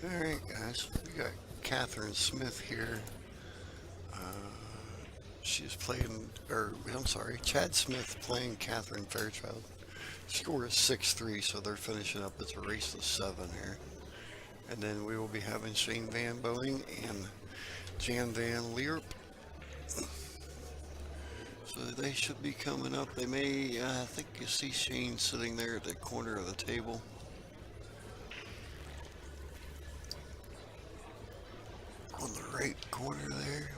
Alright guys, we got Catherine Smith here. She's playing, or I'm sorry, Chad Smith playing Catherine Fairchild. Score is 6-3, so they're finishing up. It's a race to 7 here. And then we will be having Shane Van Boening and Jan Van LIEROP. So they should be coming up. They may, I think you see Shane sitting there at the corner of the table. On the right corner there.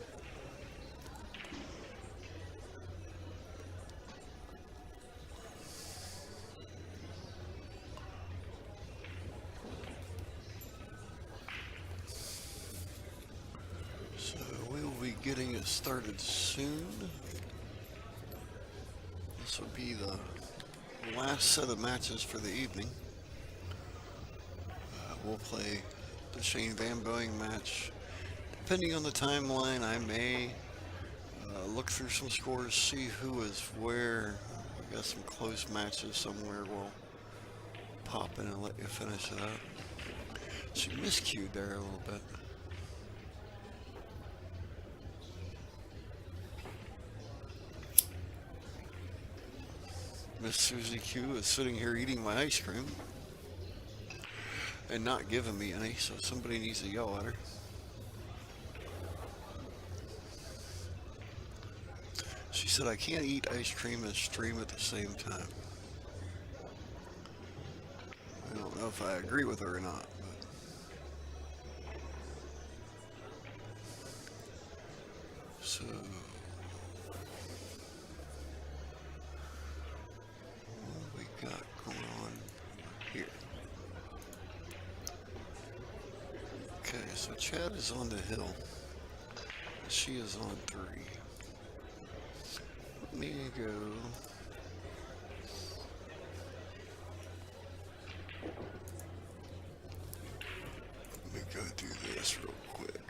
So we will be getting it started soon. This will be the last set of matches for the evening. We'll play the Shane Van Boening match. Depending on the timeline, I may look through some scores, see who is where. I got some close matches somewhere. We'll pop in and let you finish it up. She miscued there a little bit. Miss Susie Q is sitting here eating my ice cream and not giving me any, so somebody needs to yell at her. She said I can't eat ice cream and stream at the same time. I don't know if I agree with her or not. So what we got going on here? Okay, so Chad is on the hill. She is on 3. Let me go. Let me go do this real quick.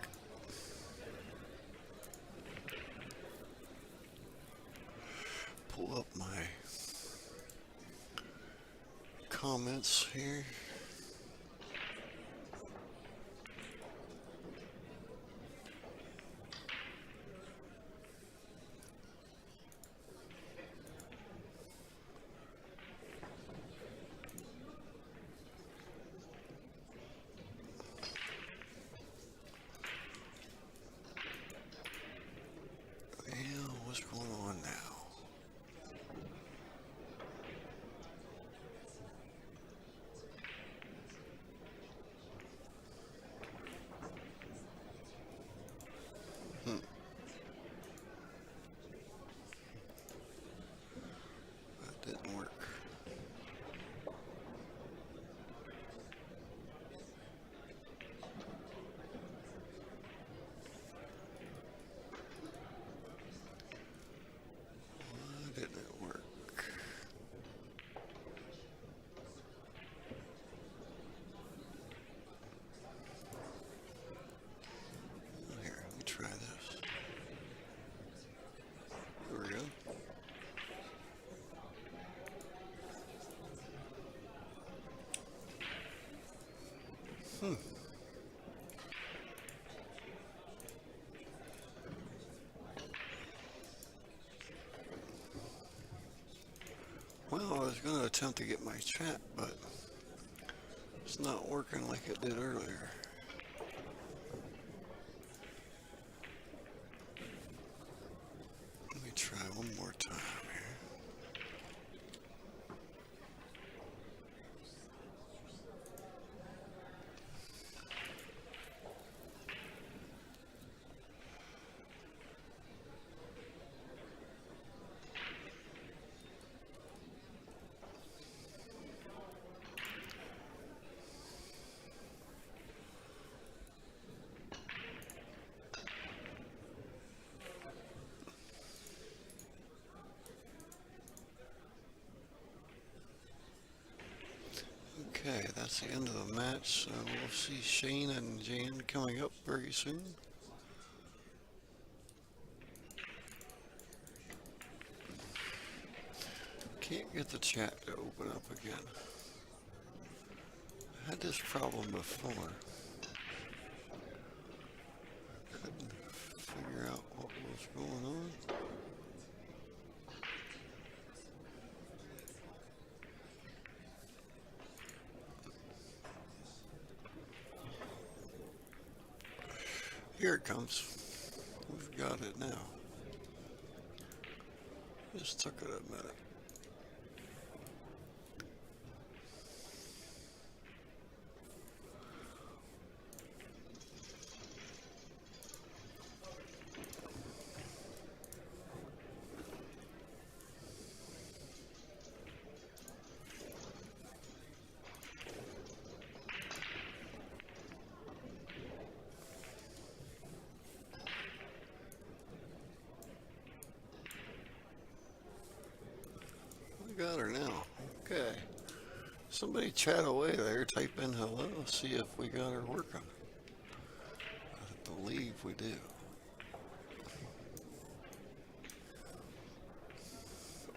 Pull up my comments here. What's going on now? Hmm. Well, I was going to attempt to get my chat, but it's not working like it did earlier. Let me try one more time here. Okay, that's the end of the match. So we'll see Shane and Jan coming up very soon. Can't get the chat to open up again. I had this problem before. Couldn't figure out what was going on. Here it comes. We've got it now. Just took it a minute. We got her now. Okay. Somebody chat away there, type in hello, see if we got her working. I believe we do.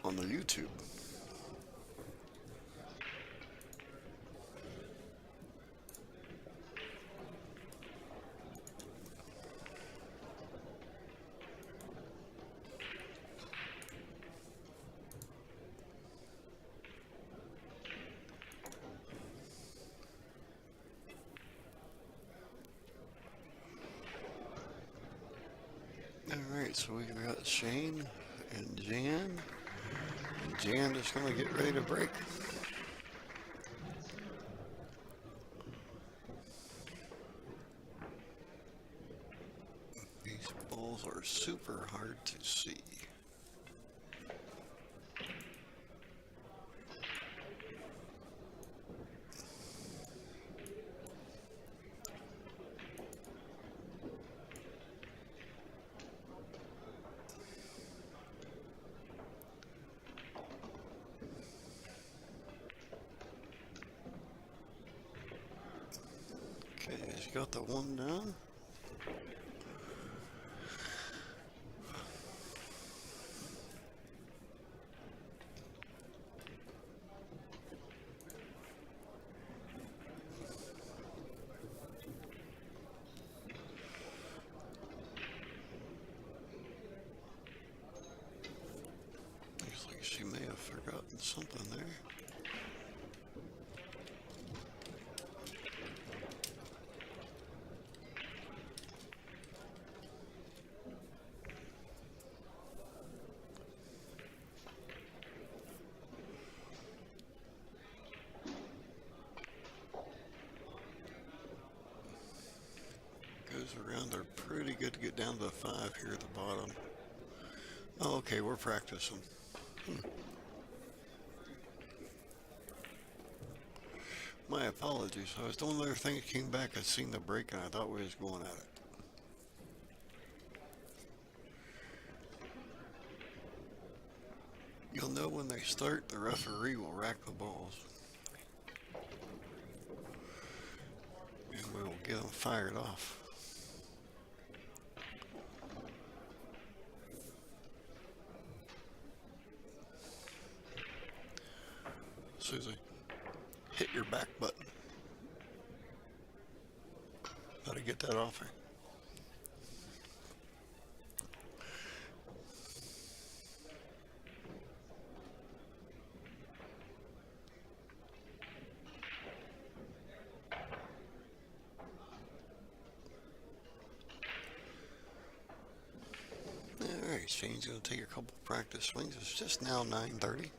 On the YouTube. Alright, so we've got Shane and Jan. And Jan is going to get ready to break. These balls are super hard to see. Okay, he's got the one down. Looks like she may have forgotten something there. Goes around, they're pretty good to get down to the 5 here at the bottom. Oh, okay, we're practicing. My apologies. I was doing another thing, it came back, I seen the break and I thought we was going at it. You'll know when they start, the referee will rack the balls. And we'll get them fired off. Susie, hit your back button. how to get that off her. Alright, Shane's going to take a couple practice swings. It's just now 9:30.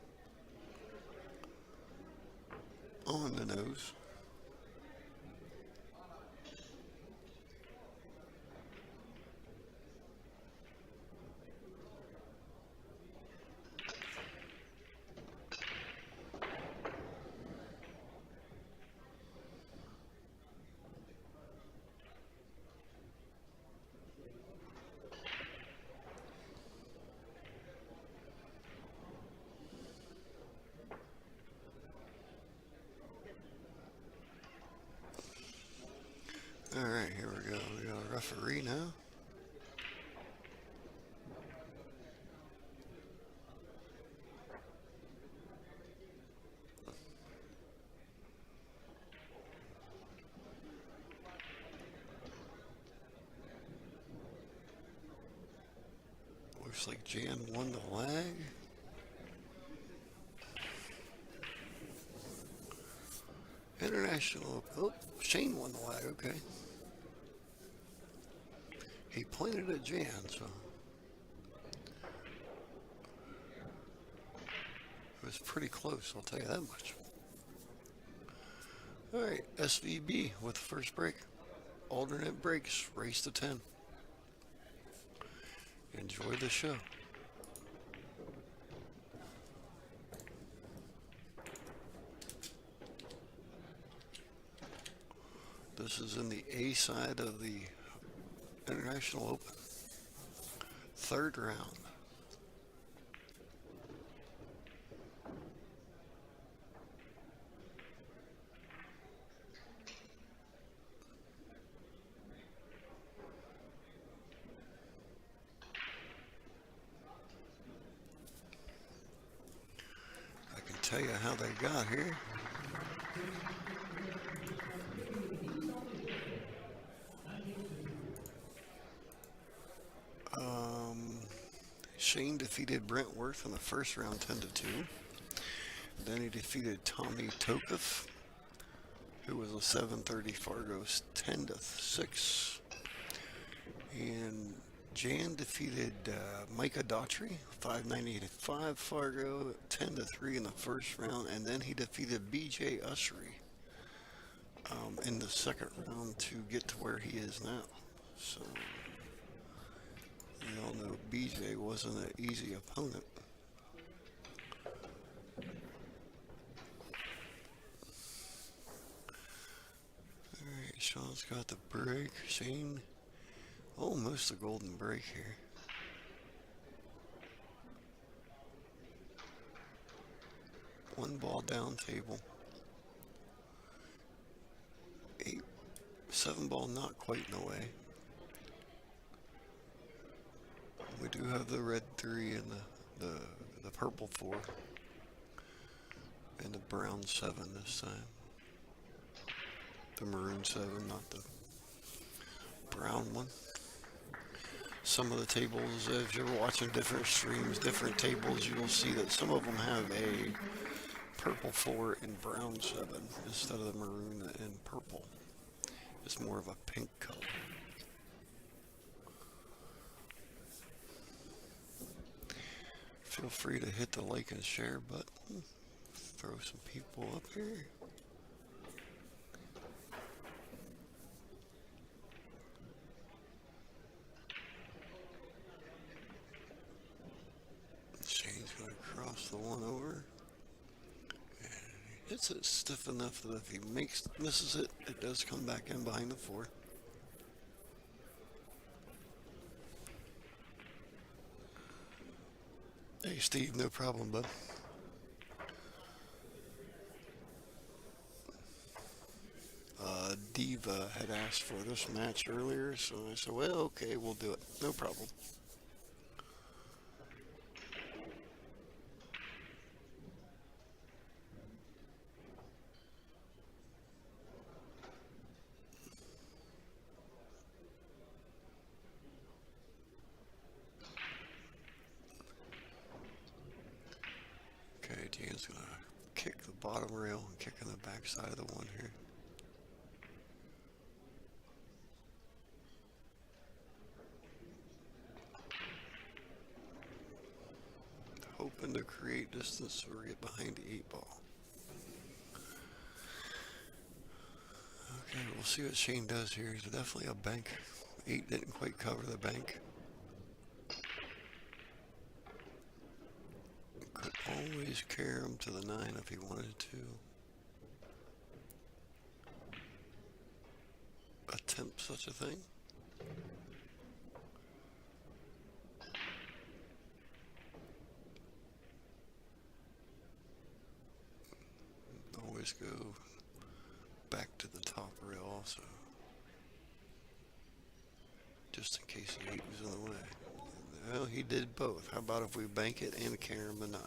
On the nose. Alright, here we go. We got a referee now. Looks like Jan won the lag. International. Oh, Shane won the lag. Okay. He pointed at Jan, so it was pretty close, I'll tell you that much. Alright, SVB with the first break. Alternate breaks, race to 10. Enjoy the show. This is in the A side of the International Open. Third round. I can tell you how they got here. Shane defeated Brent Worth in the first round 10-2. Then he defeated Tommy Tokath, who was a 7:30 Fargo's 10-6. And Jan defeated Micah Daughtry, 595 Fargo, 10-3 in the first round. And then he defeated BJ Usry in the second round to get to where he is now. So we all know BJ wasn't an easy opponent. Alright, Sean's got the break. Shane, almost a golden break here. One ball down table. 7 ball not quite in the way. We do have the red 3 and the purple 4 and the brown 7 this time. The maroon 7, not the brown one. Some of the tables, if you're watching different streams, different tables, you'll see that some of them have a purple 4 and brown 7 instead of the maroon and purple. It's more of a pink color. Feel free to hit the like and share button. Throw some people up here. Shane's going to cross the one over. And he hits it stiff enough that if he misses it, it does come back in behind the 4. Hey Steve, no problem, bud. Diva had asked for this match earlier, so I said, well, okay, we'll do it. No problem. bottom rail and kicking the back side of the one here. Hoping to create distance or get behind the 8-ball. Okay, we'll see what Shane does here. He's definitely a bank. 8 didn't quite cover the bank. Could always carry him to the 9 if he wanted to. Attempt such a thing. Always go back to the top rail also, just in case the 8 was in the way. Well, he did both. How about if we bank it and carry him the 9?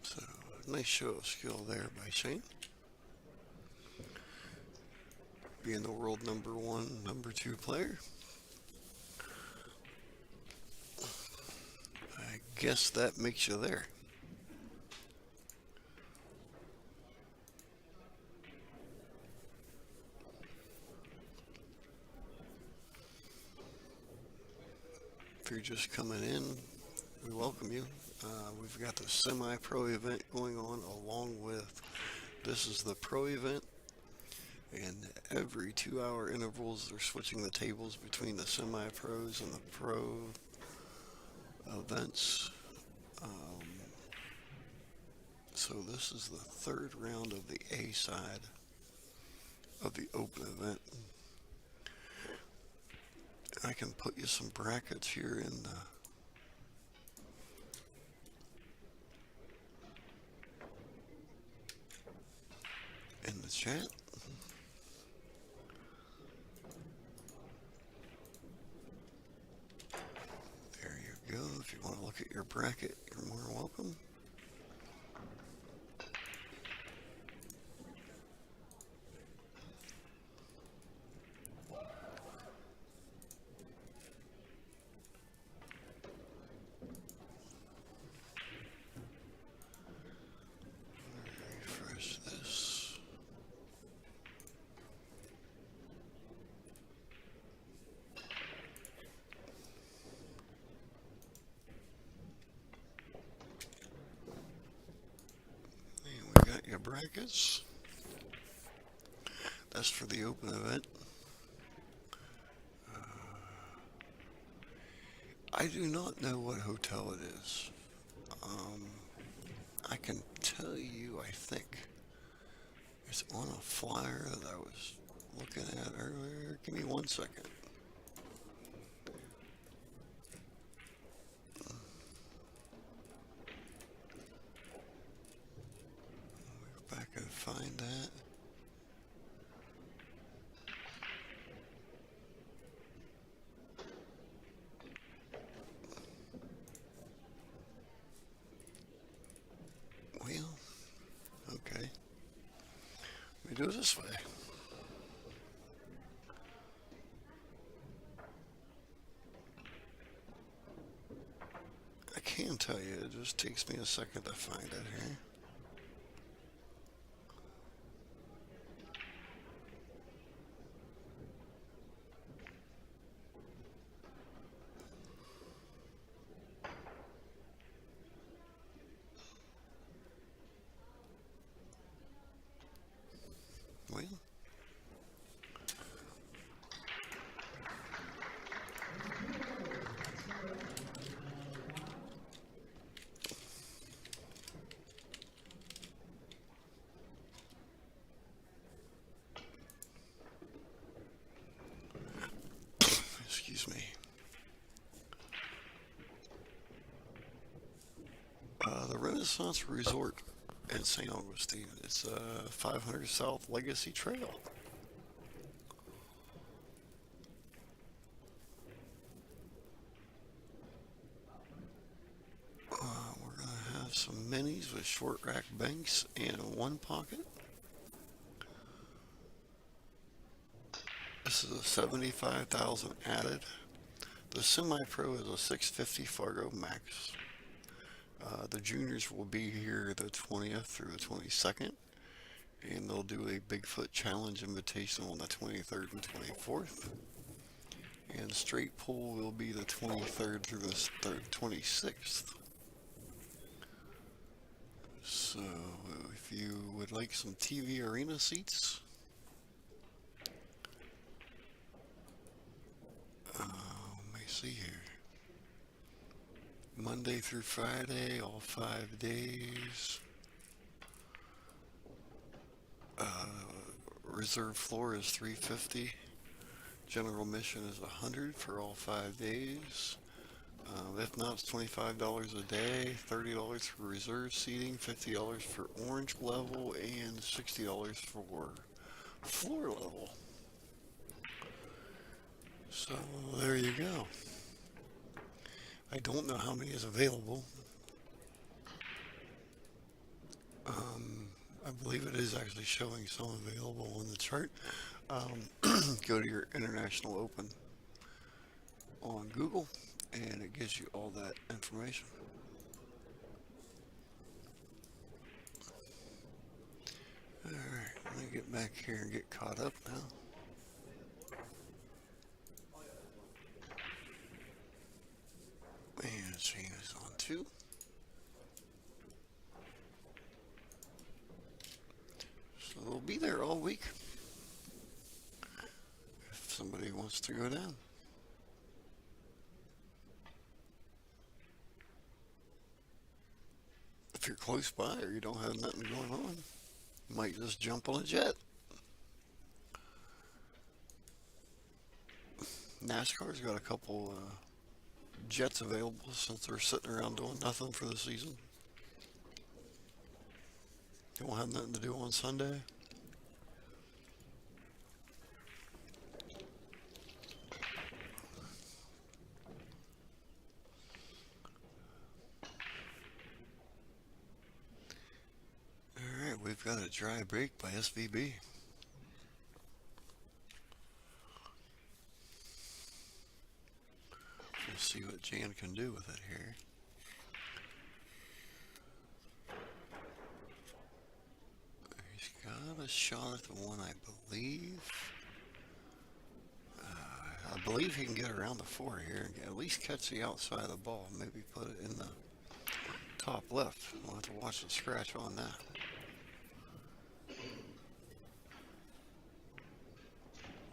So, nice show of skill there by Shane. Being the world #1, #2 player. I guess that makes you there. If you're just coming in, we welcome you. We've got the semi-pro event going on along with, this is the pro event, and every 2-hour intervals they're switching the tables between the semi-pros and the pro events. So this is the 3rd round of the A side of the open event. I can put you some brackets here in the chat. There you go. If you want to look at your bracket, you're more welcome. Refresh this. And we got your brackets. That's for the open event. I do not know what hotel it is. I can tell you, I think it's on a flyer that I was looking at earlier. Give me 1 second. I'll go back and find that. Okay. We do it this way. I can tell you, it just takes me a second to find it here. Well, excuse me. The Renaissance Resort in St. Augustine. It's 500 South Legacy Trail. We're going to have some minis with short rack banks and one pocket. This is a 75,000 added. The semi-pro is a 650 Fargo Max. The juniors will be here the 20th through the 22nd, and they'll do a Bigfoot Challenge invitation on the 23rd and 24th. And straight pull will be the 23rd through the 26th. So, if you would like some TV arena seats, let me see here. Monday through Friday, all 5 days. Reserve floor is $350. General admission is $100 for all 5 days. If not, it's $25 a day, $30 for reserve seating, $50 for orange level, and $60 for floor level. So there you go. I don't know how many is available. I believe it is actually showing some available on the chart. Go to your International Open on Google, and it gives you all that information. Alright, let me get back here and get caught up now. And chain is on too. So we'll be there all week if somebody wants to go down. If you're close by or you don't have nothing going on, you might just jump on a jet. NASCAR's got a couple jets available since they're sitting around doing nothing for the season. They won't have nothing to do on Sunday. Alright, we've got a dry break by SVB. We'll see what Jan can do with it here. He's got a shot at the one, I believe. I believe he can get around the 4 here and at least catch the outside of the ball. Maybe put it in the top left. We'll have to watch it scratch on that.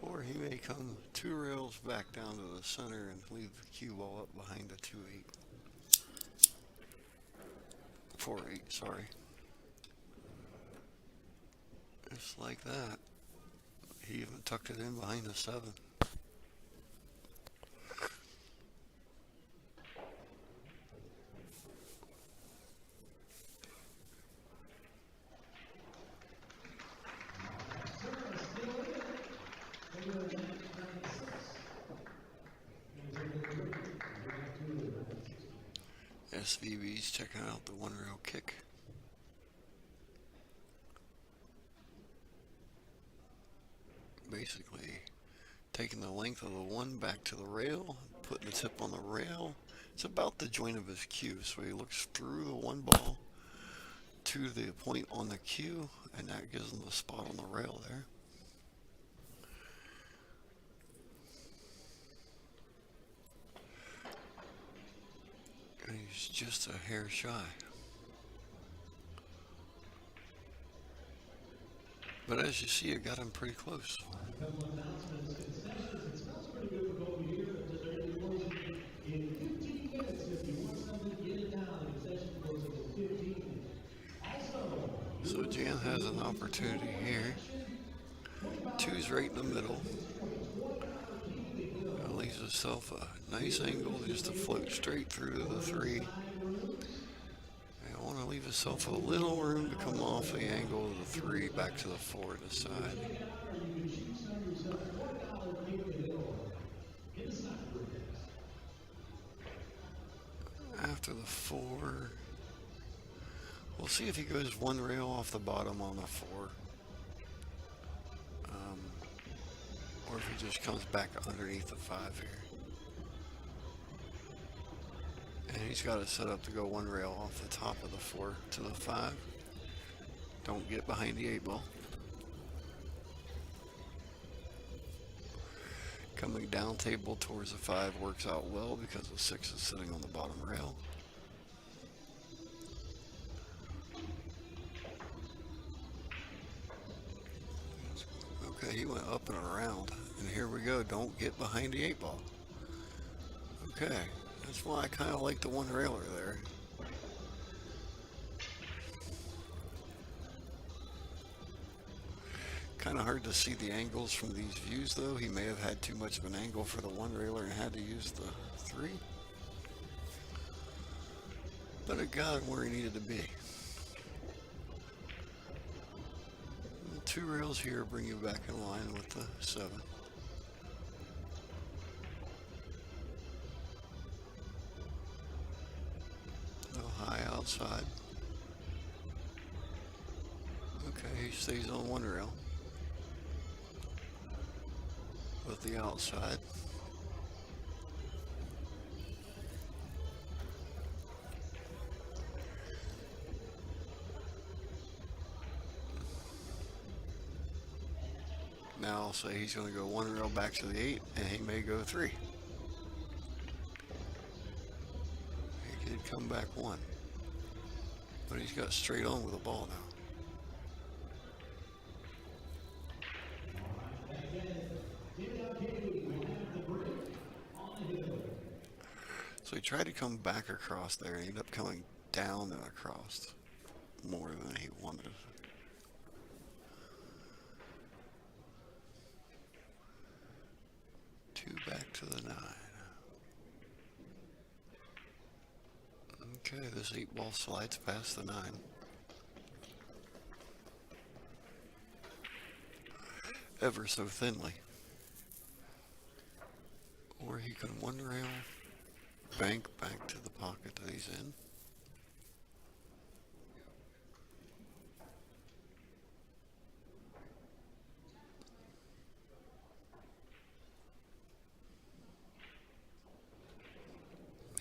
Or he may come 2 rails back down to the center and leave the cue ball up behind the 2-8. 4-8, sorry. Just like that. He even tucked it in behind the 7. SVB's checking out the 1-rail kick. Basically taking the length of the 1 back to the rail, putting the tip on the rail. It's about the joint of his cue, so he looks through the 1 ball to the point on the cue, and that gives him the spot on the rail there. And he's just a hair shy. But as you see, it got him pretty close. So Jan has an opportunity here. 2's right in the middle. Leaves himself a nice angle just to float straight through to the 3. I want to leave himself a little room to come off the angle of the 3 back to the 4 to the side. After the 4, we'll see if he goes 1 rail off the bottom on the 4. Or if he just comes back underneath the 5 here. he's got it set up to go one rail off the top of the 4 to the 5. Don't get behind the 8 ball. Coming down table towards the 5 works out well because the 6 is sitting on the bottom rail. Okay, he went up and around. And here we go. Don't get behind the 8 ball. Okay, that's why I kind of like the one railer there. Kind of hard to see the angles from these views though. He may have had too much of an angle for the one railer and had to use the 3. But it got him where he needed to be. 2 rails here bring you back in line with the 7. No high outside. Okay, he stays on one rail with the outside. Now I'll say he's going to go one rail back to the 8, and he may go 3. He did come back 1, but he's got straight on with the ball now. So he tried to come back across there and ended up coming down and across more than he wanted. Back to the 9. Okay, this 8 ball slides past the 9. Ever so thinly. Or he can one rail, bank back to the pocket that he's in.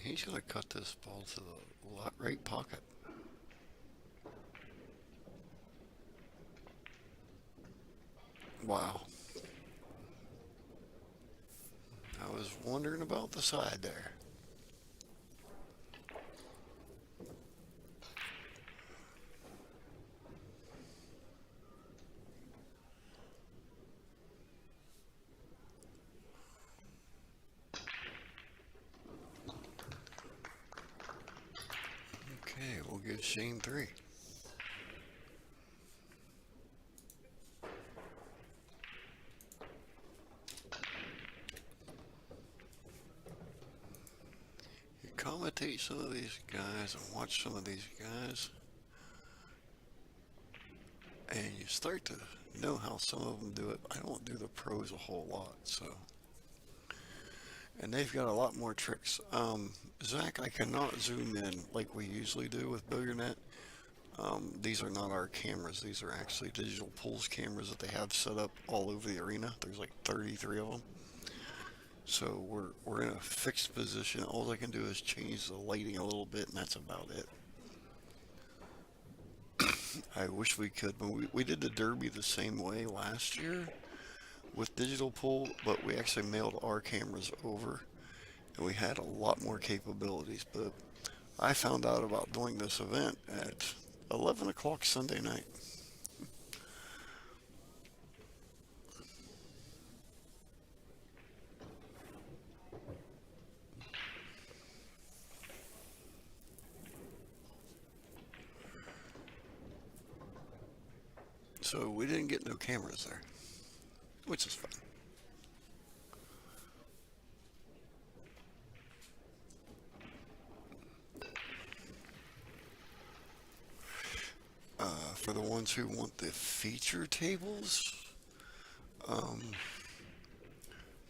He's going to cut this ball to the right pocket. Wow. I was wondering about the side there. We'll give Shane 3. You commentate some of these guys and watch some of these guys, and you start to know how some of them do it. I don't do the pros a whole lot, so. And they've got a lot more tricks. Zach, I cannot zoom in like we usually do with BillioNet. These are not our cameras. These are actually digital pulse cameras that they have set up all over the arena. There's like 33 of them. So we're in a fixed position. All I can do is change the lighting a little bit, and that's about it. I wish we could. We did the Derby the same way last year with digital pull, but we actually mailed our cameras over, and we had a lot more capabilities. But I found out about doing this event at 11 o'clock Sunday night. So we didn't get no cameras there, which is fine. For the ones who want the feature tables,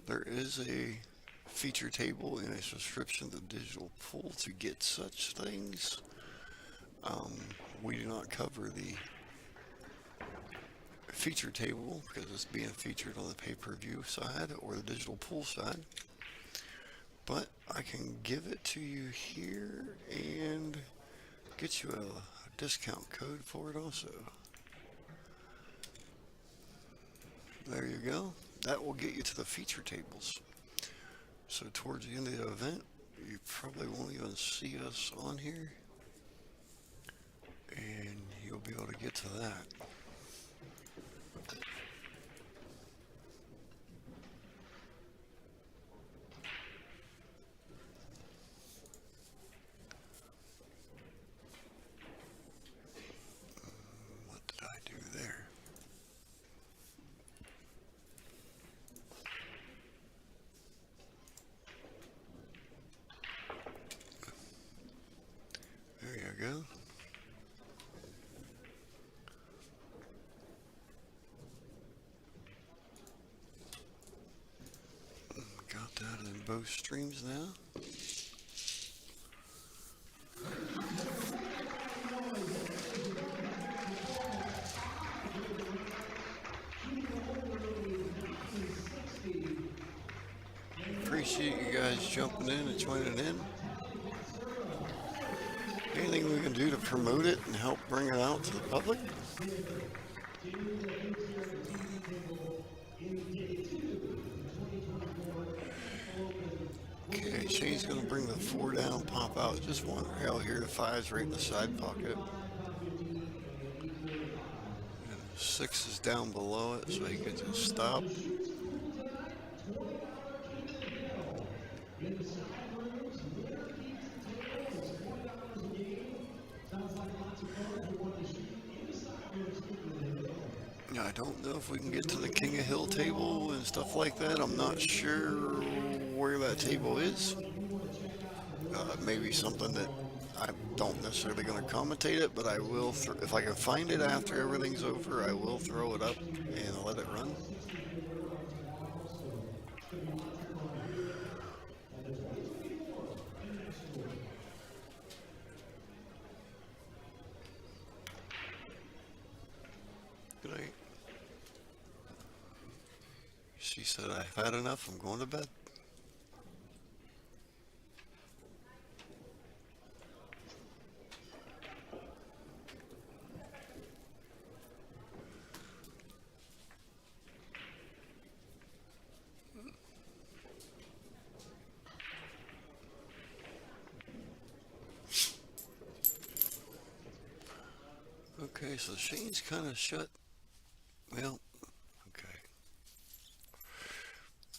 there is a feature table in a subscription to Digital Pull to get such things. We do not cover the feature table because it's being featured on the pay-per-view side or the digital pull side. but I can give it to you here and get you a discount code for it also. There you go. That will get you to the feature tables. So towards the end of the event, you probably won't even see us on here, and you'll be able to get to that. What did I do there? There you go. Got that in both streams now. Appreciate you guys jumping in and joining in. Anything we can do to promote it and help bring it out to the public? Okay, Shane's going to bring the 4 down, pop out just one rail here. The 5's right in the side pocket. And the 6 is down below it, so he can just stop. I don't know if we can get to the King of Hill table and stuff like that. I'm not sure where that table is. Maybe something that I don't necessarily going to commentate it, but I will, if I can find it after everything's over, I will throw it up and let it run. Good night. She said, I've had enough, I'm going to bed. Okay, so Shane's kind of shut. Well, okay.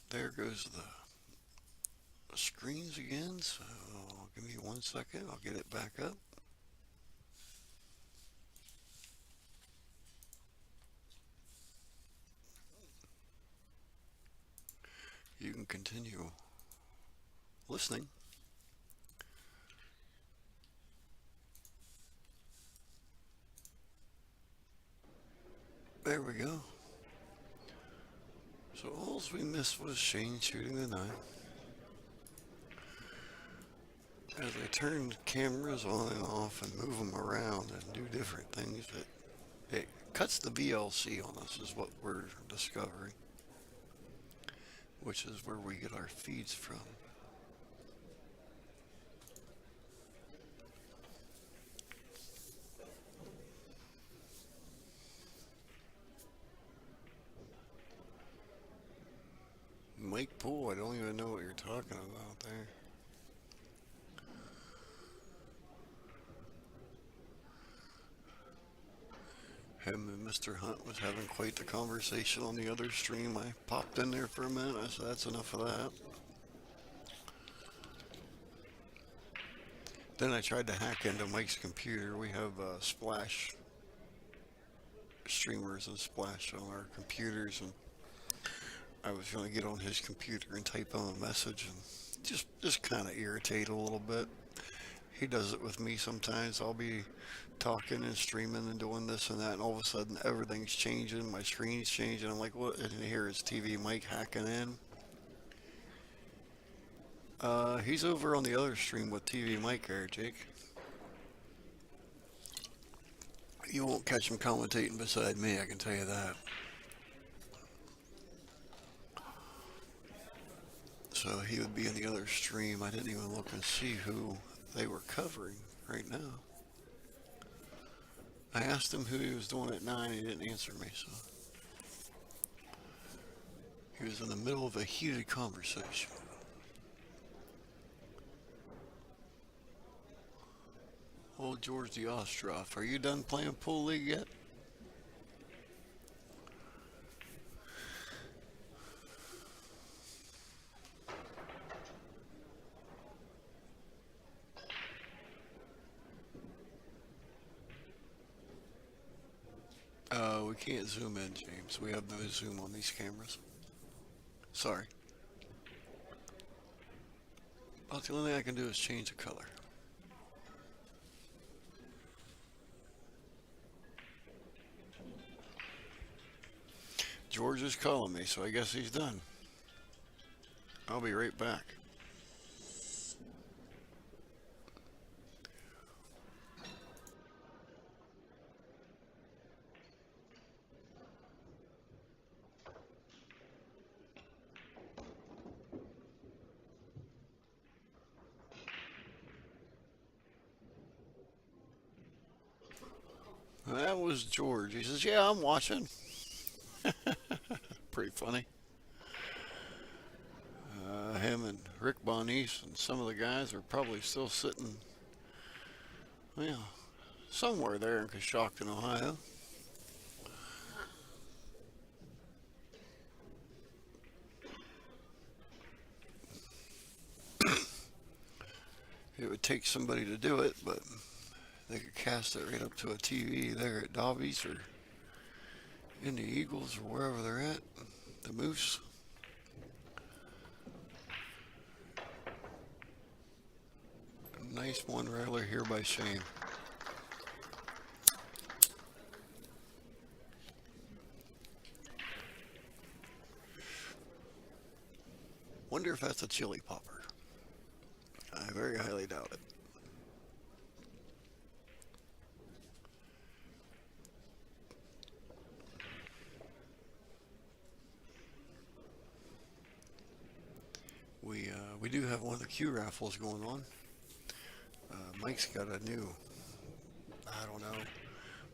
There goes the screens again, so give me 1 second, I'll get it back up. You can continue listening. There we go. So all we missed was Shane shooting the 9. As I turned cameras on and off and move them around and do different things, it cuts the VLC on us is what we're discovering, which is where we get our feeds from. Mike Poole, I don't even know what you're talking about there. Him and Mr. Hunt was having quite the conversation on the other stream. I popped in there for a minute. I said, that's enough of that. Then I tried to hack into Mike's computer. We have Splash streamers and Splash on our computers, and I was going to get on his computer and type him a message and just kind of irritate a little bit. He does it with me sometimes. I'll be talking and streaming and doing this and that, and all of a sudden everything's changing. My screen's changing. I'm like, what? And here is TvMike hacking in. He's over on the other stream with TvMike there, Jake. You won't catch him commentating beside me, I can tell you that. so he would be in the other stream. I didn't even look and see who they were covering right now. I asked him who he was doing at 9. He didn't answer me, so he was in the middle of a heated conversation. Old George the Ostroff, are you done playing pool league yet? We can't zoom in, James. We have no zoom on these cameras. Sorry. About the only thing I can do is change the color. George is calling me, so I guess he's done. I'll be right back. That was George. He says, yeah, I'm watching. Pretty funny. Him and Rick Bonice and some of the guys are probably still sitting, well, somewhere there in Coshocton, Ohio. It would take somebody to do it, but they could cast it right up to a TV there at Dobby's or in the Eagles or wherever they're at, the Moose. Nice one railer here by Shane. Wonder if that's a chili popper. I very highly doubt it. We do have one of the cue raffles going on. Mike's got a new, I don't know,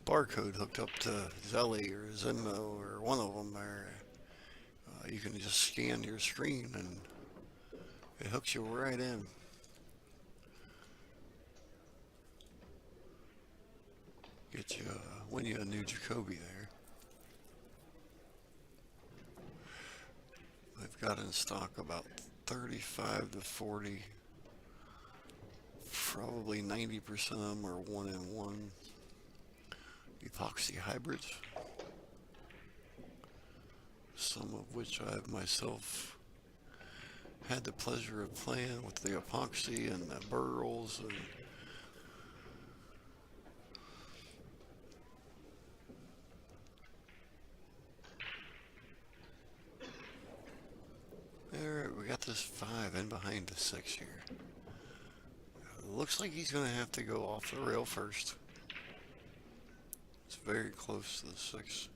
barcode hooked up to Zelly or Zenmo or one of them there. You can just scan your screen and it hooks you right in. Get you, win you a new Jacoby there. I've got in stock about 35 to 40. Probably 90% of them are 1-in-1 epoxy hybrids. Some of which I've myself had the pleasure of playing with the epoxy and the burls and there, we got this 5 in behind the 6 here. Looks like he's going to have to go off the rail first. It's very close to the 6.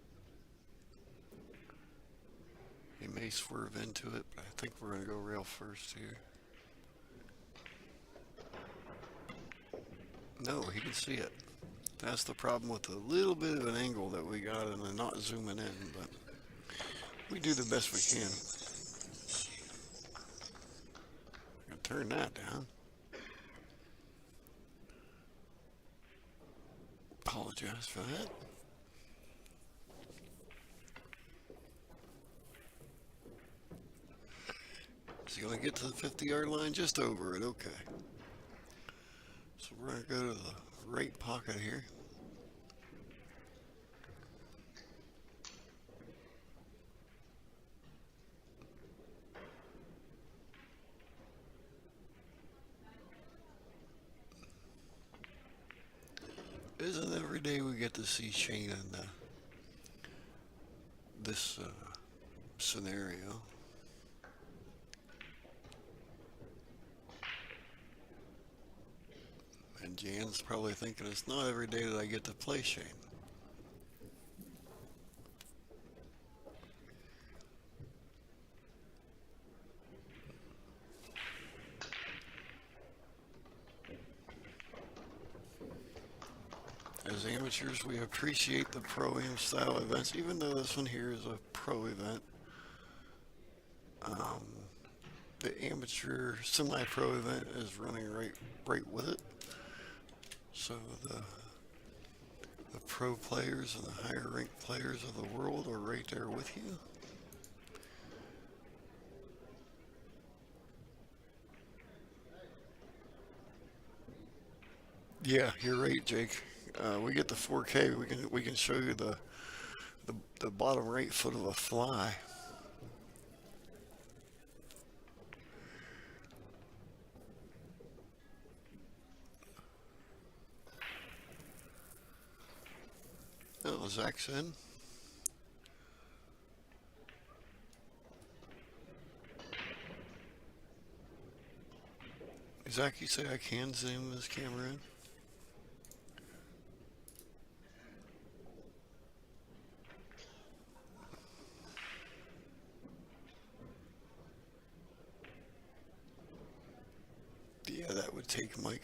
He may swerve into it, but I think we're going to go rail first here. No, he can see it. That's the problem with a little bit of an angle that we got and I'm not zooming in, but we do the best we can. I'm going to turn that down. Apologize for that. Is he going to get to the 50-yard line? Just over it. Okay. So we're going to go to the right pocket here. Isn't every day we get to see Shane in this scenario? And Jan's probably thinking it's not every day that I get to play Shane. As amateurs, we appreciate the pro-am style events, even though this one here is a pro event. Um, the amateur semi-pro event is running right with it. So the pro players and the higher ranked players of the world are right there with you. Yeah, you're right, Jake. We get the 4K. We can show you the bottom right foot of a fly. Oh, Zach's in. Zach, you say I can zoom this camera in? Yeah, that would take Mike.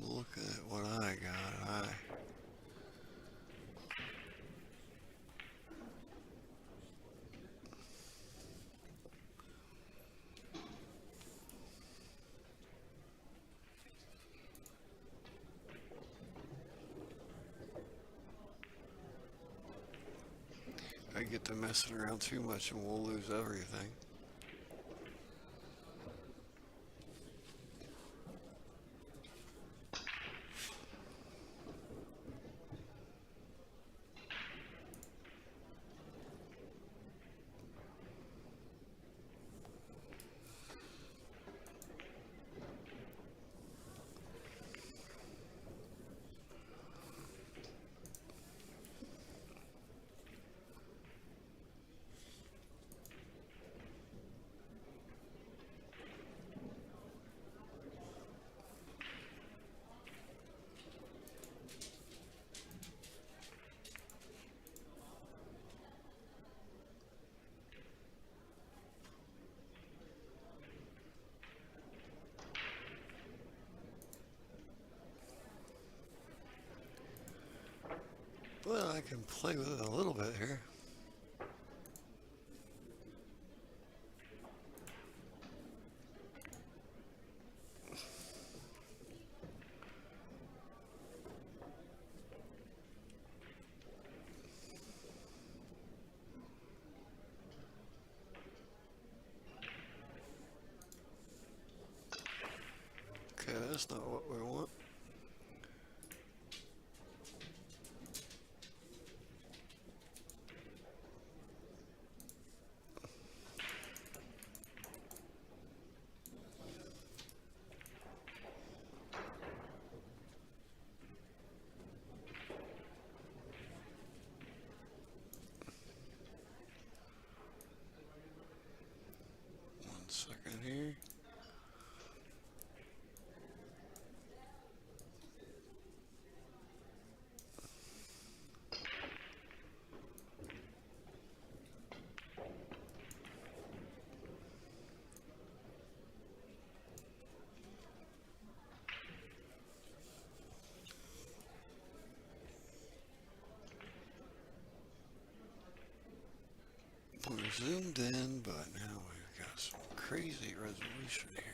Look at what I got. I get to messing around too much and we'll lose everything. Well, I can play with it a little bit here. Okay, that's not what we want. One second here. We're zoomed in, but now we've got some crazy resolution here.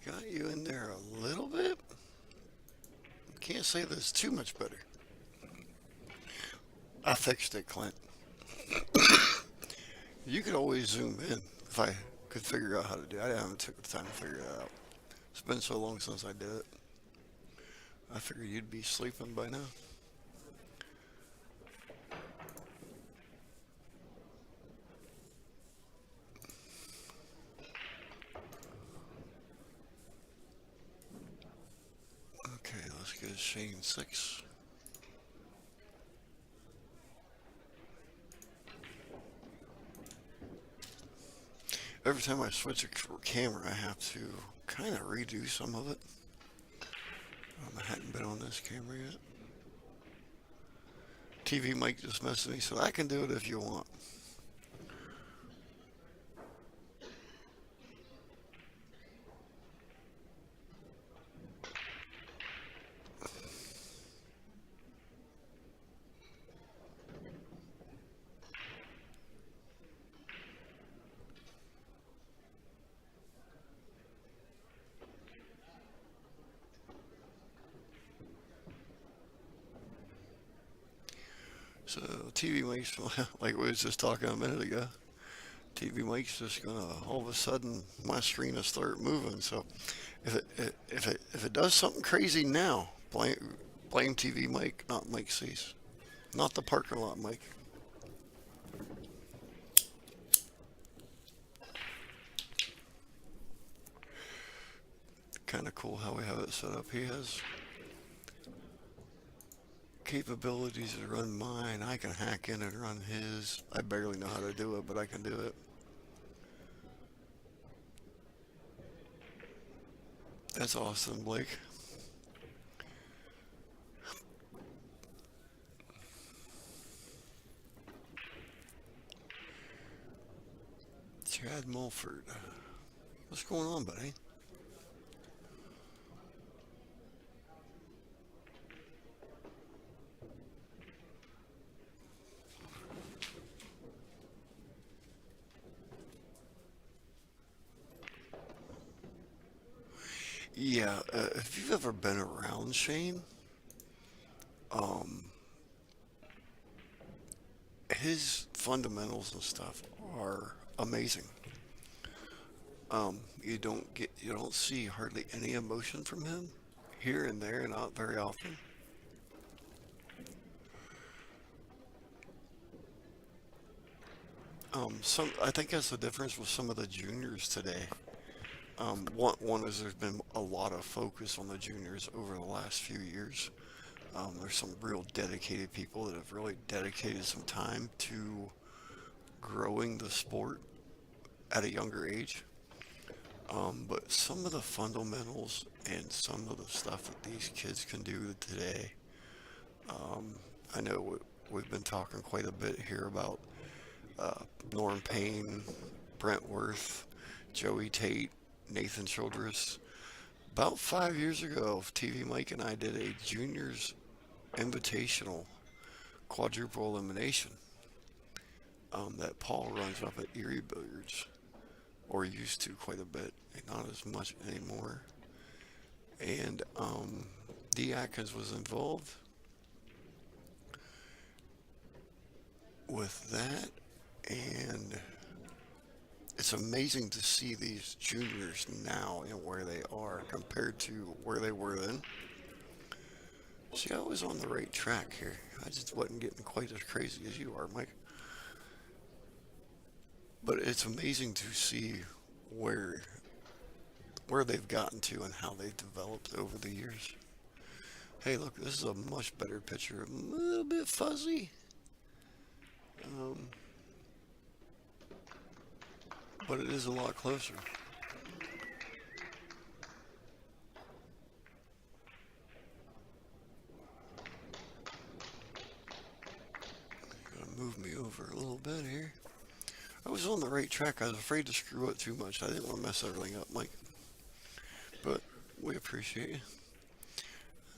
got you in there a little bit. Can't say that it's too much better. I fixed it, Clint. You could always zoom in if I could figure out how to do it. I haven't took the time to figure it out. It's been so long since I did it. I figured you'd be sleeping by now. Okay, let's get Shane 6. Every time I switch a camera, I have to kind of redo some of it. I hadn't been on this camera yet. TvMike just messaged me, so I can do it if you want. So TvMike's, like we was just talking a minute ago, TvMike's just gonna all of a sudden my screen will start moving. So if it does something crazy now, blame TvMike, not Mike Cease, not the parking lot Mike. Kind of cool how we have it set up. He has capabilities to run mine. I can hack in and run his. I barely know how to do it, but I can do it. That's awesome, Blake. Chad Mulford. What's going on, buddy? Yeah, if you've ever been around Shane, um, his fundamentals and stuff are amazing. You don't see hardly any emotion from him, here and there, not very often. I think that's the difference with some of the juniors today. One is there's been a lot of focus on the juniors over the last few years. There's some real dedicated people that have really dedicated some time to growing the sport at a younger age. But some of the fundamentals and some of the stuff that these kids can do today, I know we've been talking quite a bit here about Norm Payne, Brent Worth, Joey Tate, Nathan Childress. About 5 years ago, TvMike and I did a juniors invitational quadruple elimination that Paul runs up at Erie Billiards, or used to quite a bit, not as much anymore. And D. Atkins was involved with that, and it's amazing to see these juniors now and where they are compared to where they were then. See, I was on the right track here. I just wasn't getting quite as crazy as you are, Mike. But it's amazing to see where where they've gotten to and how they've developed over the years. Hey, look, this is a much better picture. A little bit fuzzy, um, but it is a lot closer. Gonna move me over a little bit here. I was on the right track. I was afraid to screw it too much. I didn't want to mess everything up, Mike. But we appreciate you.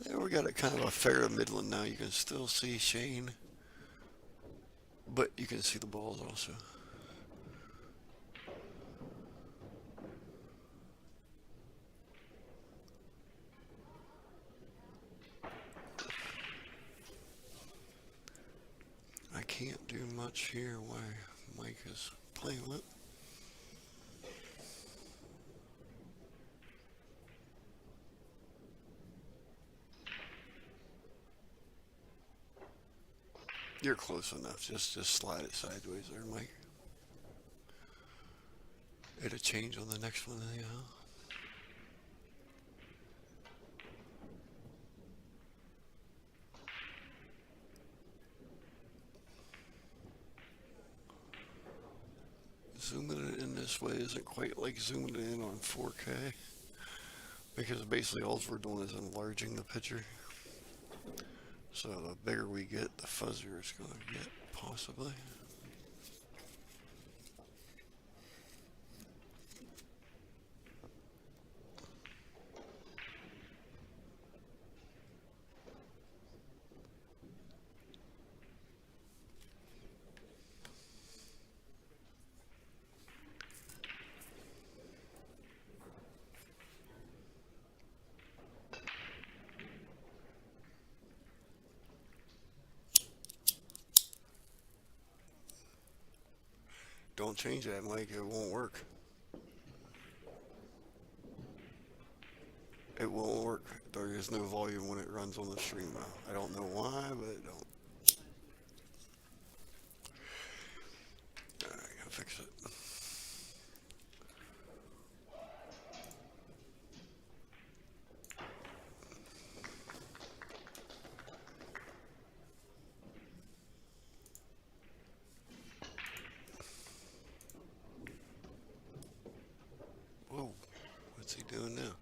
There we got a kind of a fair to Midland now. You can still see Shane, but you can see the balls also. much here why Mike is playing with. You're close enough. Just slide it sideways there, Mike. It'll change on the next one anyhow. Zooming it in this way isn't quite like zooming it in on 4K, because basically all we're doing is enlarging the picture. So the bigger we get, the fuzzier it's going to get, possibly. Don't change that, Mike. It won't work. It won't work. There is no volume when it runs on the stream now. I don't know why, but it don't. Alright, gotta fix it. Whoa, what's he doing now?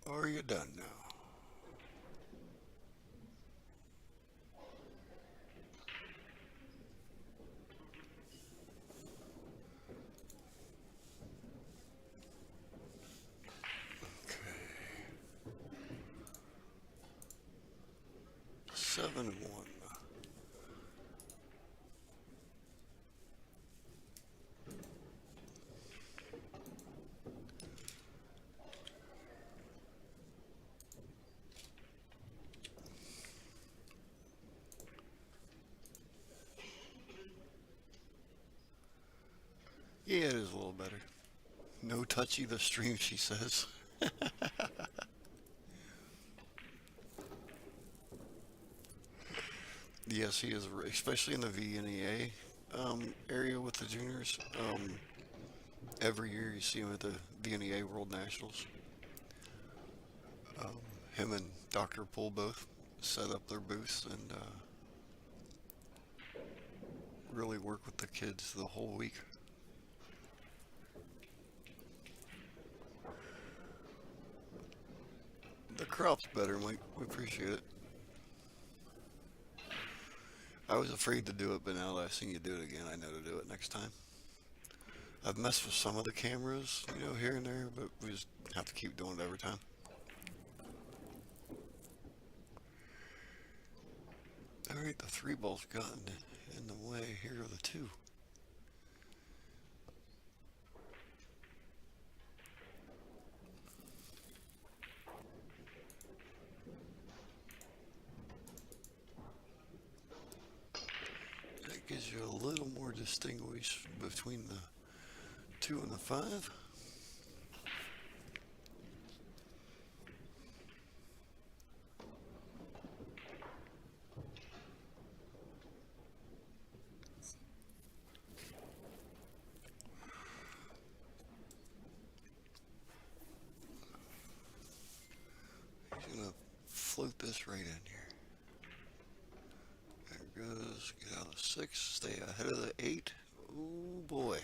Are you done now? Okay. 7-1. Yeah, it is a little better. No touchy the stream, she says. Yes, he is, especially in the VNEA area with the juniors. Every year you see him at the VNEA World Nationals. Him and Dr. Poole both set up their booths and really work with the kids the whole week. The crop's better, Mike. We appreciate it. I was afraid to do it, but now that I've seen you do it again, I know to do it next time. I've messed with some of the cameras, you know, here and there, but we just have to keep doing it every time. Alright, the 3 ball's gotten in the way here of the 2. distinguish between the 2 and the 5. He's gonna float this right in here. There it goes. Get out of 6. Stay ahead of the 8. Oh boy.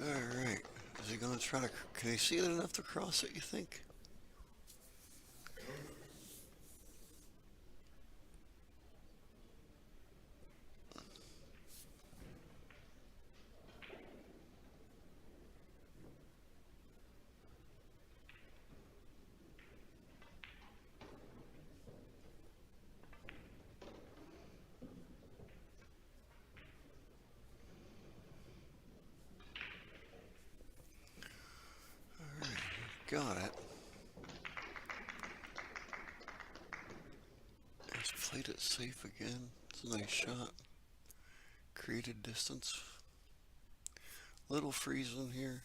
Alright. Is he gonna try to... Can he see it enough to cross it, you think? Got it. He's played it safe again. It's a nice shot. Created distance. Little freeze in here.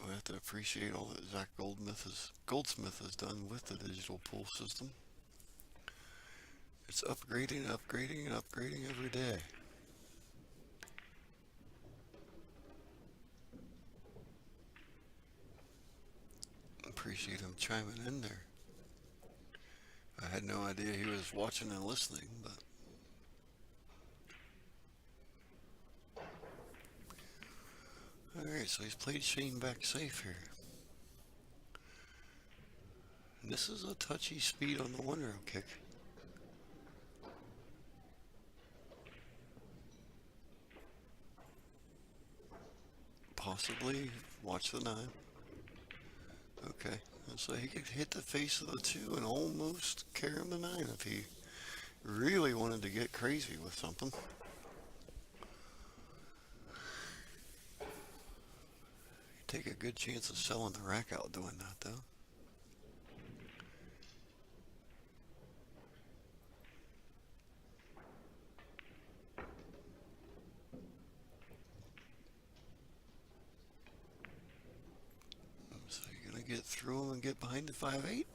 I have to appreciate all that Zach Goldsmith has done with the digital pool system. It's upgrading, upgrading, and upgrading every day. Appreciate him chiming in there. I had no idea he was watching and listening, but alright, so he's played Shane back safe here. And this is a touchy speed on the one-rail kick. Possibly watch the 9. Okay, so he could hit the face of the 2 and almost carry him the 9 if he really wanted to get crazy with something. Take a good chance of selling the rack out doing that though. So you're gonna get through him and get behind the 5-8.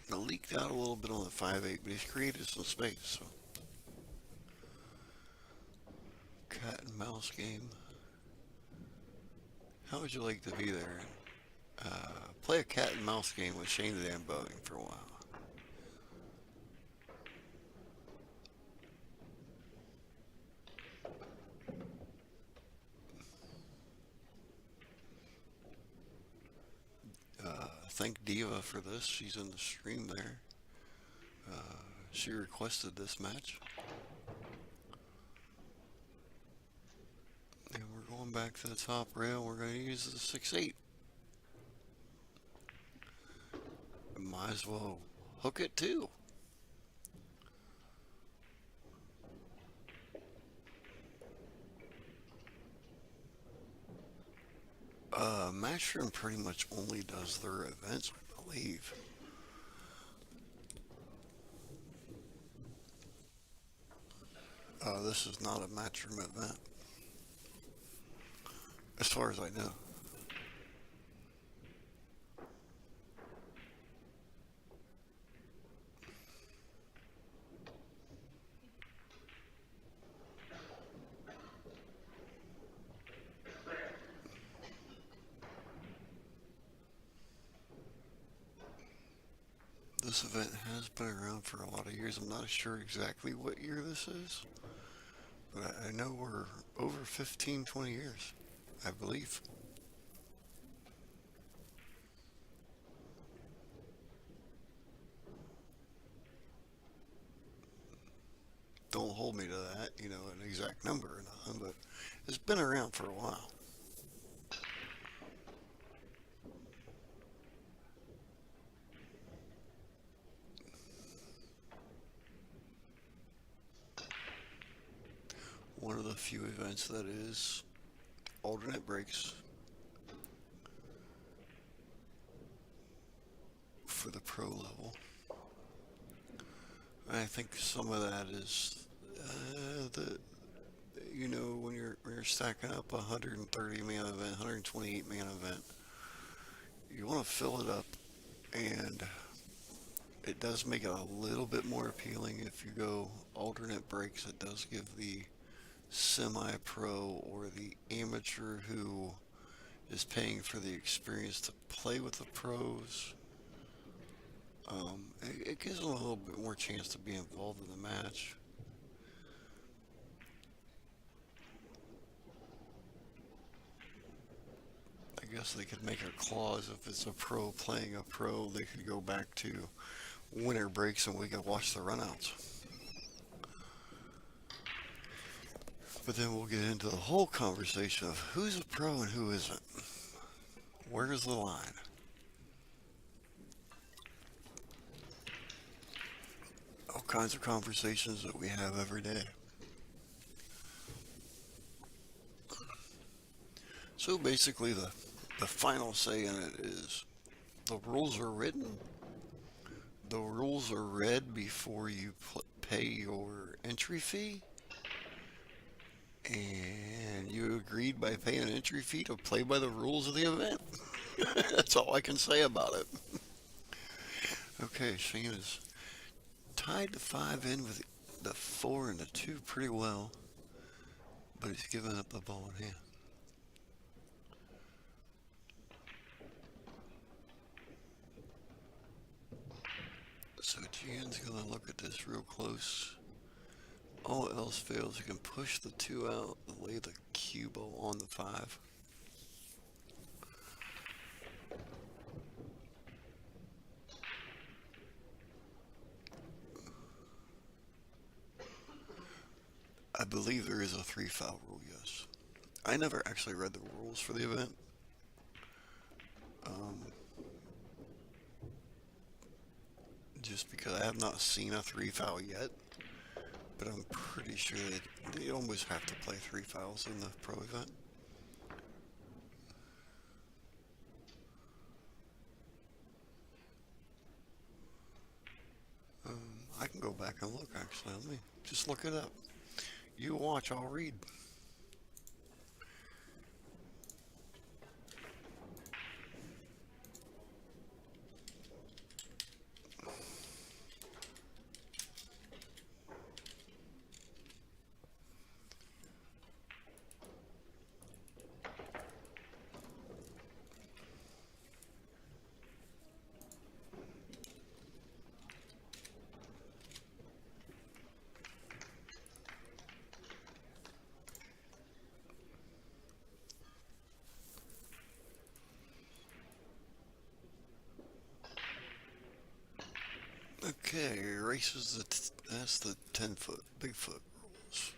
It leaked out a little bit on the 5-8, but he's created some space. So cat and mouse game. How would you like to be there and play a cat and mouse game with Shane Van Boeing for a while? Thank Diva for this. She's in the stream there. She requested this match. And we're going back to the top rail. We're going to use the 6-8. Might as well hook it too. Matchroom pretty much only does their events, I believe. This is not a Matchroom event, as far as I know. This event has been around for a lot of years. I'm not sure exactly what year this is, but I know we're over 15, 20 years, I believe. hold me to that, you know, an exact number or nothing, but it's been around for a while. One of the few events that is alternate breaks for the pro level. I think some of that is the you know when you're stacking up a 130 man event, 128 man event, you want to fill it up, and it does make it a little bit more appealing if you go alternate breaks. It does give the semi-pro or the amateur who is paying for the experience to play with the pros. It gives them a little bit more chance to be involved in the match. I guess they could make a clause if it's a pro playing a pro, they could go back to winter breaks and we could watch the runouts. But then we'll get into the whole conversation of who's a pro and who isn't. Where's the line? All kinds of conversations that we have every day. So basically the final say in it is the rules are written. The rules are read before you pay your entry fee. And you agreed by paying an entry fee to play by the rules of the event. That's all I can say about it. Okay, Shane is tied the 5 in with the 4 and the 2 pretty well, but he's giving up the ball in hand. So Jan's going to look at this real close. All else fails, you can push the 2 out, lay the cue ball on the 5. I believe there is a 3-foul rule, yes. I never actually read the rules for the event. Just because I have not seen a 3-foul yet. But I'm pretty sure they almost have to play 3 fouls in the pro event. I can go back and look actually. Let me just look it up. You watch, I'll read. Okay, races, that's the 10-foot, Bigfoot rules.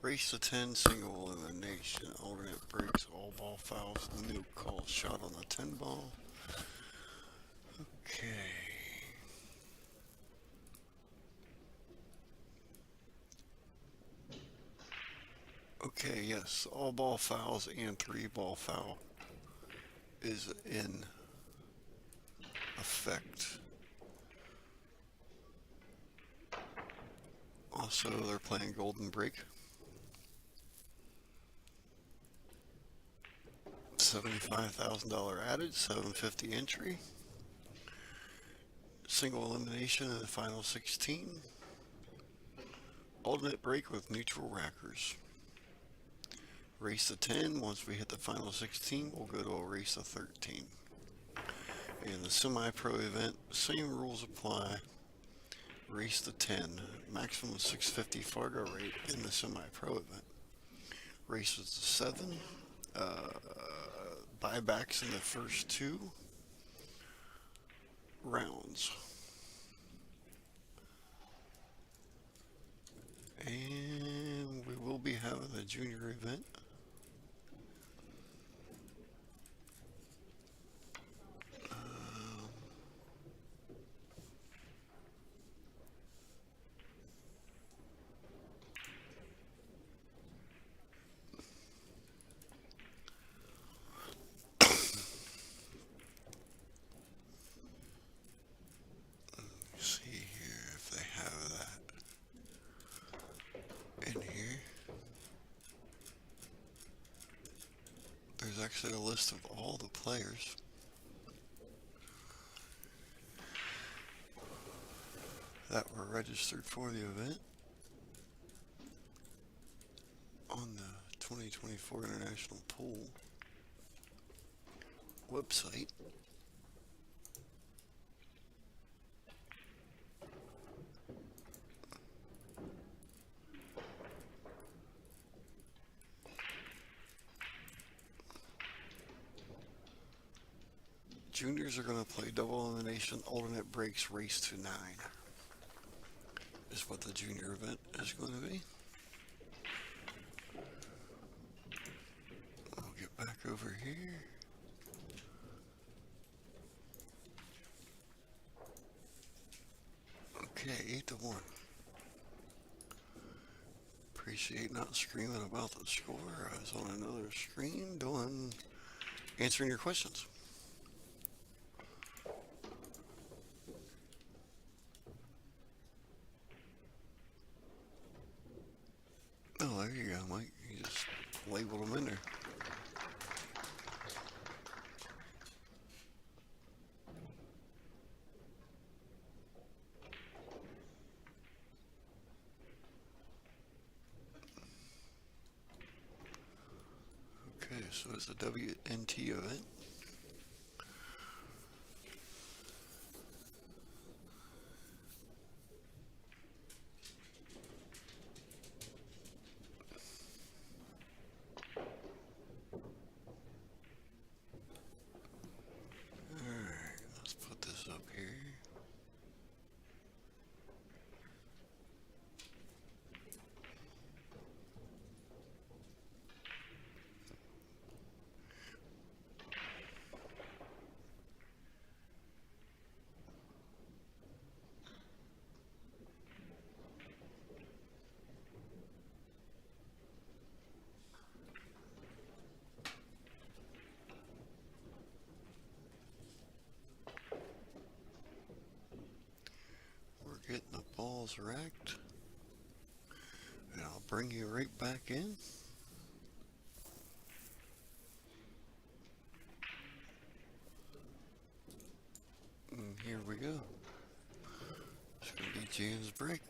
Race to 10, single elimination, alternate breaks, all ball fouls, no call shot on the 10 ball. Okay. Okay, yes, all ball fouls and 3-ball foul is in effect. Also, they're playing Golden Break. $75,000 added, $750 entry. Single elimination in the final 16. Alternate break with neutral rackers. Race to 10, once we hit the final 16, we'll go to a race to 13. In the semi-pro event, same rules apply. Race to 10, maximum 650 Fargo rate in the semi-pro event. Races to 7, buybacks in the first 2 rounds. And we will be having a junior event. See here if they have that in here. There's actually a list of all the players. That were registered for the event on the 2024 International Pool website. Juniors are going to play double elimination alternate breaks race to 9 is what the junior event is going to be. I'll get back over here. Okay, 8-1. Appreciate not screaming about the score. I was on another screen answering your questions. Oh, there you go, Mike. You just labeled them in there. Okay, so it's a WNT event. Getting the balls racked, and I'll bring you right back in. And here we go. It's going to be Jan's break.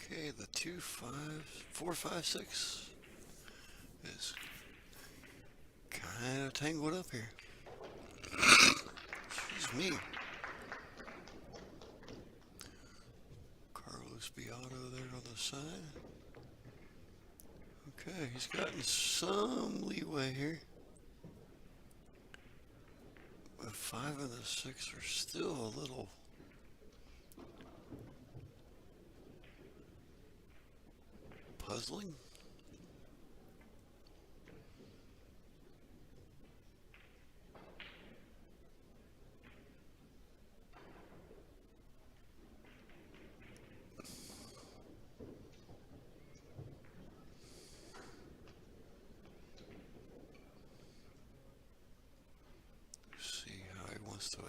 Okay, the 2, 5, 4, 5, 6 is kind of tangled up here. Excuse me. Carlos Beato there on the side. Okay, he's gotten some leeway here. But 5 of the 6 are still a little puzzling.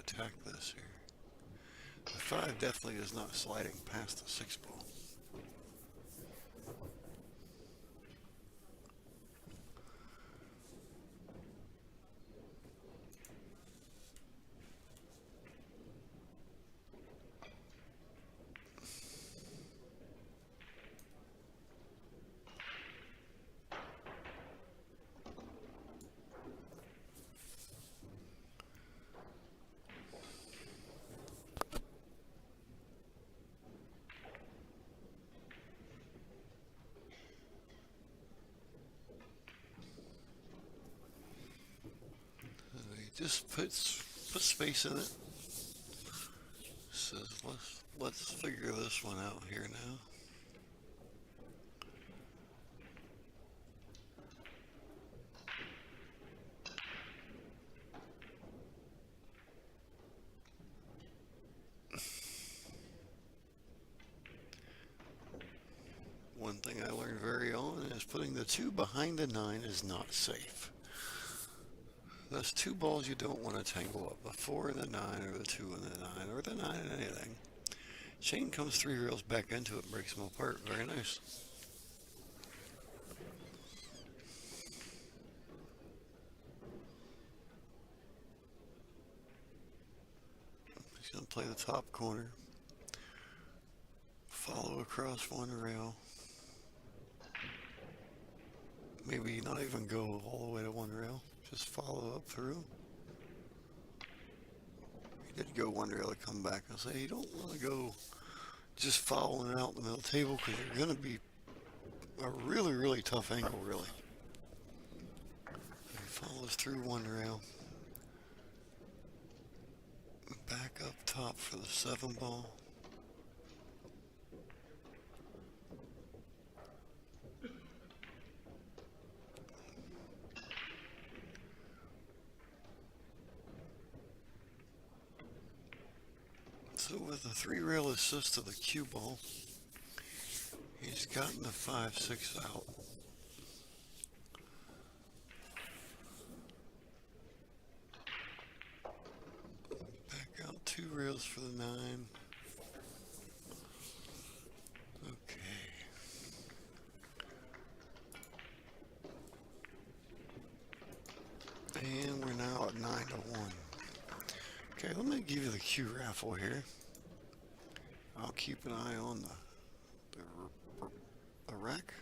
attack this here. The 5 definitely is not sliding past the 6 ball. Just put space in it. Says let's figure this one out here now. One thing I learned very on is putting the 2 behind the 9 is not safe. Those 2 balls you don't want to tangle up, the 4 and the 9, or the 2 and the 9, or the 9 and anything. Chain comes 3 rails back into it and breaks them apart. Very nice. He's going to play the top corner. Follow across 1 rail. Maybe not even go all the way to 1 rail. Just follow up through. He did go 1 rail to come back. I say you don't want to go just following out the middle table because you're going to be a really, really tough angle, really. He follows through 1 rail. Back up top for the 7 ball. So with a 3 rail assist to the cue ball, he's gotten the 5-6 out. Back out 2 rails for the 9. Okay. And we're now at 9-1. Okay, let me give you the cue raffle here. I'll keep an eye on the rack.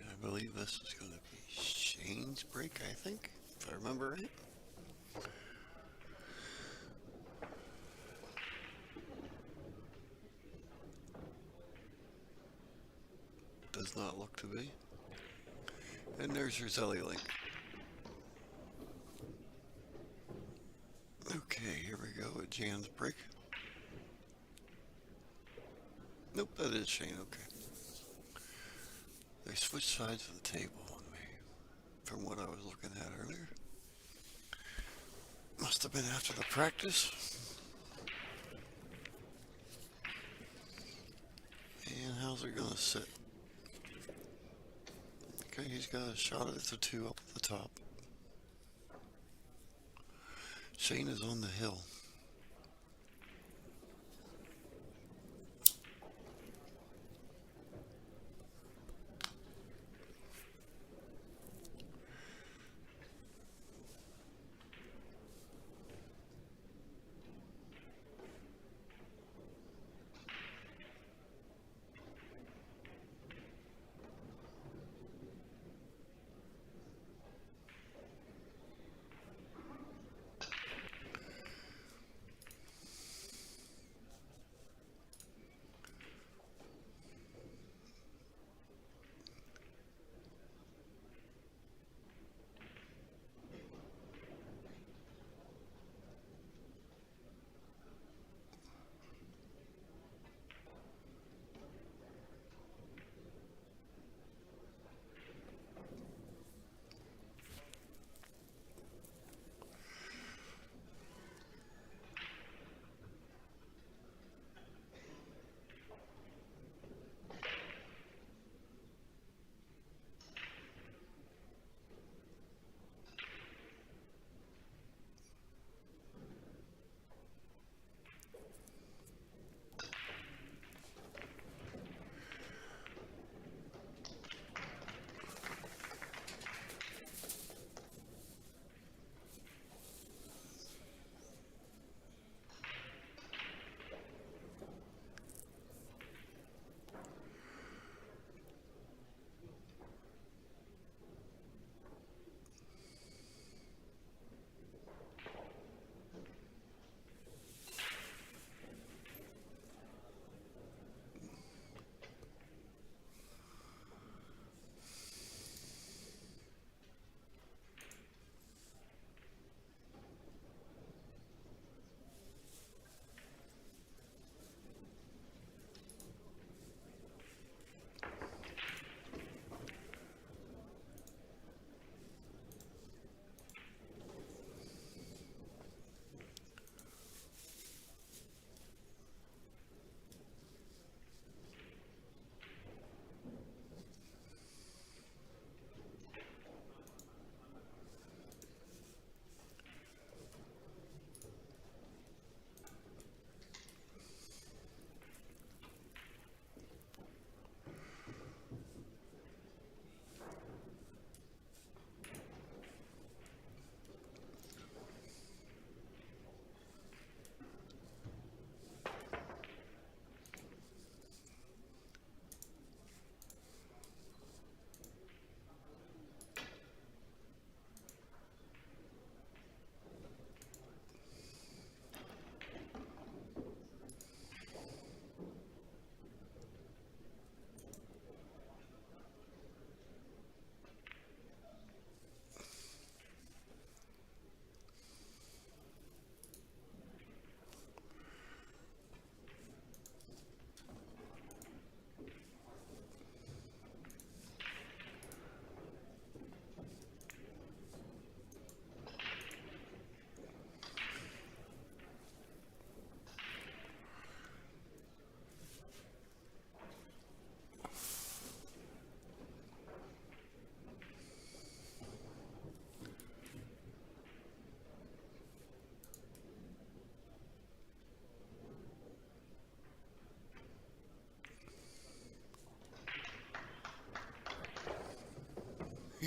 I believe this is going to be Shane's break, I think, if I remember right. Does not look to be. And there's your Zelly link. Okay, here we go at Jan's break. Nope, that is Shane, okay. They switched sides of the table on me from what I was looking at earlier. Must have been after the practice. And how's it gonna sit? Okay, he's got a shot at the 2 up at the top. Shane is on the hill.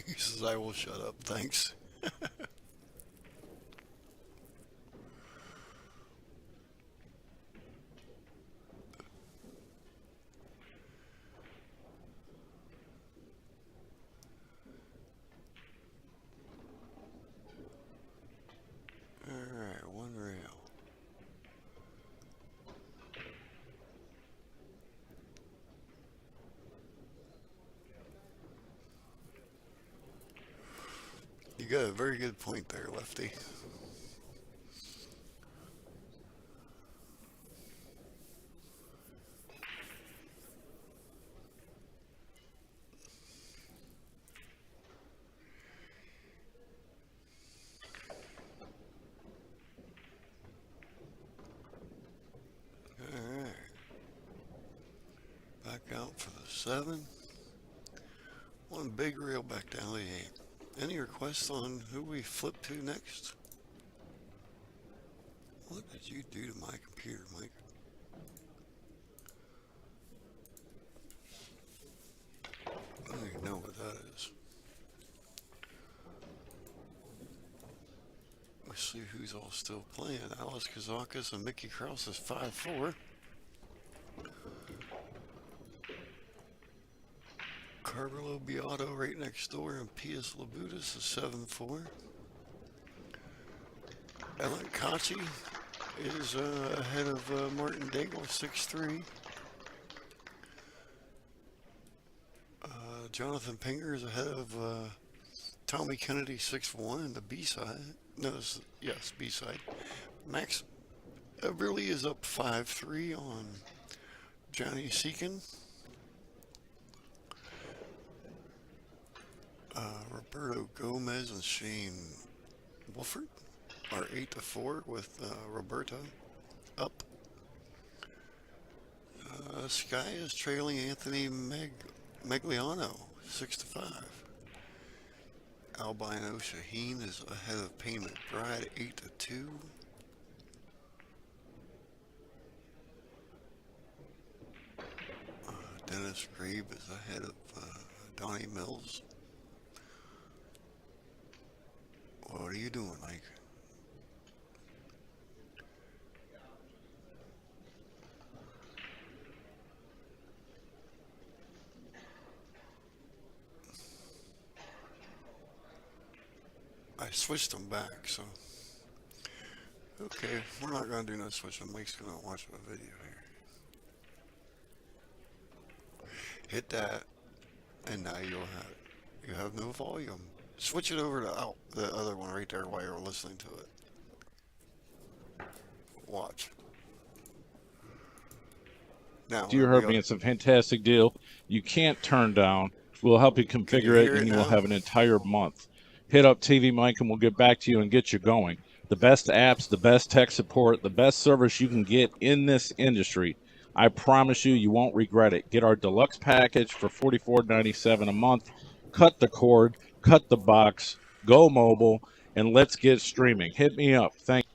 He says, I will shut up, thanks. Alright, one rail. You got a very good point there, Lefty. Alright. Back out for the 7. One big reel back down to the 8. Any requests on who we flip to next? What did you do to my computer, Mike? I don't even know what that is. Let's see who's all still playing. Alice Kazakis and Mickey Krause is 5-4. Carmelo Beato right next door, and Pius Labutis is 7-4. Ellen Kachi is ahead of Martin Daigle, 6-3. Jonathan Pinger is ahead of Tommy Kennedy, 6-1 in the B-side. No, yes, B-side. Max Everly is up 5-3 on Johnny Seekin. Roberto Gomez and Shane Wolford are 8-4 with Roberto up. Sky is trailing Anthony Megliano 6-5. Albino Shaheen is ahead of Payne McBride 8-2. Dennis Grabe is ahead of Donnie Mills. What are you doing, Mike? I switched them back, so. Okay, we're not going to do no switching. Mike's going to watch my video here. Hit that, and now you'll have it. You have no volume. Switch it over to the other one right there while you're listening to it. Watch. Now, You heard me. It's a fantastic deal. You can't turn down. We'll help you configure it, and you will have an entire month. Hit up TvMike, and we'll get back to you and get you going. The best apps, the best tech support, the best service you can get in this industry. I promise you, you won't regret it. Get our deluxe package for $44.97 a month. Cut the cord, cut the box, go mobile, and let's get streaming. Hit me up. Thank you.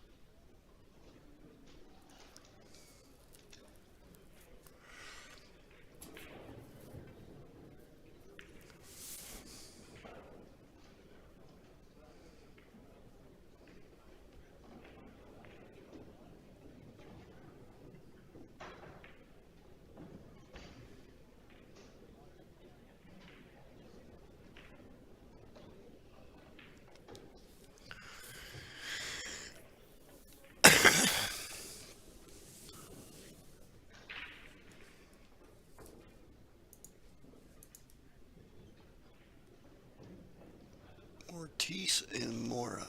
Ortiz and Mora.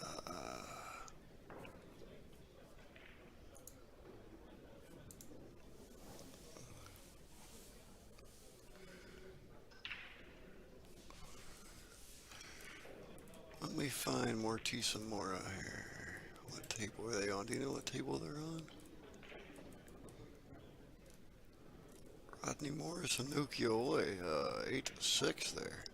Let me find Ortiz and Mora here. What table are they on? Do you know what table they're on? Rodney Morris and Ukiyo 8-6 there.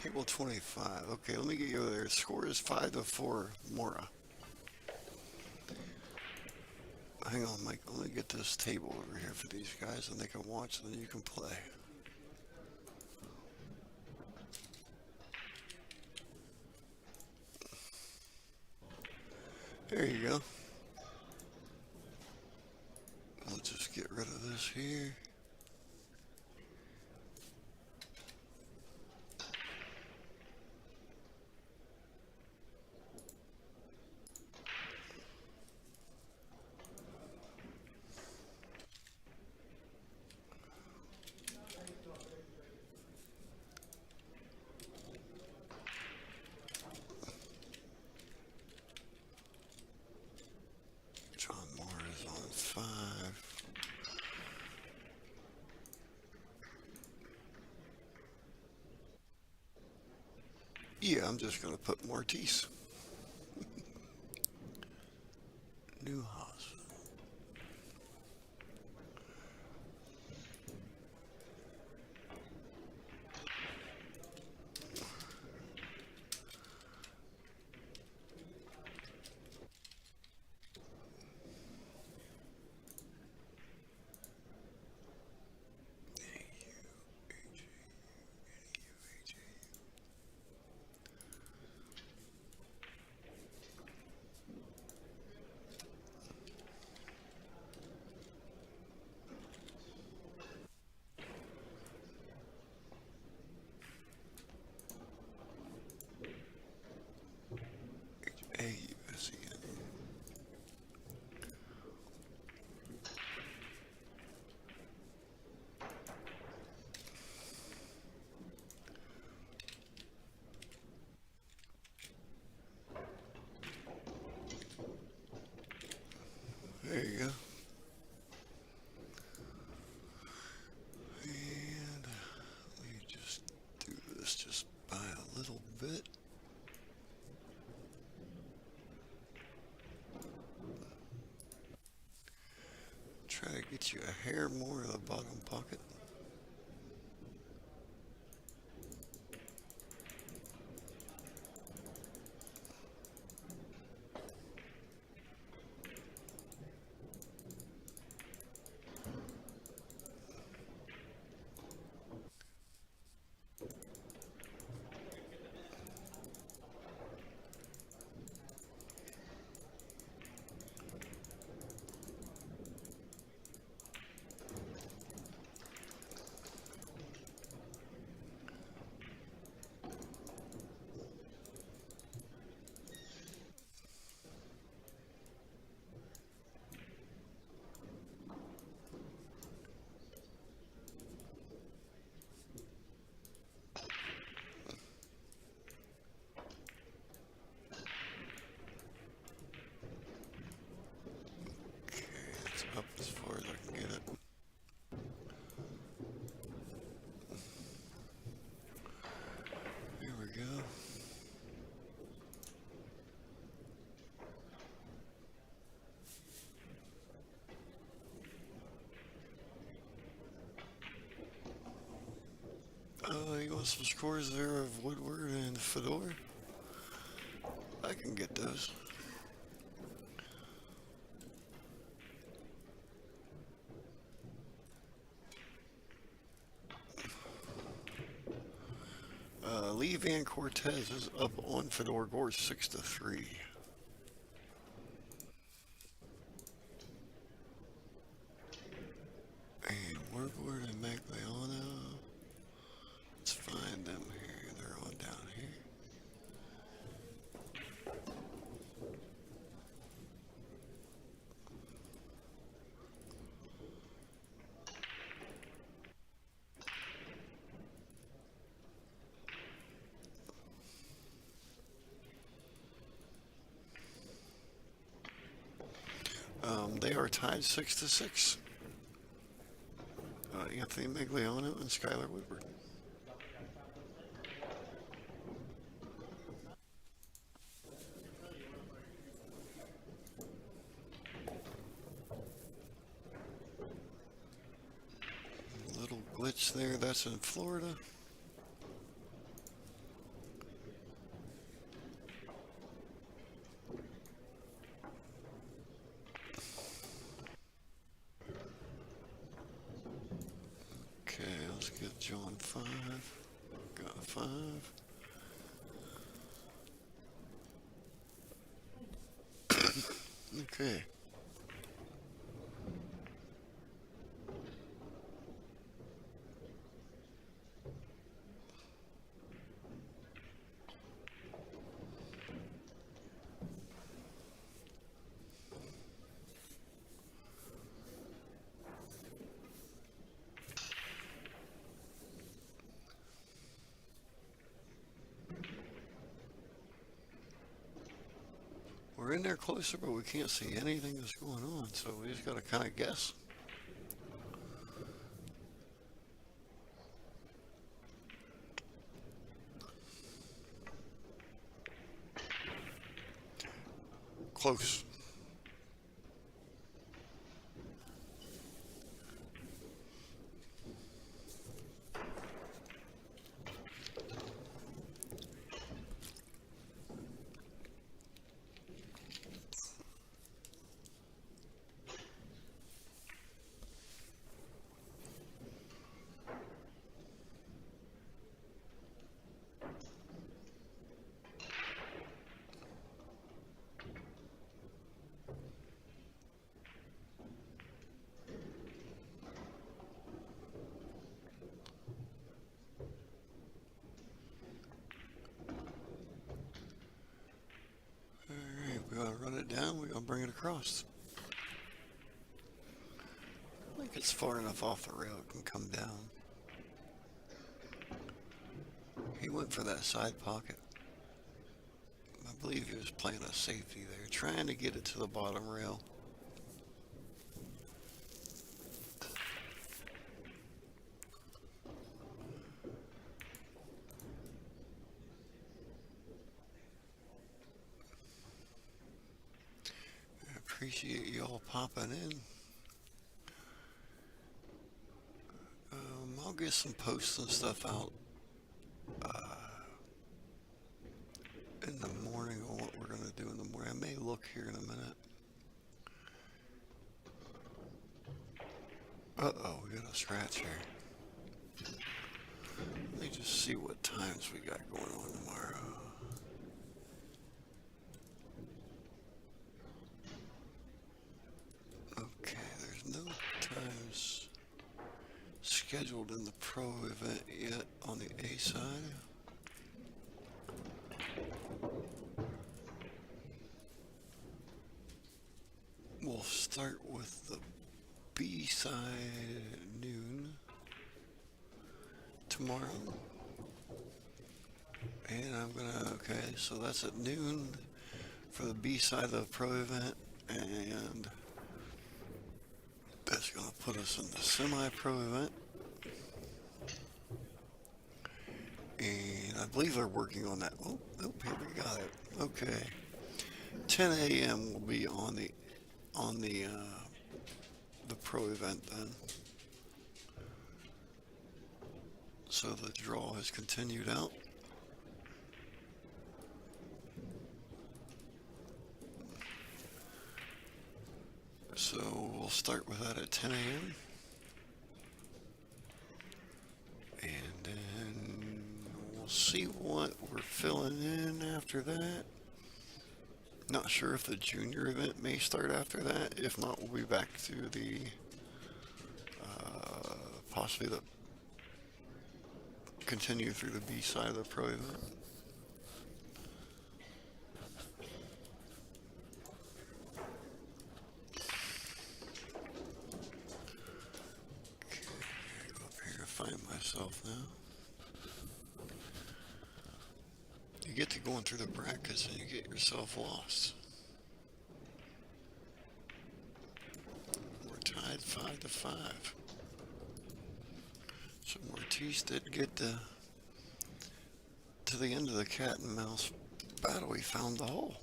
Table 25. Okay, let me get you over there. Score is 5-4, Mora. Hang on, Mike. Let me get this table over here for these guys, and they can watch, and then you can play. There you go. Let's just get rid of this here. John Moore is on 5. Yeah, I'm just going to put Mortiz. Newhouse. There you go. And let me just do this just by a little bit. Try to get you a hair more in the bottom pocket. Up as far as I can get it. Here we go. You want some scores there of Woodward and Fedor? I can get those. Lee Van Cortez is up on Fedor Gore 6-3. And Woodward and Magliano. Let's find them here. They're on down here. They are tied 6-6. Anthony Magliano and Skylar Woodward. Little glitch there. That's in Florida. Let's give John 5. Got 5. Okay. We're in there closer, but we can't see anything that's going on, so we just gotta kind of guess. Close. We're gonna run it down, we're gonna bring it across. I think it's far enough off the rail it can come down. He went for that side pocket. I believe he was playing a safety there, trying to get it to the bottom rail. I appreciate you all popping in. I'll get some posts and stuff out in the morning on what we're going to do in the morning. I may look here in a minute. Uh-oh, we got a scratch here. Let me just see what times we got going on tomorrow. Okay, there's no times scheduled in the pro event yet on the A side. We'll start with the B side at noon tomorrow. And I'm gonna, okay, so that's at noon for the B side of the pro event, and that's gonna put us in the semi-pro event. And I believe they're working on that. Oh, here we got it. Okay. 10 a.m. will be on the pro event then. So the draw has continued out. So we'll start with that at 10 a.m. And then we'll see what we're filling in after that. Not sure if the junior event may start after that. If not, we'll be back to the possibly the continue through the B side of the pro event. Okay, go up here to find myself now. You get to going through the brackets and you get yourself lost. We're tied 5-5. So Ortiz did get to the end of the cat and mouse battle. He found the hole.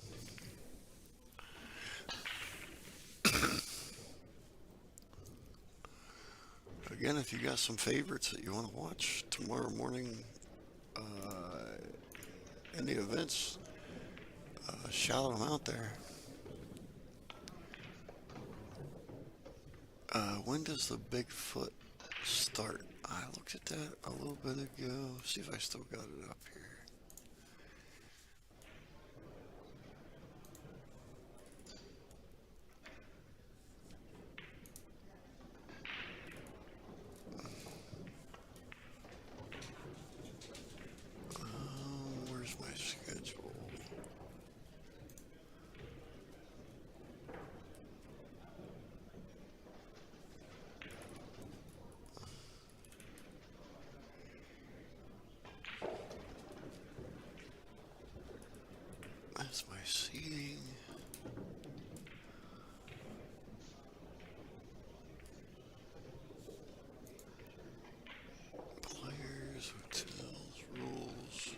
Again, if you got some favorites that you want to watch tomorrow morning in the events, shout them out there. When does the Bigfoot start? I looked at that a little bit ago. See if I still got it up here. Where's my schedule? That's my seating. Players, hotels, rules.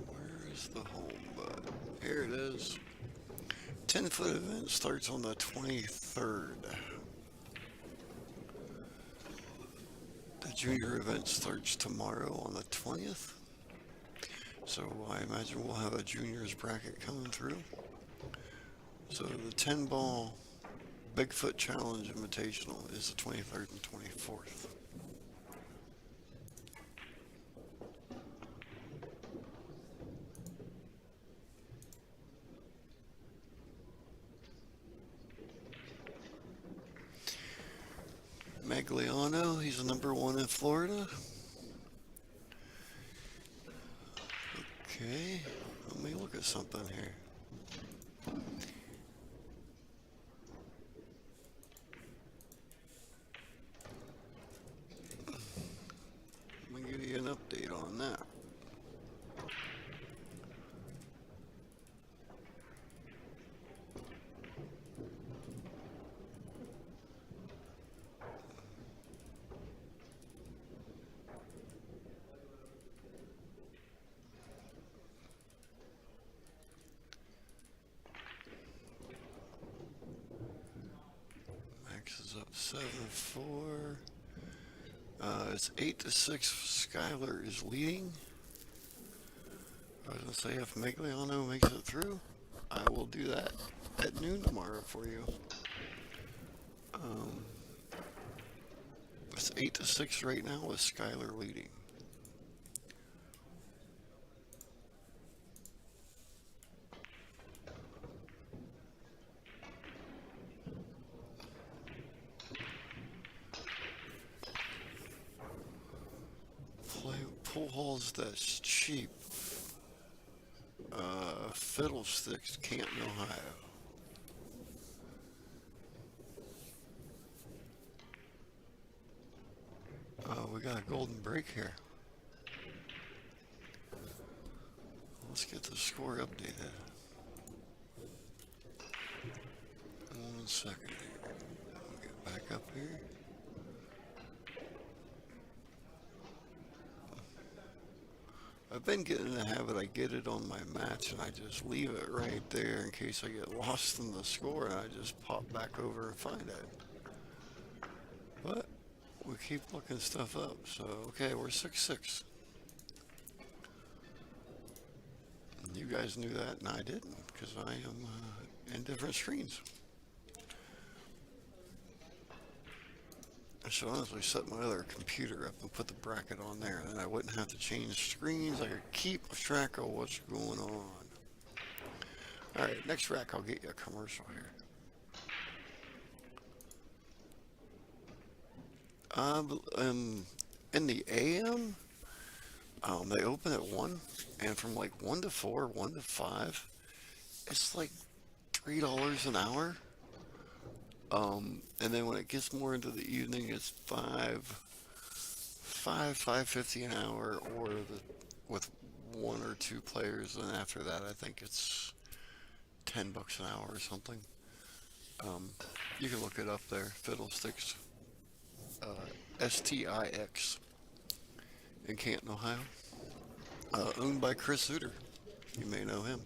Where's the home button? Here it is. 10-foot event starts on the 23rd. The junior event starts tomorrow on the 20th. So I imagine we'll have a juniors bracket coming through. So the 10-ball Bigfoot Challenge Invitational is the 23rd and 24th. Magliano, he's the #1 in Florida. Okay, let me look at something here. Let me give you an update on that. Max is up 7-4. It's 8-6. Skyler is leading. I was gonna say if Magliano makes it through, I will do that at noon tomorrow for you. It's 8-6 right now with Skyler leading. Play pool halls that's cheap. Fiddlesticks, Canton, Ohio. We got a golden break here. Let's get the score updated. 1 second here. I'll get back up here. I've been getting in the habit, I get it on my match and I just leave it right there in case I get lost in the score and I just pop back over and find it. But we keep looking stuff up, so okay, we're 6-6. You guys knew that and I didn't because I am in different screens. I should honestly set my other computer up and put the bracket on there. Then I wouldn't have to change screens. I could keep track of what's going on. Alright, next rack I'll get you a commercial here. In the AM, they open at 1, and from like 1 to 4, 1 to 5, it's like $3 an hour. And then when it gets more into the evening, it's $5.50 an hour, or with 1 or 2 players. And after that, I think it's $10 an hour or something. You can look it up there. Fiddlesticks, STIX. in Canton, Ohio. Owned by Chris Suter. You may know him.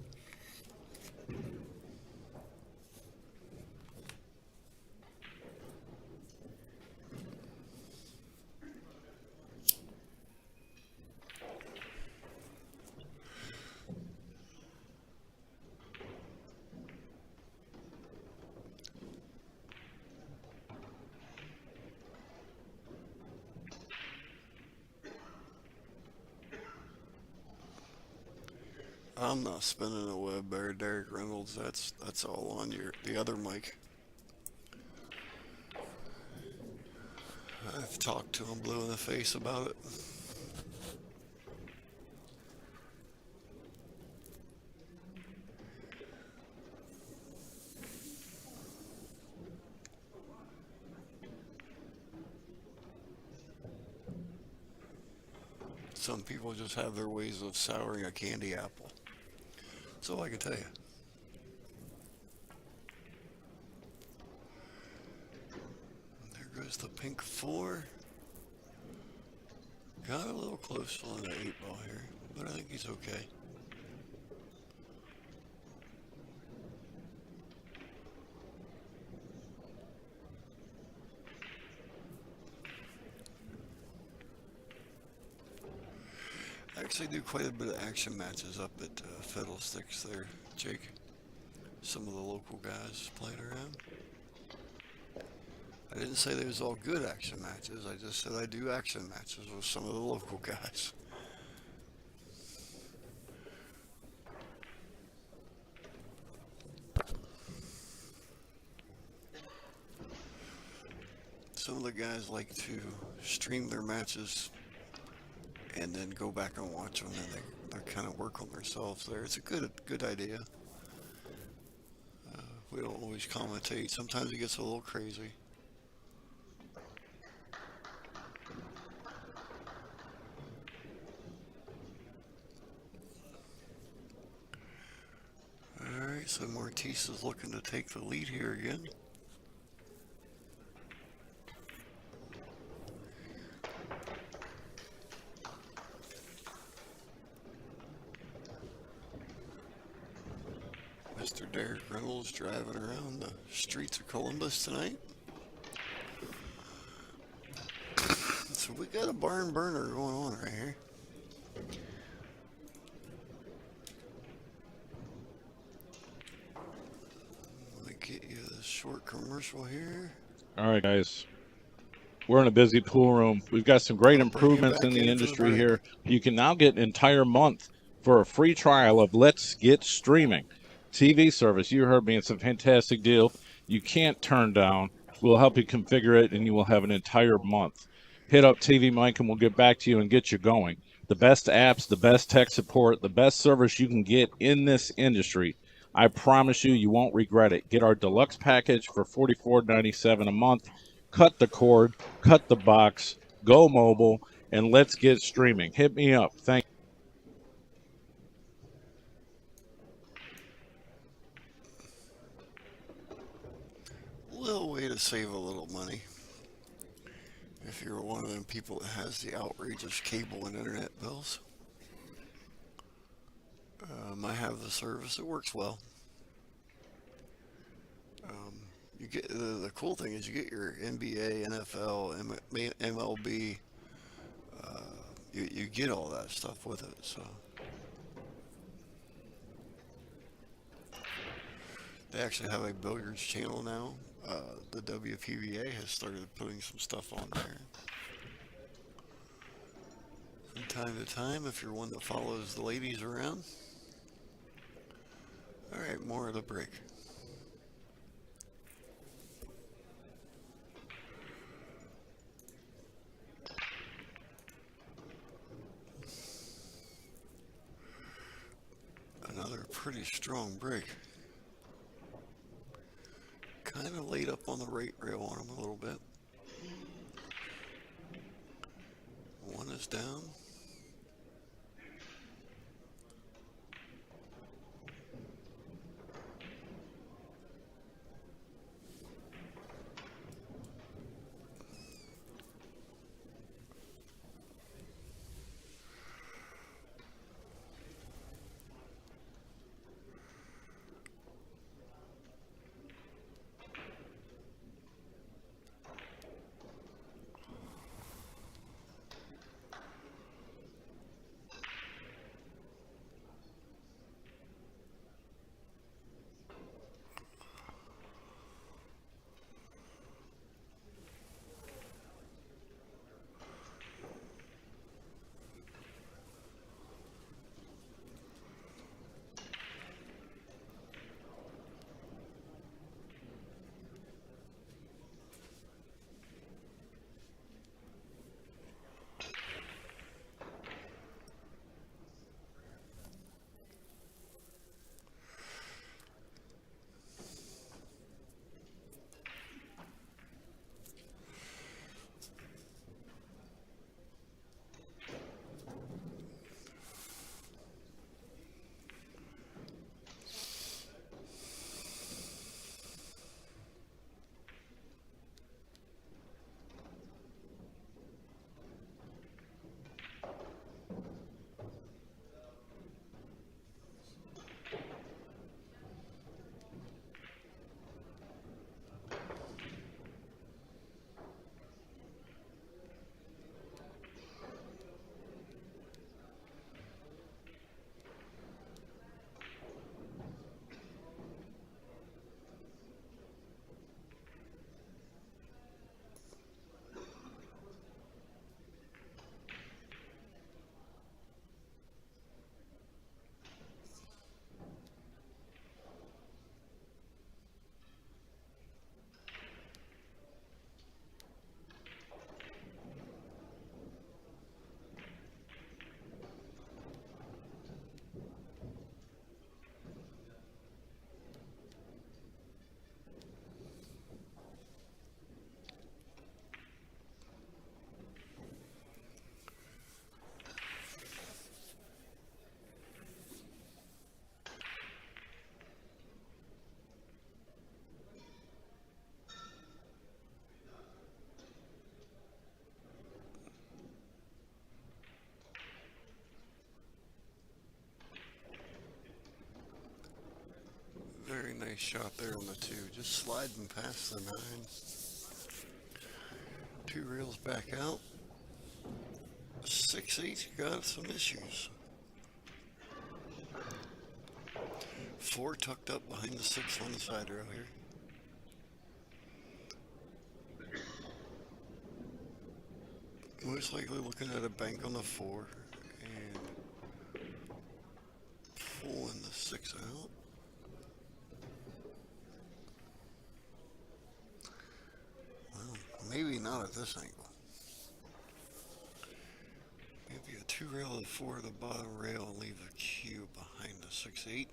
I'm not spinning a web there, Derek Reynolds. That's all on the other mic. I've talked to him blue in the face about it. Some people just have their ways of souring a candy apple. That's all I can tell you. There goes the pink 4. Got a little close on the 8-ball here, but I think he's okay. I actually do quite a bit of action matches up at Fiddlesticks there, Jake. Some of the local guys playing around. I didn't say they was all good action matches. I just said I do action matches with some of the local guys. Some of the guys like to stream their matches and then go back and watch them, and they kind of work on themselves there. It's a good idea. We don't always commentate. Sometimes it gets a little crazy. Alright, so Martise is looking to take the lead here again. Mr. Derek Reynolds driving around the streets of Columbus tonight. So we got a barn burner going on right here. Let me get you this short commercial here. All right, guys. We're in a busy pool room. We've got some great improvements in the industry here. You can now get an entire month for a free trial of Let's Get Streaming TV service. You heard me. It's a fantastic deal. You can't turn down. We'll help you configure it, and you will have an entire month. Hit up TvMike, and we'll get back to you and get you going. The best apps, the best tech support, the best service you can get in this industry. I promise you, you won't regret it. Get our deluxe package for $44.97 a month. Cut the cord, cut the box, go mobile, and let's get streaming. Hit me up. Thank you. Little way to save a little money. If you're one of them people that has the outrageous cable and internet bills. I have the service. It works well. You get the cool thing is you get your NBA, NFL, MLB. You get all that stuff with it. So they actually have a billiards channel now. The WPVA has started putting some stuff on there. From time to time, if you're one that follows the ladies around. All right, more of the break. Another pretty strong break. Kind of laid up on the rate rail on him a little bit. One is down. nice shot there on the 2. Just sliding past the 9. 2 reels back out. 6-8 got some issues. 4 tucked up behind the 6 on the side rail here. Most likely looking at a bank on the 4 and pulling the 6 out. Well, maybe not at this angle. Maybe a 2 rail and 4 at the bottom rail and leave the cue behind the 6-8.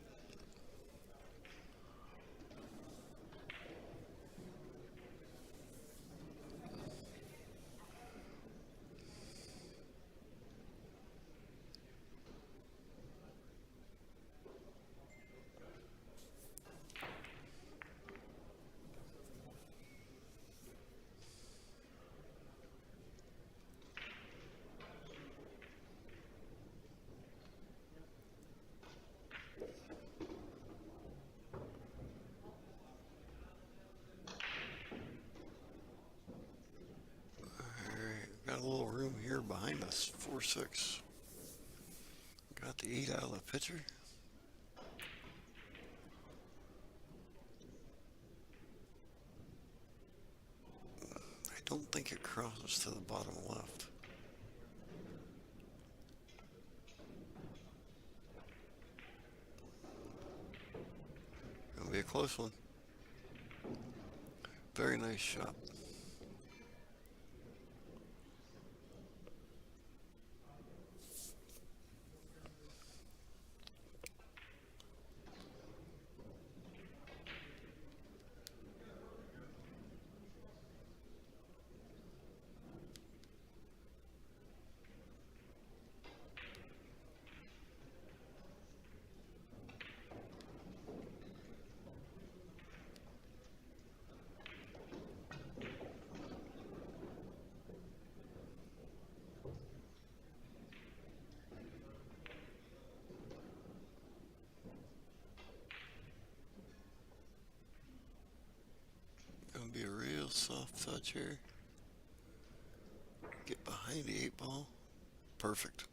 Got a little room here behind us, 4-6. Got the 8 out of the pitcher. I don't think it crosses to the bottom left. Gonna be a close one. Very nice shot. Gonna be a real soft touch here. Get behind the 8 ball. Perfect.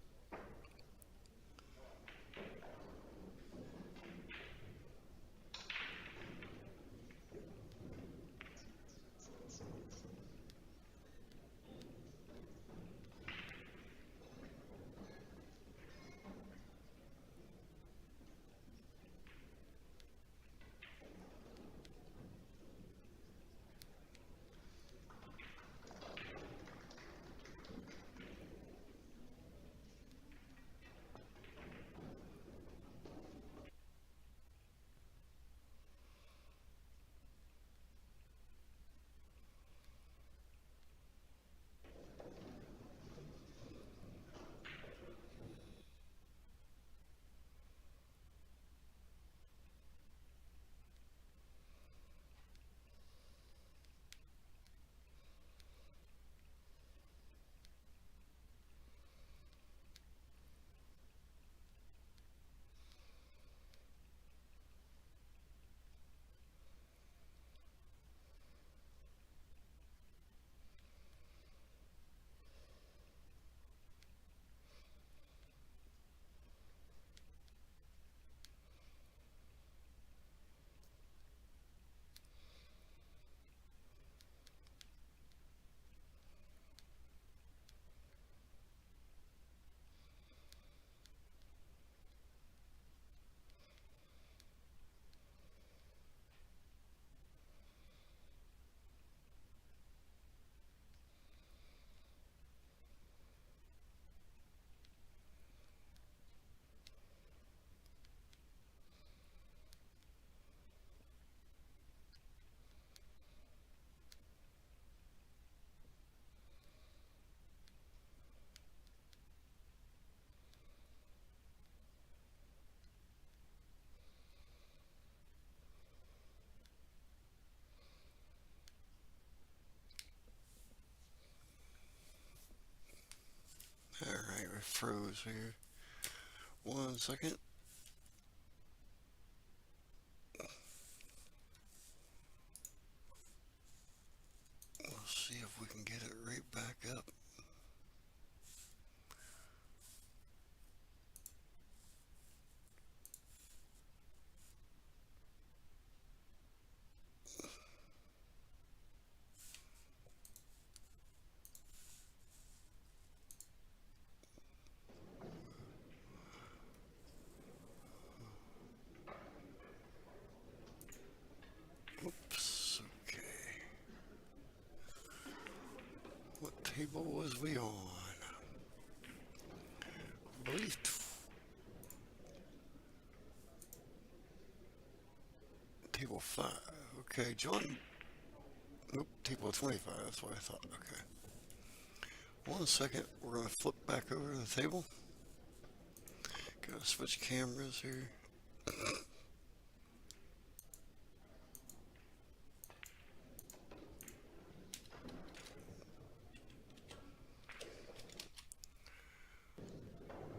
Alright, we froze here. 1 second. table was we on? I believe table 5. Okay, John. Nope, table 25. That's what I thought. Okay. 1 second. We're going to flip back over to the table. Gotta switch cameras here.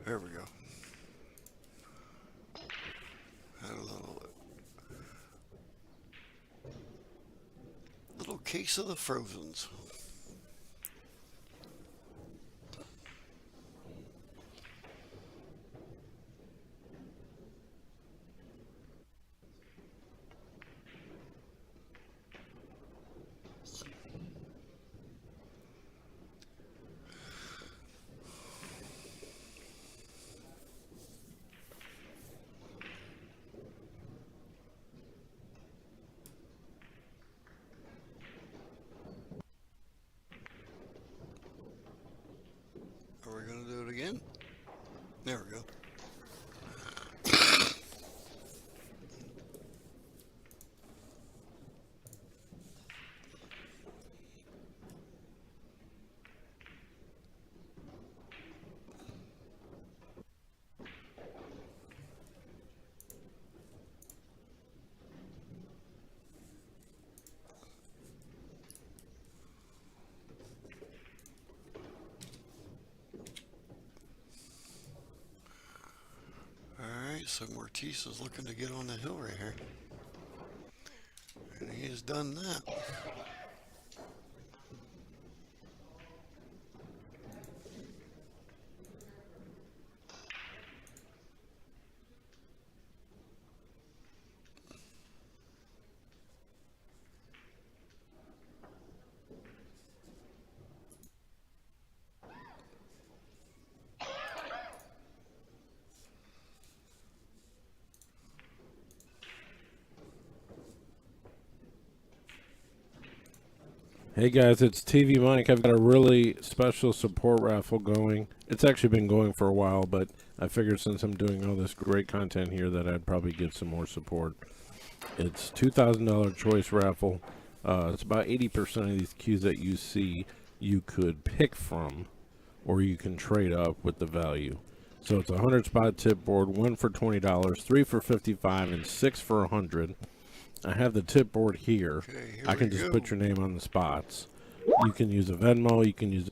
There we go. Had a little case of the Frozens. Are we gonna do it again? There we go. Alright, so Mortiz is looking to get on the hill right here. And he has done that. Hey guys, it's TvMike. I've got a really special support raffle going. It's actually been going for a while, but I figured since I'm doing all this great content here that I'd probably get some more support. It's $2,000 choice raffle. It's about 80% of these cues that you see you could pick from, or you can trade up with the value. So it's a 100 spot tip board, 1 for $20, 3 for $55, and 6 for $100. I have the tip board here. Okay, here I can we just go. put your name on the spots. You can use a Venmo, you can use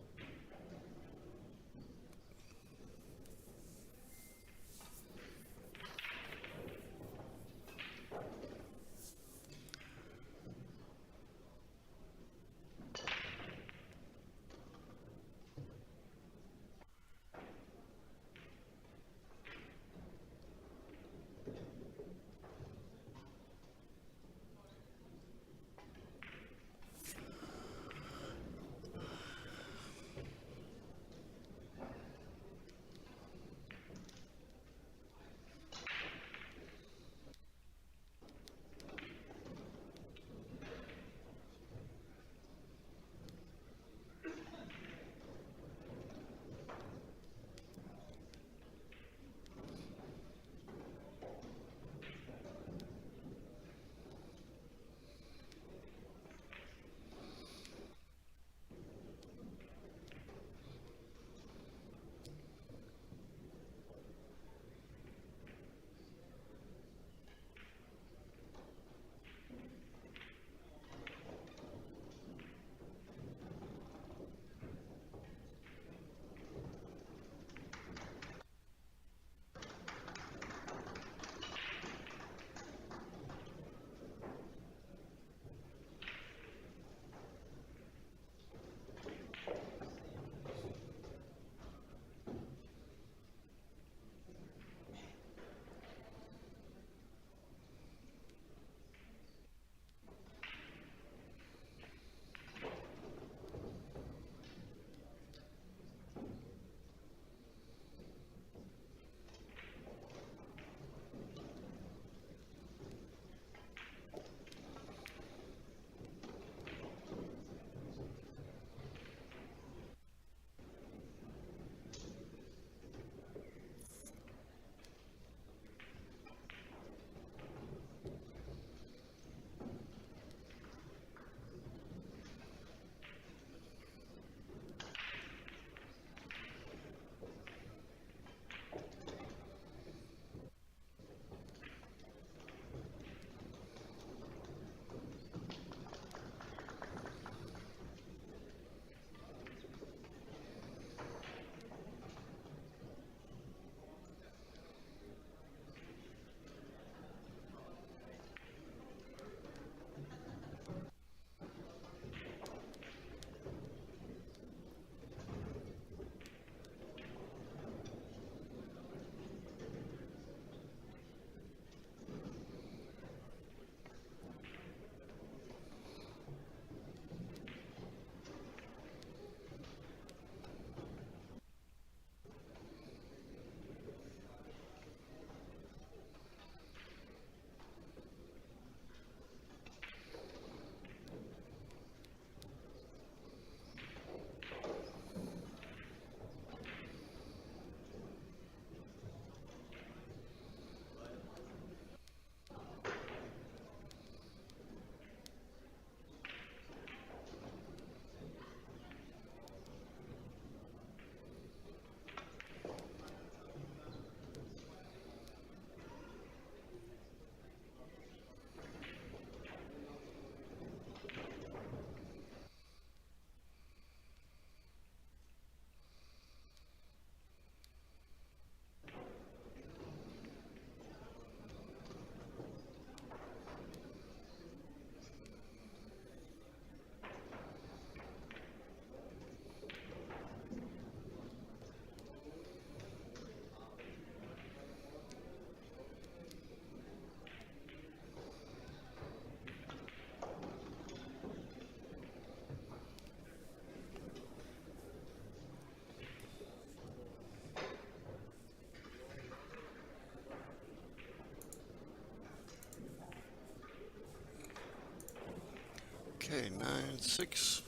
Okay, 9-6.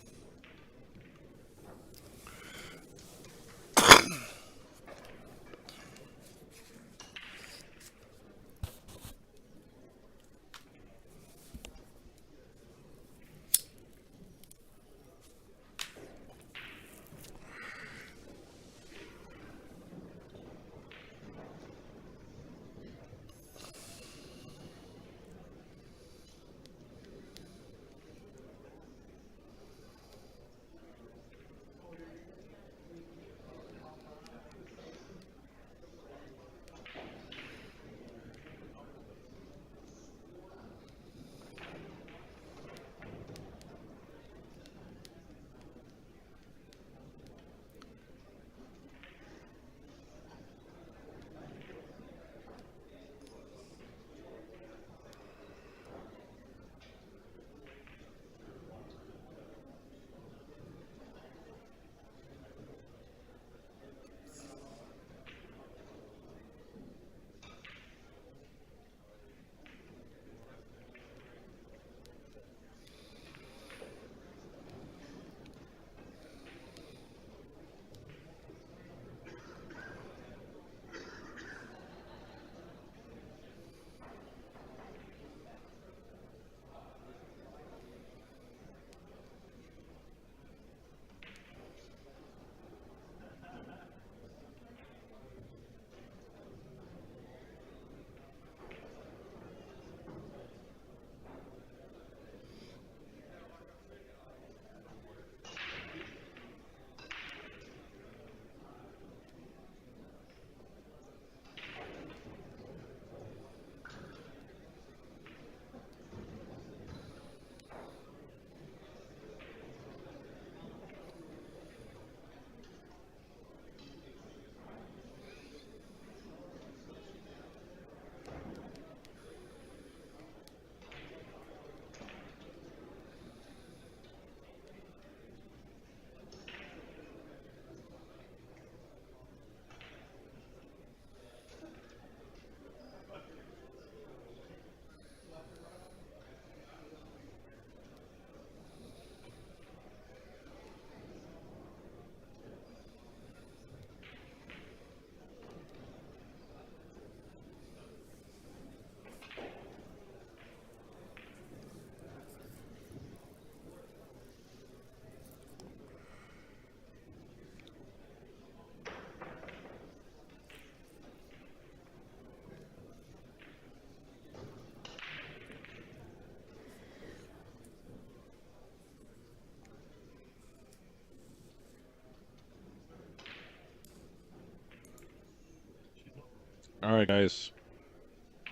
All right, guys.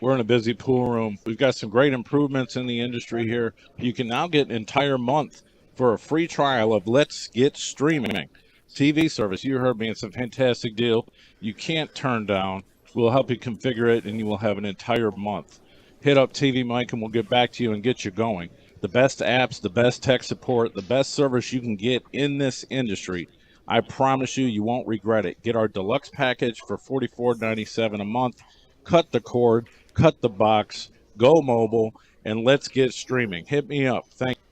We're in a busy pool room. We've got some great improvements in the industry here. You can now get an entire month for a free trial of Let's Get Streaming TV service. You heard me. It's a fantastic deal. You can't turn down. We'll help you configure it, and you will have an entire month. Hit up TvMike, and we'll get back to you and get you going. The best apps, the best tech support, the best service you can get in this industry. I promise you, you won't regret it. Get our deluxe package for $44.97 a month. Cut the cord, cut the box, go mobile, and let's get streaming. Hit me up. Thank you.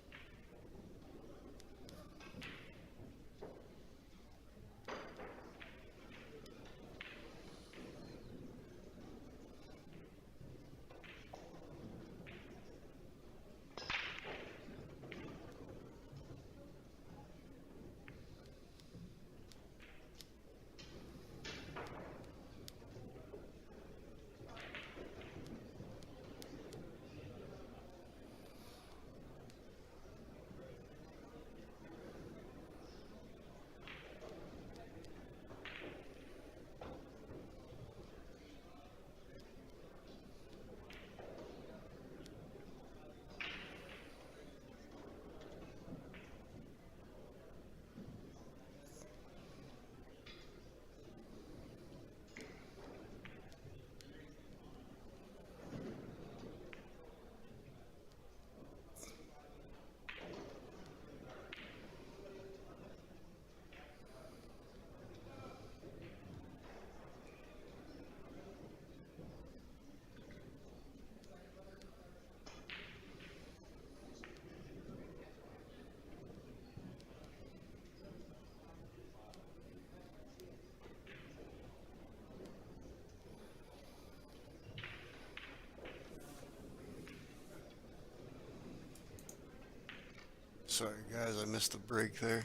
Sorry guys, I missed the break there.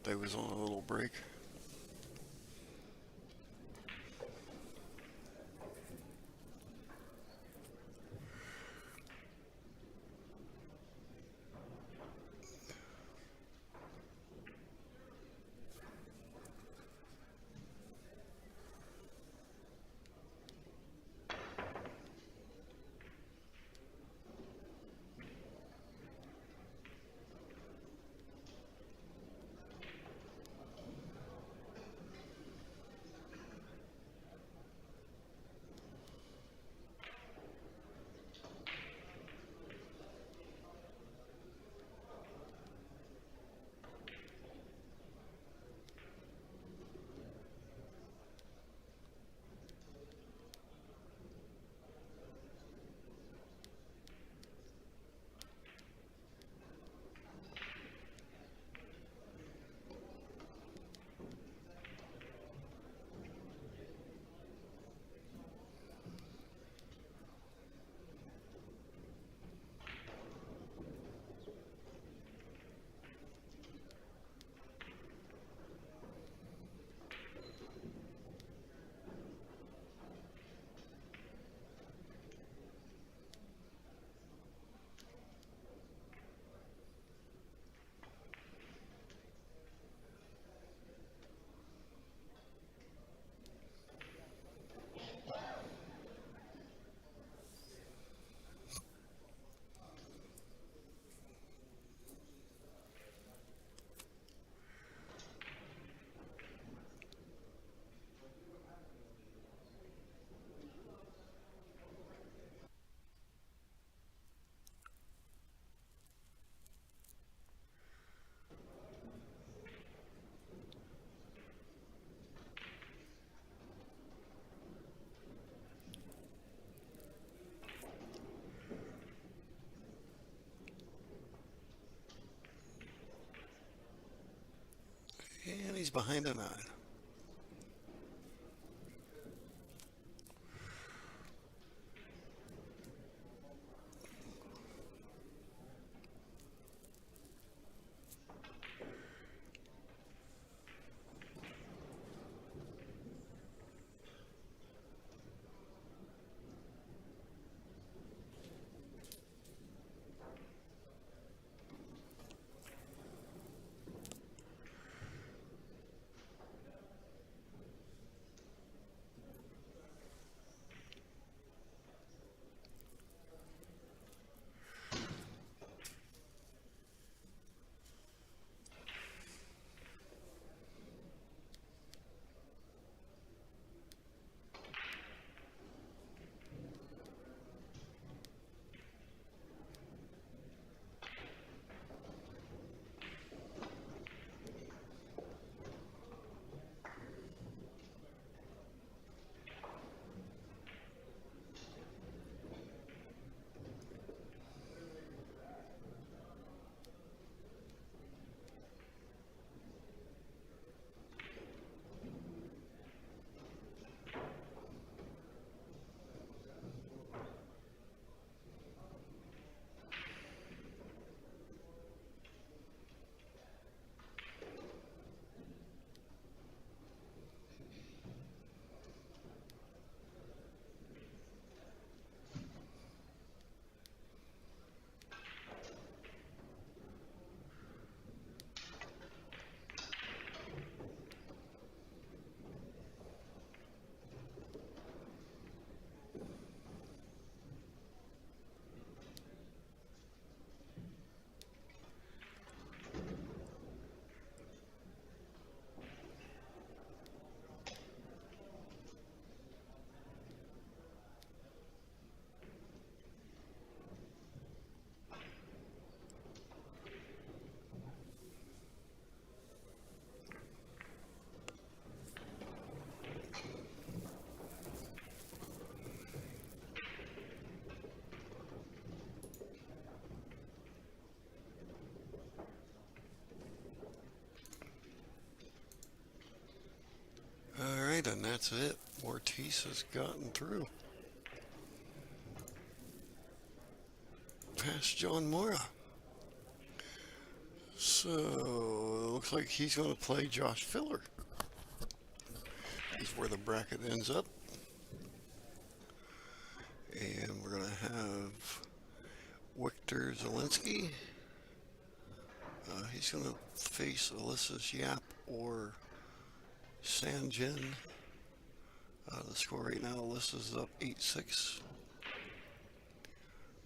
They was on a little break. And he's behind a 9. Alright, and that's it. Ortiz has gotten through. Past John Mora. So, it looks like he's going to play Josh Filler. Is where the bracket ends up. And we're going to have Victor Zelensky. He's going to face Alyssa's Yap or Sanjin. The score right now, Alyssa's up 8-6.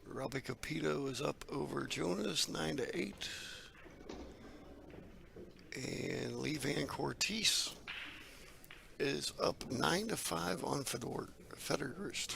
Robbie Capito is up over Jonas 9-8. And Lee Van Cortese is up 9-5 on Federerst.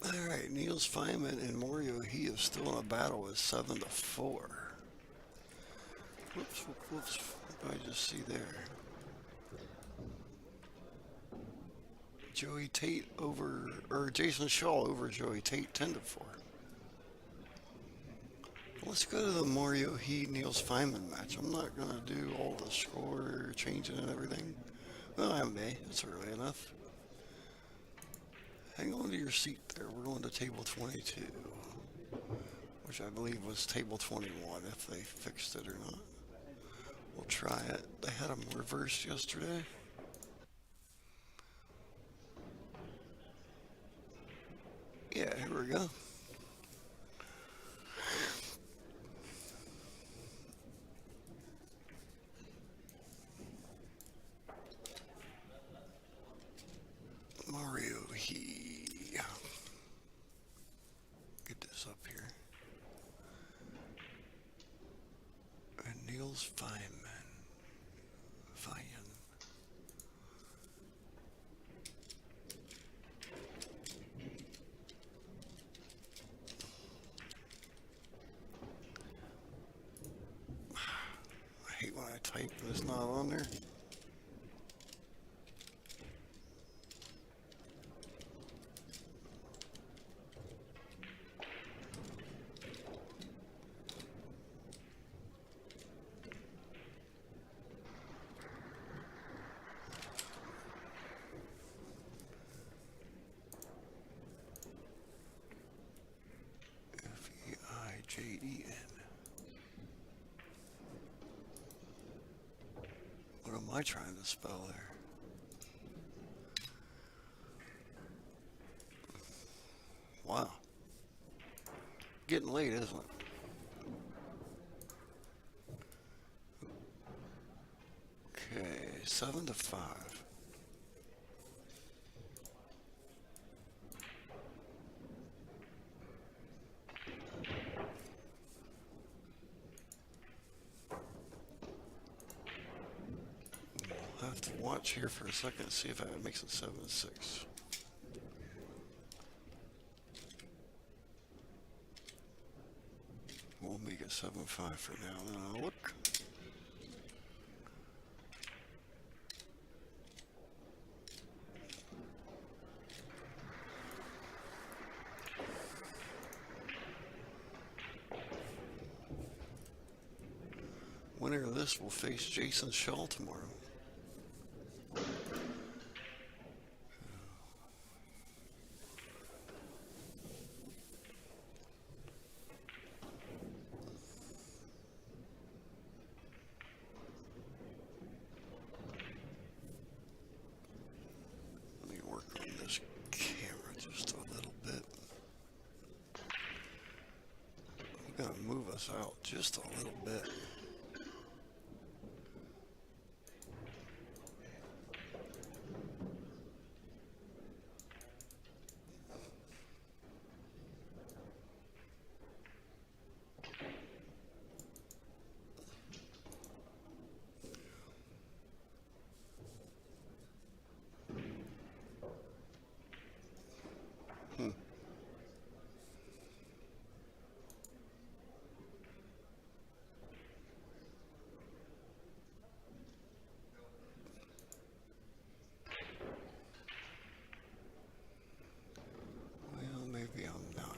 Alright, Niels Feynman and Mario, he is still in a battle at 7-4. Whoops. What did I just see there? Joey Tate over, or Jason Shaw over Joey Tate, 10-4. Let's go to the Mario He Niels Feynman match. I'm not gonna do all the score changing and everything. Well, I may. It's early enough. Hang on to your seat there. We're going to table 22, which I believe was table 21, if they fixed it or not. We'll try it. They had them reversed yesterday. Yeah, here we go. Mario He. Get this up here. And Niels Feynman. I hate when I type and it's not on there. Feijden. What am I trying to spell there? Wow. Getting late, isn't it? Okay, 7-5. I'll have to watch here for a second, see if it makes it 7-6. We'll make it 7-5 for now, then I'll look. Winner of this will face Jason Shaw tomorrow. Let me work on this camera just a little bit. I'm gonna move us out just a little bit. Well, maybe I'm not.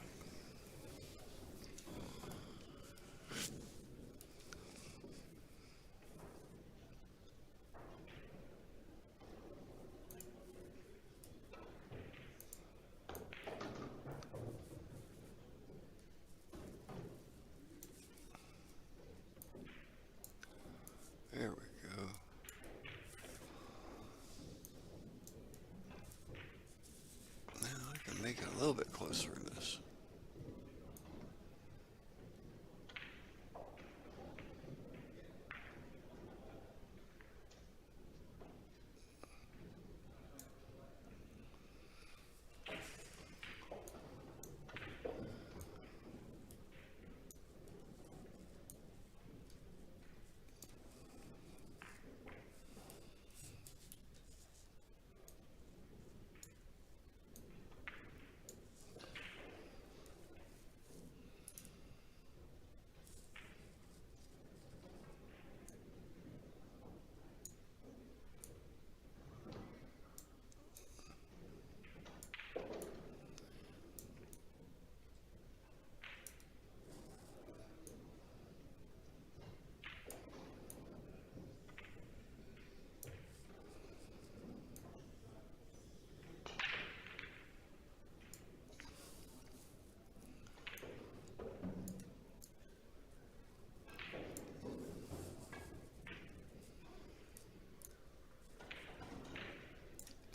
There we go. Now I can make it a little bit closer in this.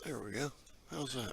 There we go. How's that?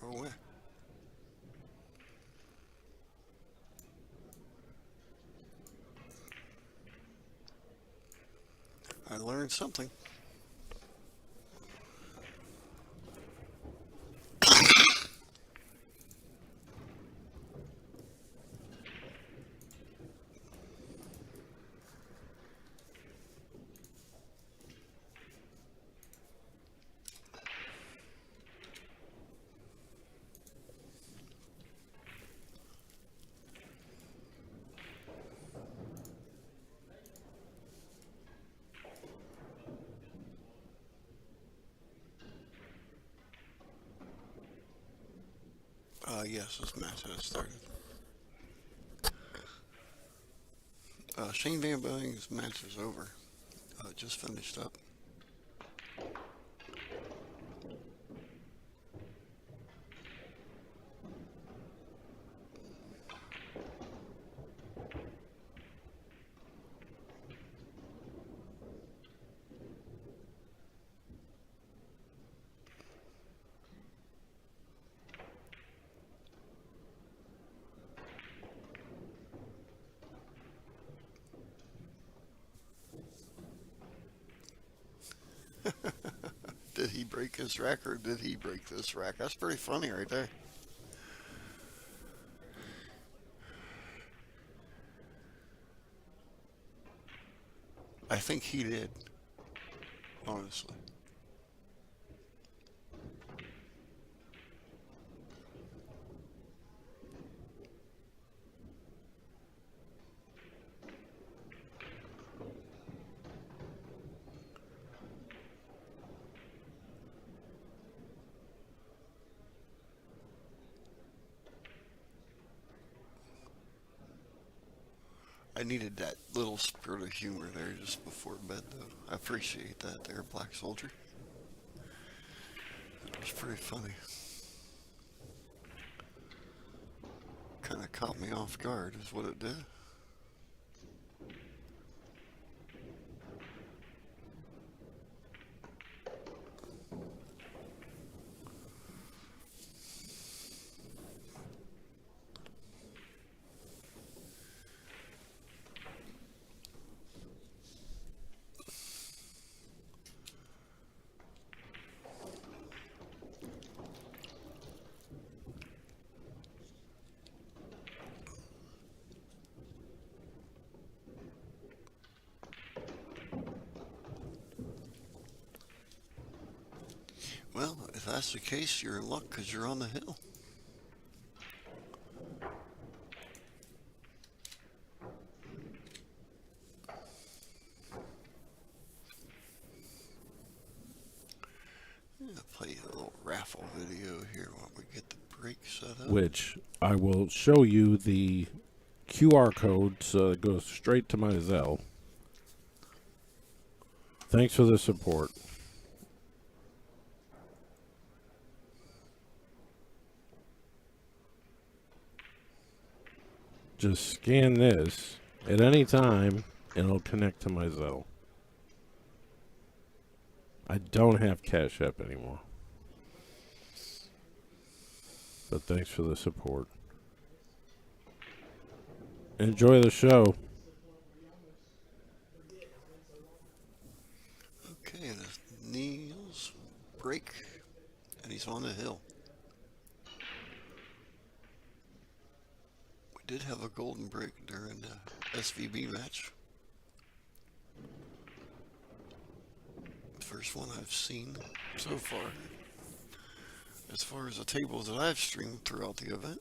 Oh, yeah. I learned something. Yes, this match has started. Shane Van Boeing's match is over. Just finished up. break his rack or did he break this rack? That's pretty funny right there. I think he did, honestly. I needed that little spirit of humor there just before bed, though. I appreciate that there, Black Soldier. It was pretty funny. Kind of caught me off guard, is what it did. Well, if that's the case, you're in luck because you're on the hill. I'll play a little raffle video here while we get the break set up. Which I will show you the QR code so it goes straight to my Zelle. Thanks for the support. Just scan this at any time and it'll connect to my Zelle. I don't have Cash App anymore. But thanks for the support. Enjoy the show. Okay, that's Neil's break, and he's on the hill. We did have a golden break during the SVB match. First one I've seen so far. As far as the tables that I've streamed throughout the event.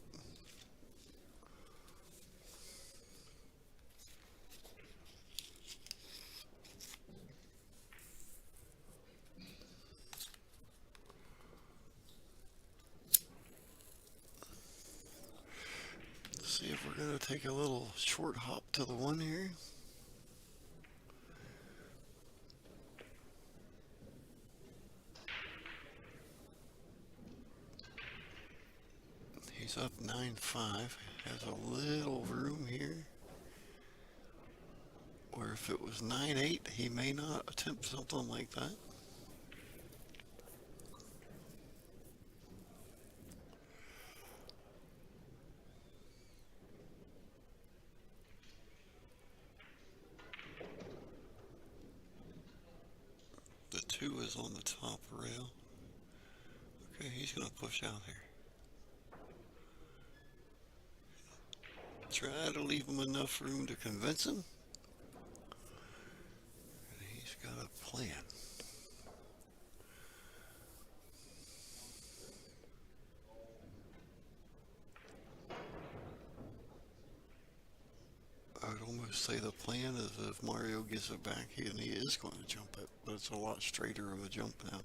Let's see if we're going to take a little short hop to the one here. He's up 9-5, has a little room here, where if it was 9-8, he may not attempt something like that. The 2 is on the top rail. Okay, he's going to push out here. Try to leave him enough room to convince him. He's got a plan. I would almost say the plan is if Mario gets it back, he is going to jump it, but it's a lot straighter of a jump now.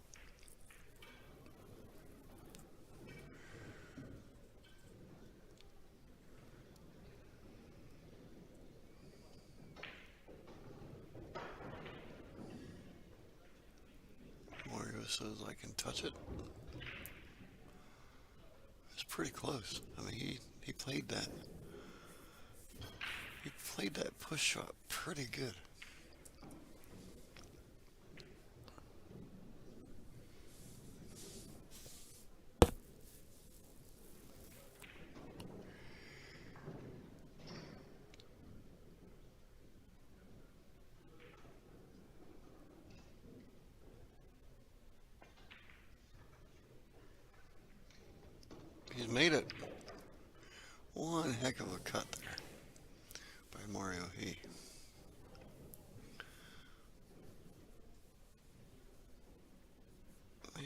Says I can touch it. It's pretty close. I mean, he played that. He played that push shot pretty good.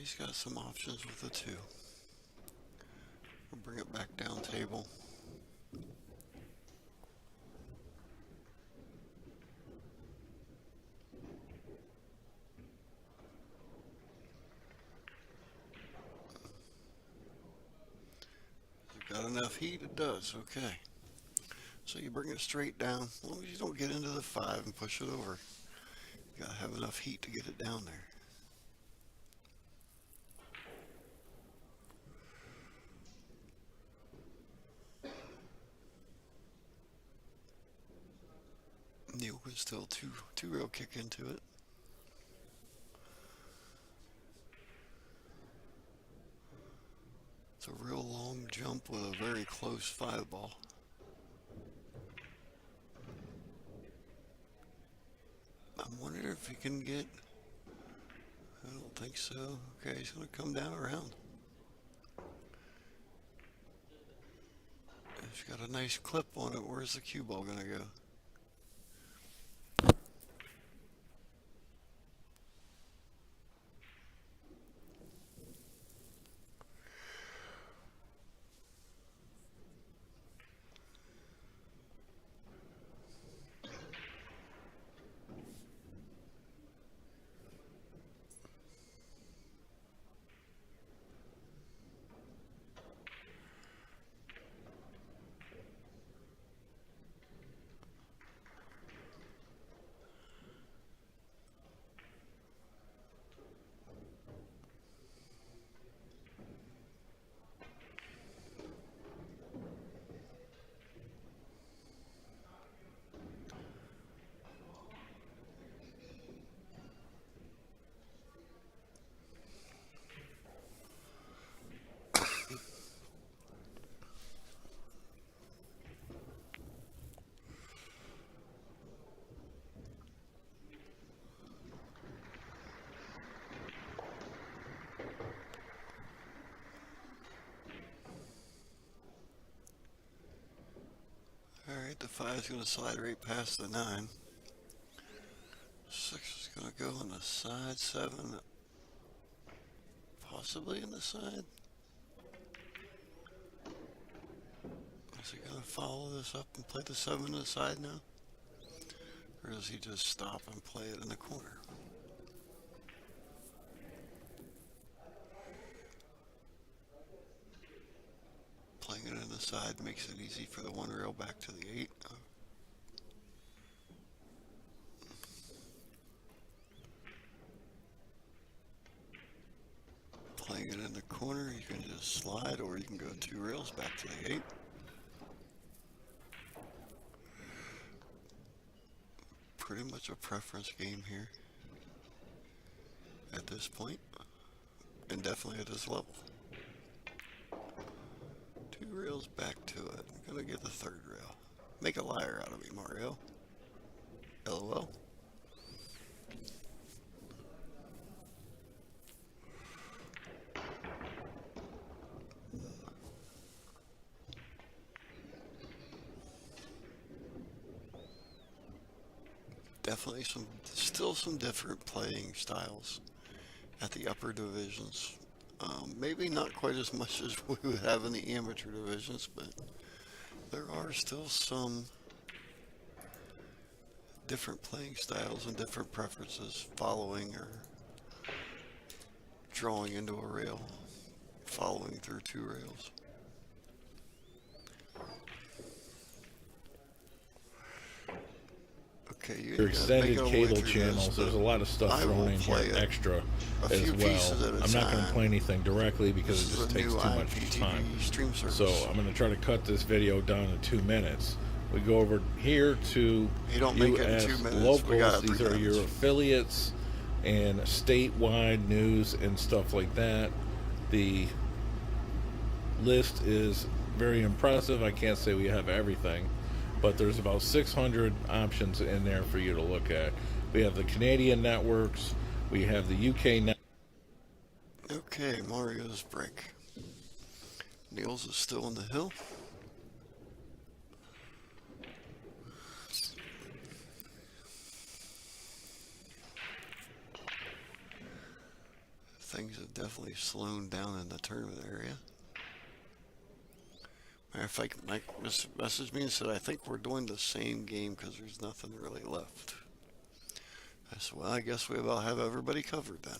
he's got some options with the 2. We'll bring it back down table. Got enough heat? It does. Okay. So you bring it straight down. As long as you don't get into the 5 and push it over. You gotta have enough heat to get it down there. Neil can still two rail kick into it. It's a real long jump with a very close 5 ball. I'm wondering if he can get, I don't think so. Okay, he's gonna come down around. He's got a nice clip on it. Where's the cue ball gonna go? Alright, the 5 is going to slide right past the 9. 6 is going to go on the side, 7 possibly in the side. Is he going to follow this up and play the 7 in the side now? Or does he just stop and play it in the corner? Playing it in the side makes it easy for the 1 rail back to the 8. Playing it in the corner, you can just slide, or you can go 2 rails back to the 8. Pretty much a preference game here at this point, and definitely at this level. 2 rails back to it. I'm gonna get the 3rd rail. Make a liar out of me, Mario. LOL. Definitely still some different playing styles at the upper divisions. Maybe not quite as much as we would have in the amateur divisions, but there are still some different playing styles and different preferences, following or drawing into a rail, following through 2 rails. Okay, Your extended cable channels, there's a lot of stuff thrown in here extra as well. I'm not going to play anything directly because it just takes too much time. So I'm going to try to cut this video down to 2 minutes. We go over here to US locals. These are your affiliates and statewide news and stuff like that. The list is very impressive. I can't say we have everything, but there's about 600 options in there for you to look at. We have the Canadian networks, we have the UK net. Okay, Mario's break. Niels is still on the hill. things have definitely slowed down in the tournament area. Matter of fact, Mike messaged me and said, I think we're doing the same game because there's nothing really left. I said, well, I guess we about have everybody covered then.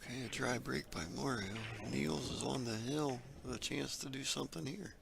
Okay, a dry break by Mario. Niels is on the hill with a chance to do something here.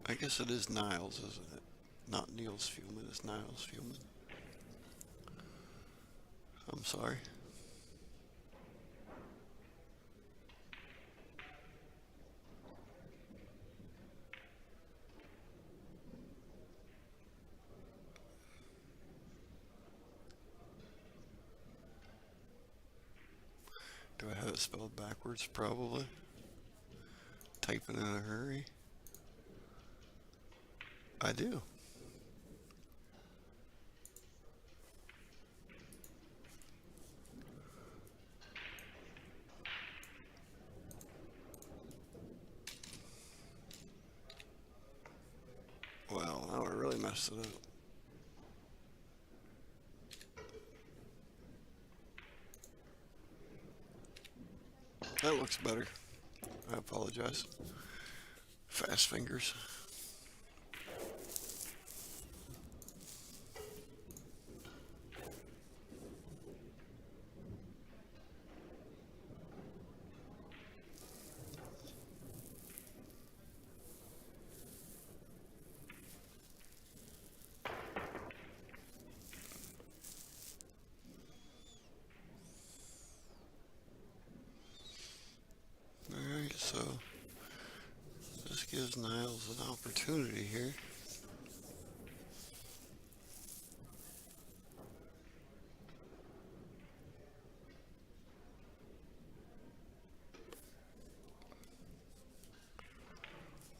I guess it is Niles, isn't it? Not Niels Fuelman, it's Niles Fuelman. I'm sorry. Do I have it spelled backwards? Probably. Typing in a hurry. I do. Well, now I really messed it up. That looks better. I apologize. Fast fingers. Alright, so this gives Niles an opportunity here.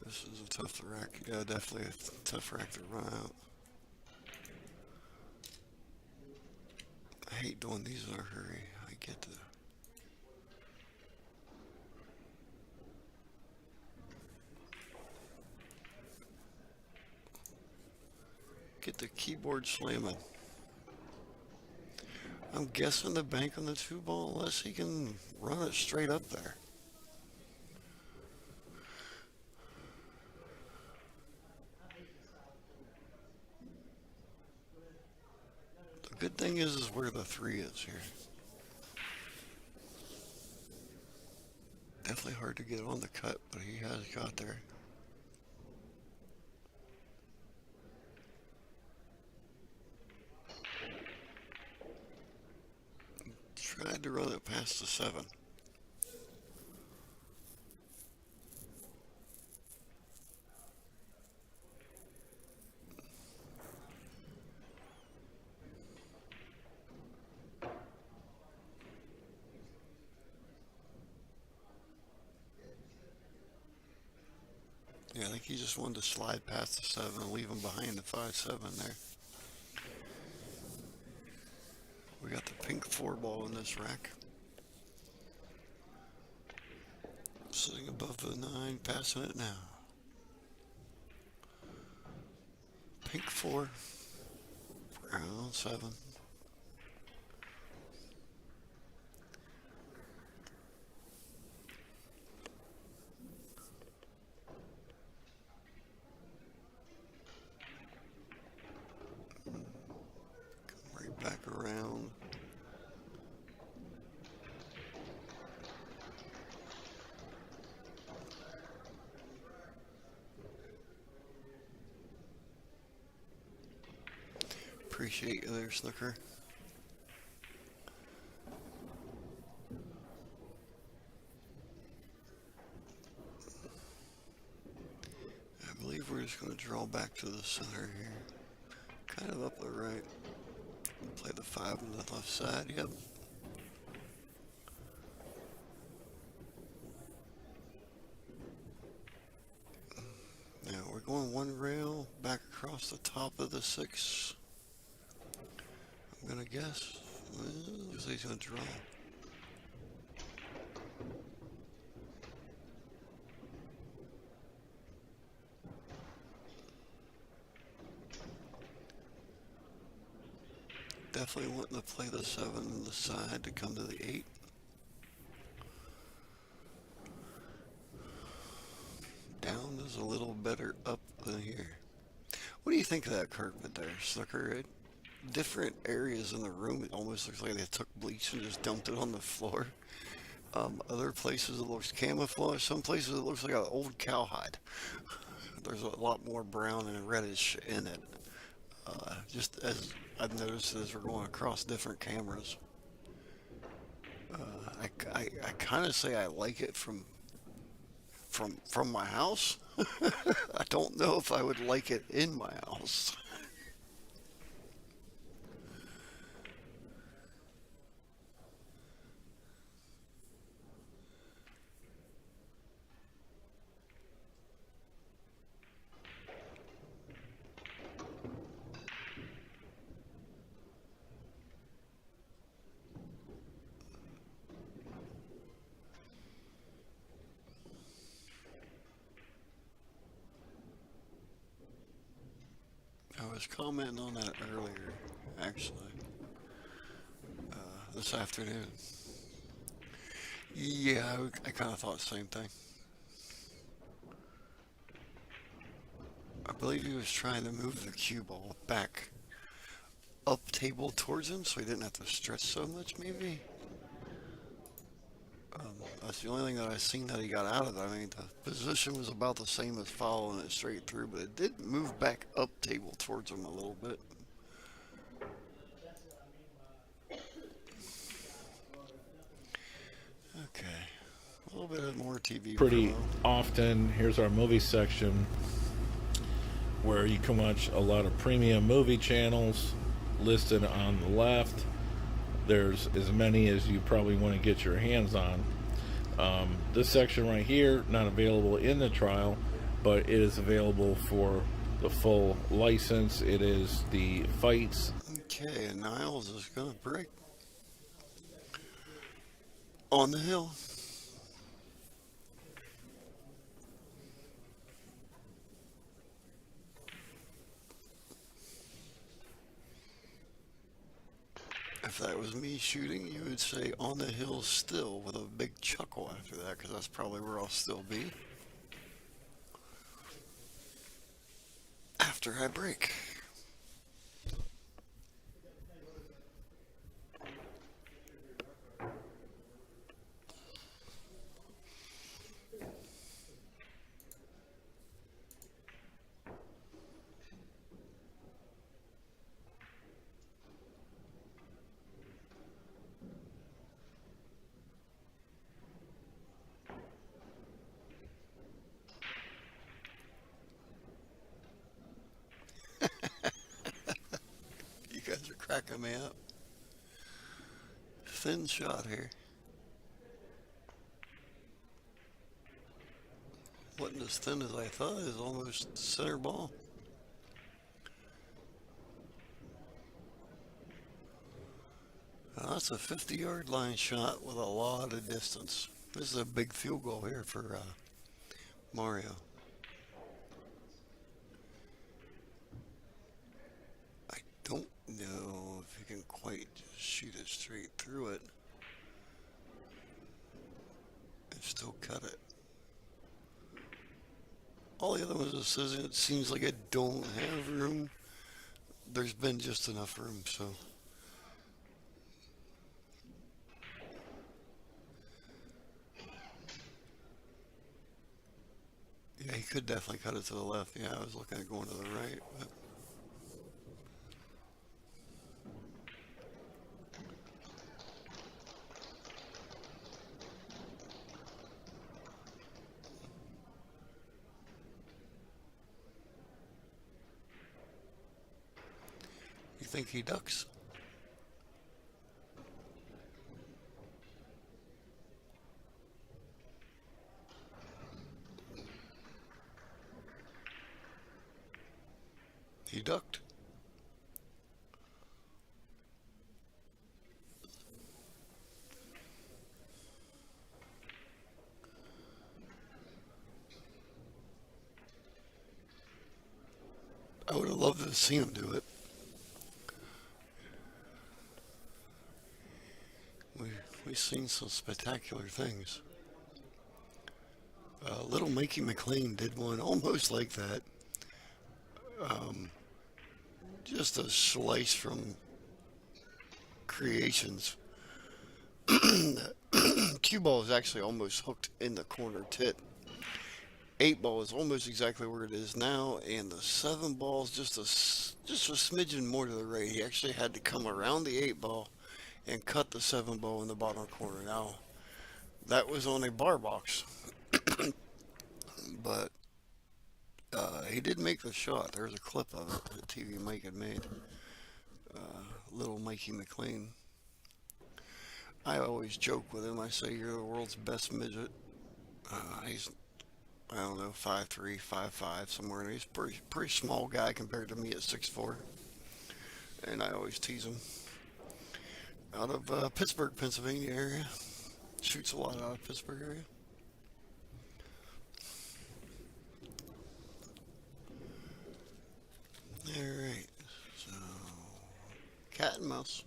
This is a tough rack. Yeah, definitely a tough rack to run out. I hate doing these in a hurry. I get to get the keyboard slamming. I'm guessing the bank on the 2-ball unless he can run it straight up there. The good thing is where the 3 is here. Definitely hard to get on the cut, but he has got there. Tried to run it past the 7. Yeah, I think he just wanted to slide past the 7 and leave him behind the 5-7 there. We got the pink 4-ball in this rack. Sitting above the 9, passing it now. Pink 4, brown 7. Come right back around. Appreciate you there, Snooker. I believe we're just going to draw back to the center here. Kind of up the right. Play the 5 on the left side, yep. Now we're going one rail back across the top of the 6. I'm going to guess. Looks like he's going to draw. Definitely wanting to play the 7 on the side to come to the 8. Down is a little better up than here. What do you think of that carpet there, Snooker? Different areas in the room, it almost looks like they took bleach and just dumped it on the floor. Other places it looks camouflage. Some places it looks like an old cowhide. There's a lot more brown and reddish in it. Just as I've noticed as we're going across different cameras. I kind of say I like it from my house. I don't know if I would like it in my house. I was commenting on that earlier, actually, this afternoon. Yeah, I kind of thought the same thing. I believe he was trying to move the cue ball back up table towards him so he didn't have to stretch so much, maybe. That's the only thing that I seen that he got out of it. I mean, the position was about the same as following it straight through, but it did move back up table towards him a little bit. Okay, a little bit more TV. Pretty often, here's our movie section where you can watch a lot of premium movie channels listed on the left. There's as many as you probably want to get your hands on. This section right here, not available in the trial, but it is available for the full license. It is the fights. Okay, and Niles is going to break on the hill. If that was me shooting, you would say on the hill still with a big chuckle after that, because that's probably where I'll still be after I break. You guys are cracking me up. Thin shot here. Wasn't as thin as I thought. It was almost center ball. That's a 50-yard line shot with a lot of distance. This is a big field goal here for Mario. I don't know if you can quite just shoot it straight through it and still cut it. All the other ones that says it seems like it don't have room. There's been just enough room, so. Yeah, he could definitely cut it to the left. Yeah, I was looking at going to the right, but. think he ducks? He ducked. I would have loved to see him do it. We've seen some spectacular things. Little Mikey McLean did one almost like that. Just a slice from Creations. Cue ball is actually almost hooked in the corner tit. 8 ball is almost exactly where it is now, and the 7 ball is just a smidgen more to the right. He actually had to come around the 8 ball and cut the 7 ball in the bottom corner. Now, that was on a bar box, but he did make the shot. There's a clip of it that TvMike had made. Little Mikey McLean. I always joke with him. I say, you're the world's best midget. He's, I don't know, 5'3", 5'5", somewhere. And he's a pretty small guy compared to me at 6'4". And I always tease him. Out of Pittsburgh, Pennsylvania area. Shoots a lot out of Pittsburgh area. Alright, so cat and mouse.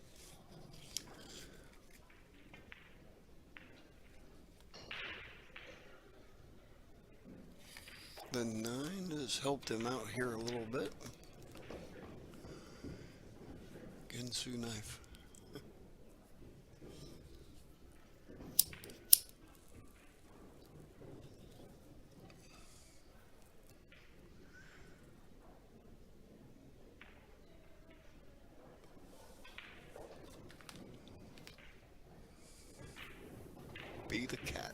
The 9 has helped him out here a little bit. Ginsu knife. Be the cat.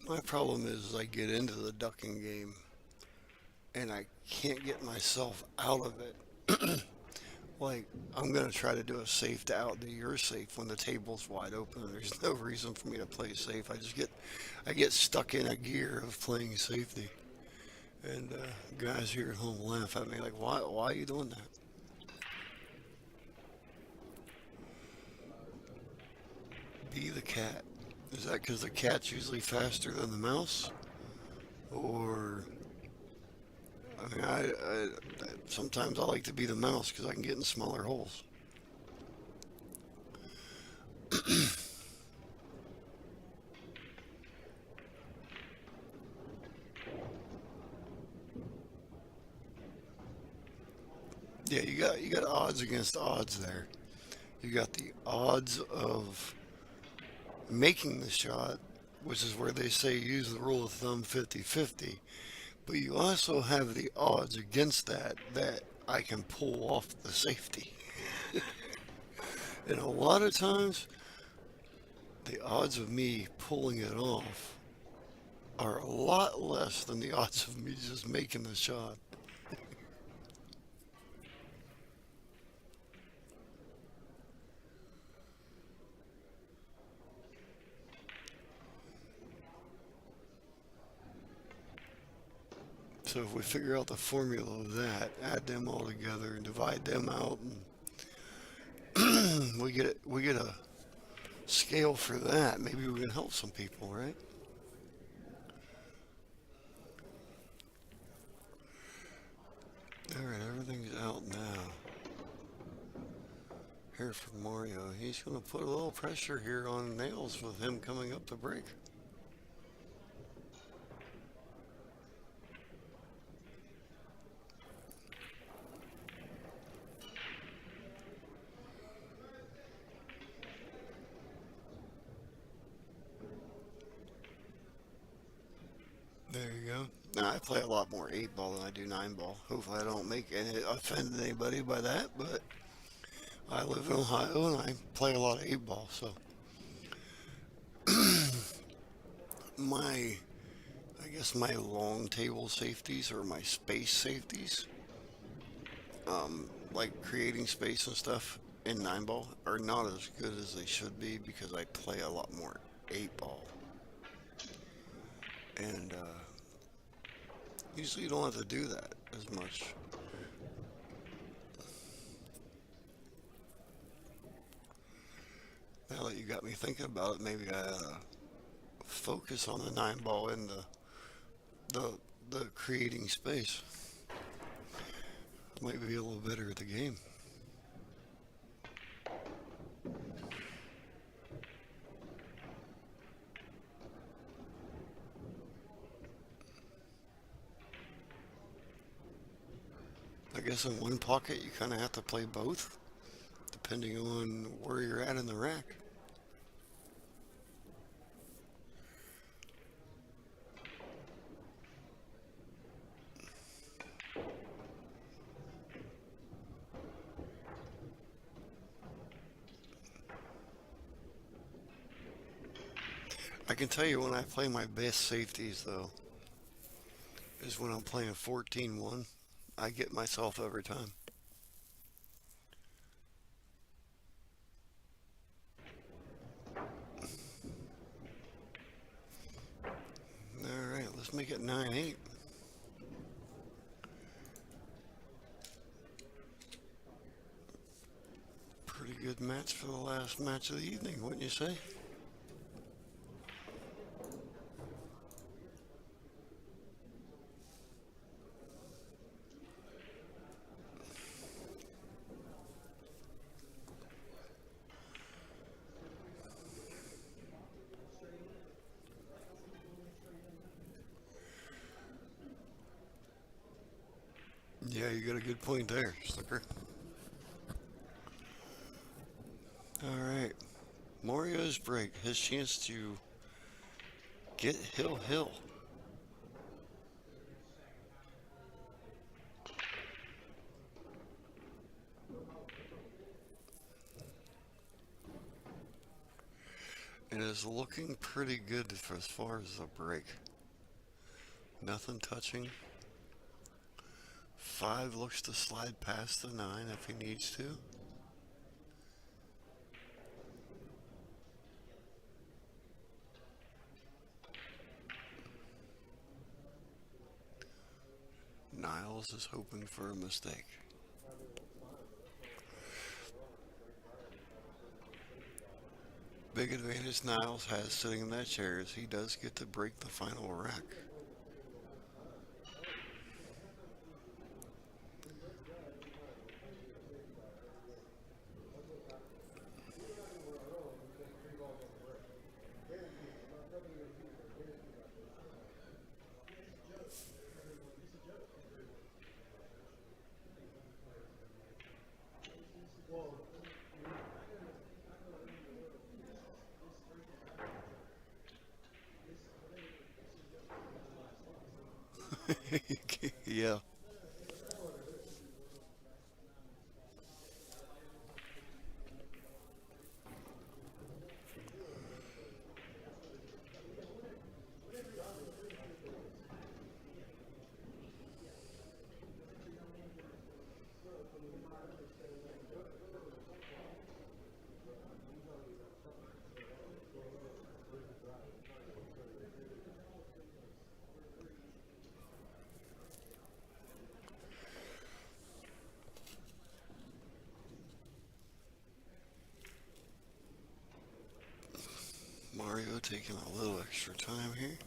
My problem is I get into the ducking game and I can't get myself out of it. Like, I'm going to try to do a safe to outdo your safe when the table's wide open. There's no reason for me to play safe. I get stuck in a gear of playing safety. And guys here at home laugh at me like, why are you doing that? Be the cat. Is that because the cat's usually faster than the mouse? Or, I mean, sometimes I like to be the mouse because I can get in smaller holes. Yeah, you got odds against odds there. You got the odds of making the shot, which is where they say use the rule of thumb 50-50, but you also have the odds against that I can pull off the safety. And a lot of times the odds of me pulling it off are a lot less than the odds of me just making the shot. So if we figure out the formula of that, add them all together and divide them out, and we get a scale for that, maybe we can help some people, right? Alright, everything's out now. Here for Mario. He's going to put a little pressure here on Nails with him coming up the break. There you go. Now, I play a lot more 8-ball than I do 9-ball. Hopefully I don't offend anybody by that, but I live in Ohio and I play a lot of 8-ball, so. my, I guess my long table safeties or my space safeties, like creating space and stuff in 9 ball are not as good as they should be because I play a lot more 8 ball. And usually you don't have to do that as much. Now that you got me thinking about it, maybe I focus on the 9 ball and the the creating space. Might be a little better at the game. I guess in one pocket you kind of have to play both, depending on where you're at in the rack. I can tell you when I play my best safeties though, is when I'm playing 14-1. I get myself every time. Alright, let's make it 9-8. Pretty good match for the last match of the evening, wouldn't you say? Yeah, you got a good point there, Slipper. Alright, Mario's break, his chance to get Hill. It is looking pretty good as far as the break. Nothing touching. 5 looks to slide past the 9 if he needs to. Niles is hoping for a mistake. Big advantage Niles has sitting in that chair is he does get to break the final rack. Yeah. Mario taking a little extra time here.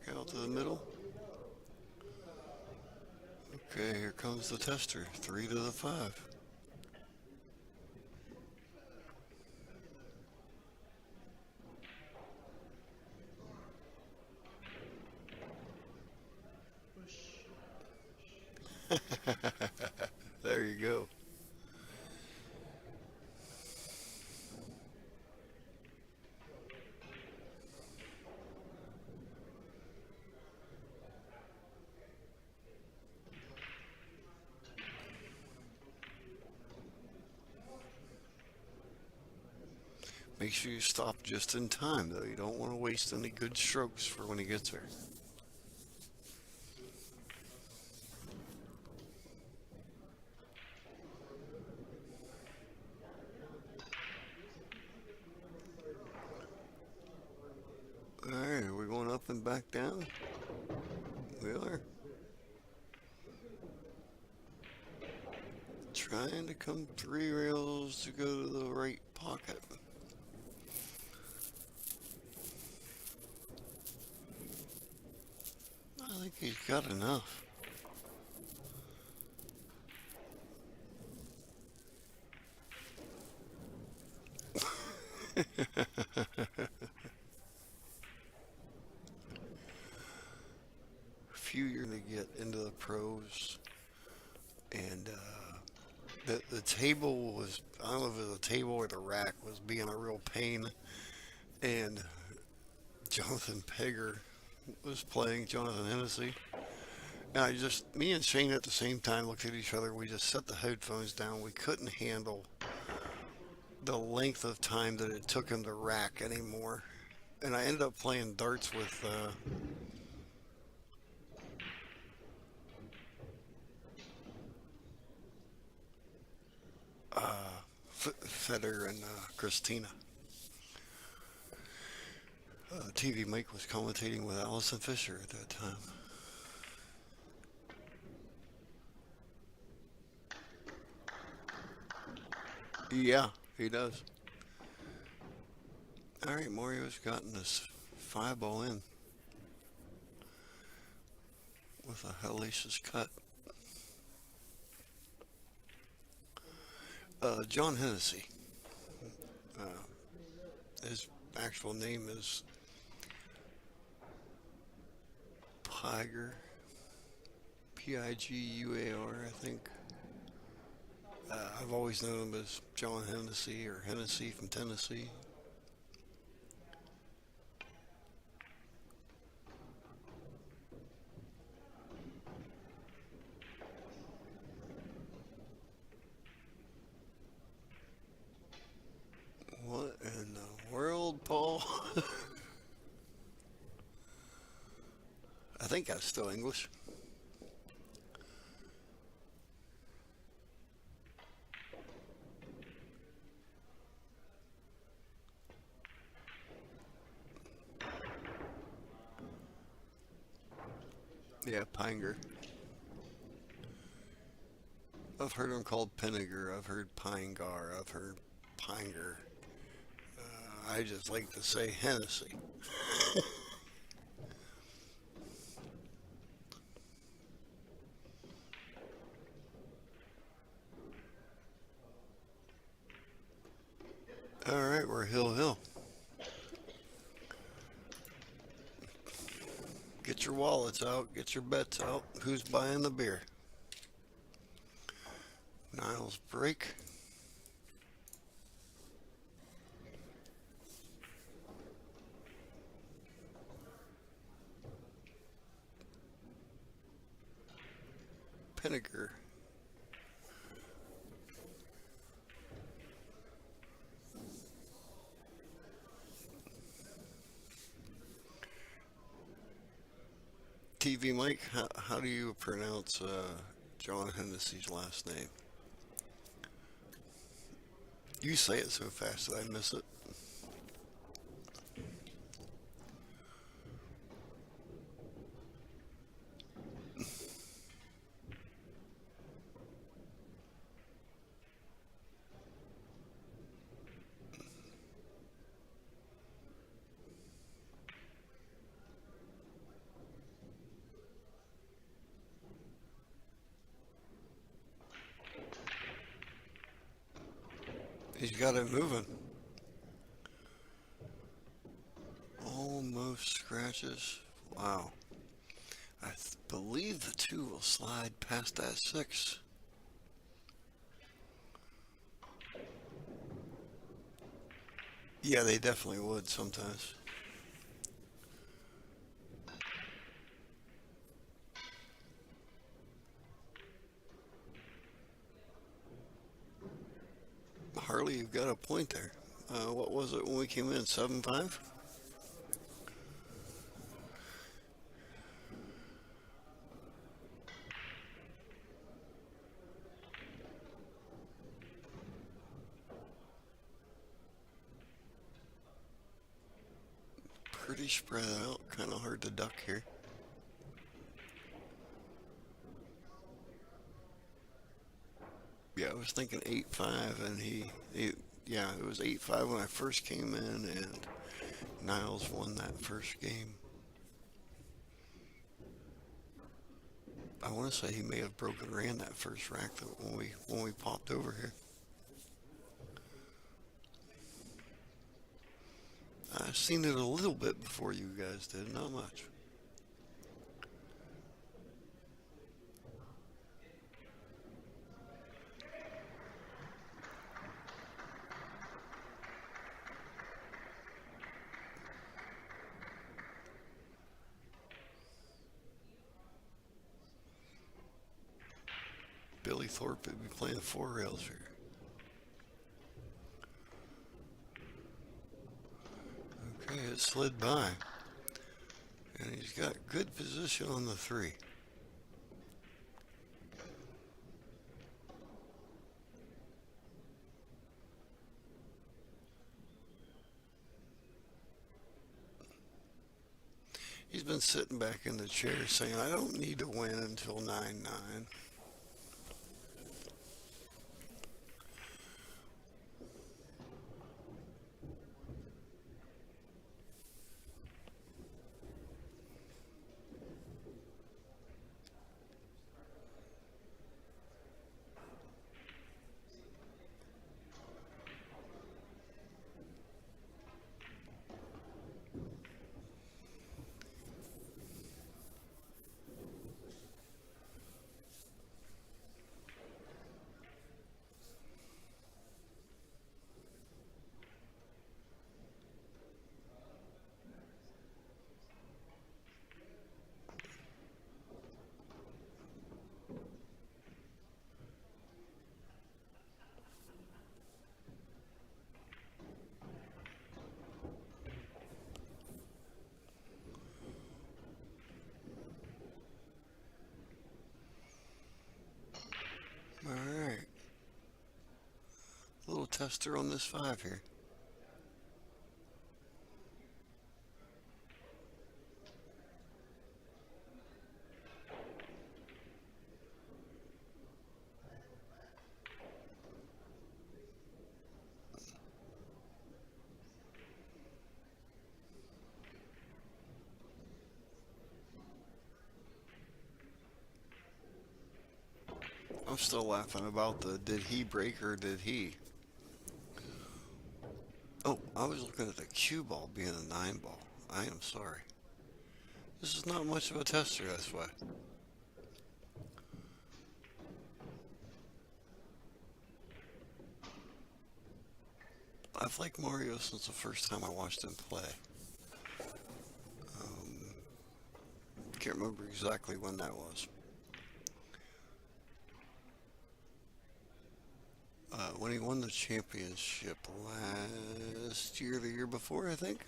Back out to the middle. Okay, here comes the tester. 3 to the 5. There you go. make sure you stop just in time, though. You don't want to waste any good strokes for when he gets there. Alright, are we going up and back down? We are. Trying to come 3 rails to go to the right pocket. I think he's got enough. A few years to get into the pros, and the table was, I don't know if it was the table or the rack, was being a real pain, and Jonathan Pegger was playing Jonathan Hennessy. And me and Shane at the same time looked at each other. We just set the headphones down. We couldn't handle the length of time that it took him to rack anymore. And I ended up playing darts with Feder and Christina. TvMike was commentating with Allison Fisher at that time. Yeah, he does. Alright, Mario's gotten this 5-ball in with a hellacious cut. John Hennessy. His actual name is Piger. Piguar, I think. I've always known him as John Hennessy or Hennessy from Tennessee. What in the world, Paul? I think that's still English. Yeah, Pinger. I've heard him called Pinniger. I've heard Pinegar. I've heard Pinger. I just like to say Hennessy. Alright, we're Hill. Get your wallets out, get your bets out. Who's buying the beer? Niles break. Pinniger. TvMike, how do you pronounce John Hennessy's last name? You say it so fast that I miss it. He's got it moving. Almost scratches. Wow. I believe the 2 will slide past that 6. Yeah, they definitely would sometimes. Harley, you've got a point there. What was it when we came in? 7.5? Pretty spread out, kind of hard to duck here. Yeah, I was thinking 8.5, and yeah, it was 8.5 when I first came in, and Niles won that first game. I want to say he may have broken ran that first rack when we popped over here. I've seen it a little bit before you guys did, not much. Billy Thorpe would be playing 4 rails here. Okay, it slid by. And he's got good position on the 3. He's been sitting back in the chair saying, I don't need to win until 9-9. Alright. Little tester on this 5 here. I'm still laughing about the did he break or did he? Oh, I was looking at the cue ball being a 9 ball. I am sorry. This is not much of a tester, that's why. I've liked Mario since the first time I watched him play. Can't remember exactly when that was. When he won the championship last year, the year before, I think.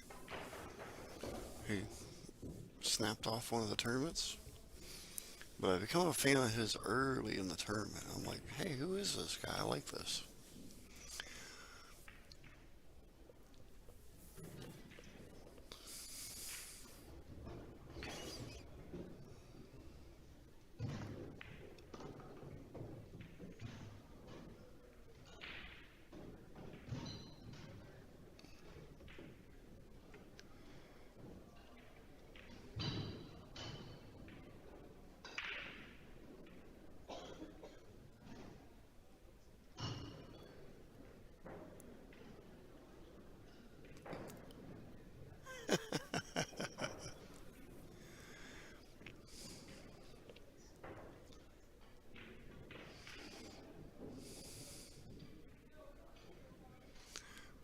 He snapped off one of the tournaments. But I become a fan of his early in the tournament. I'm like, hey, who is this guy? I like this.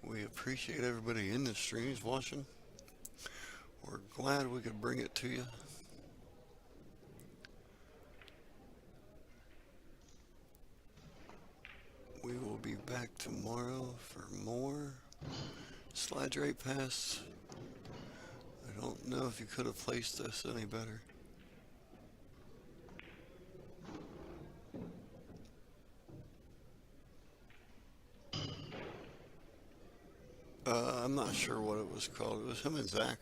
We appreciate everybody in the streams watching. We're glad we could bring it to you. We will be back tomorrow for more. Slides right past. I don't know if you could have placed this any better. I'm not sure what it was called. It was him and Zach.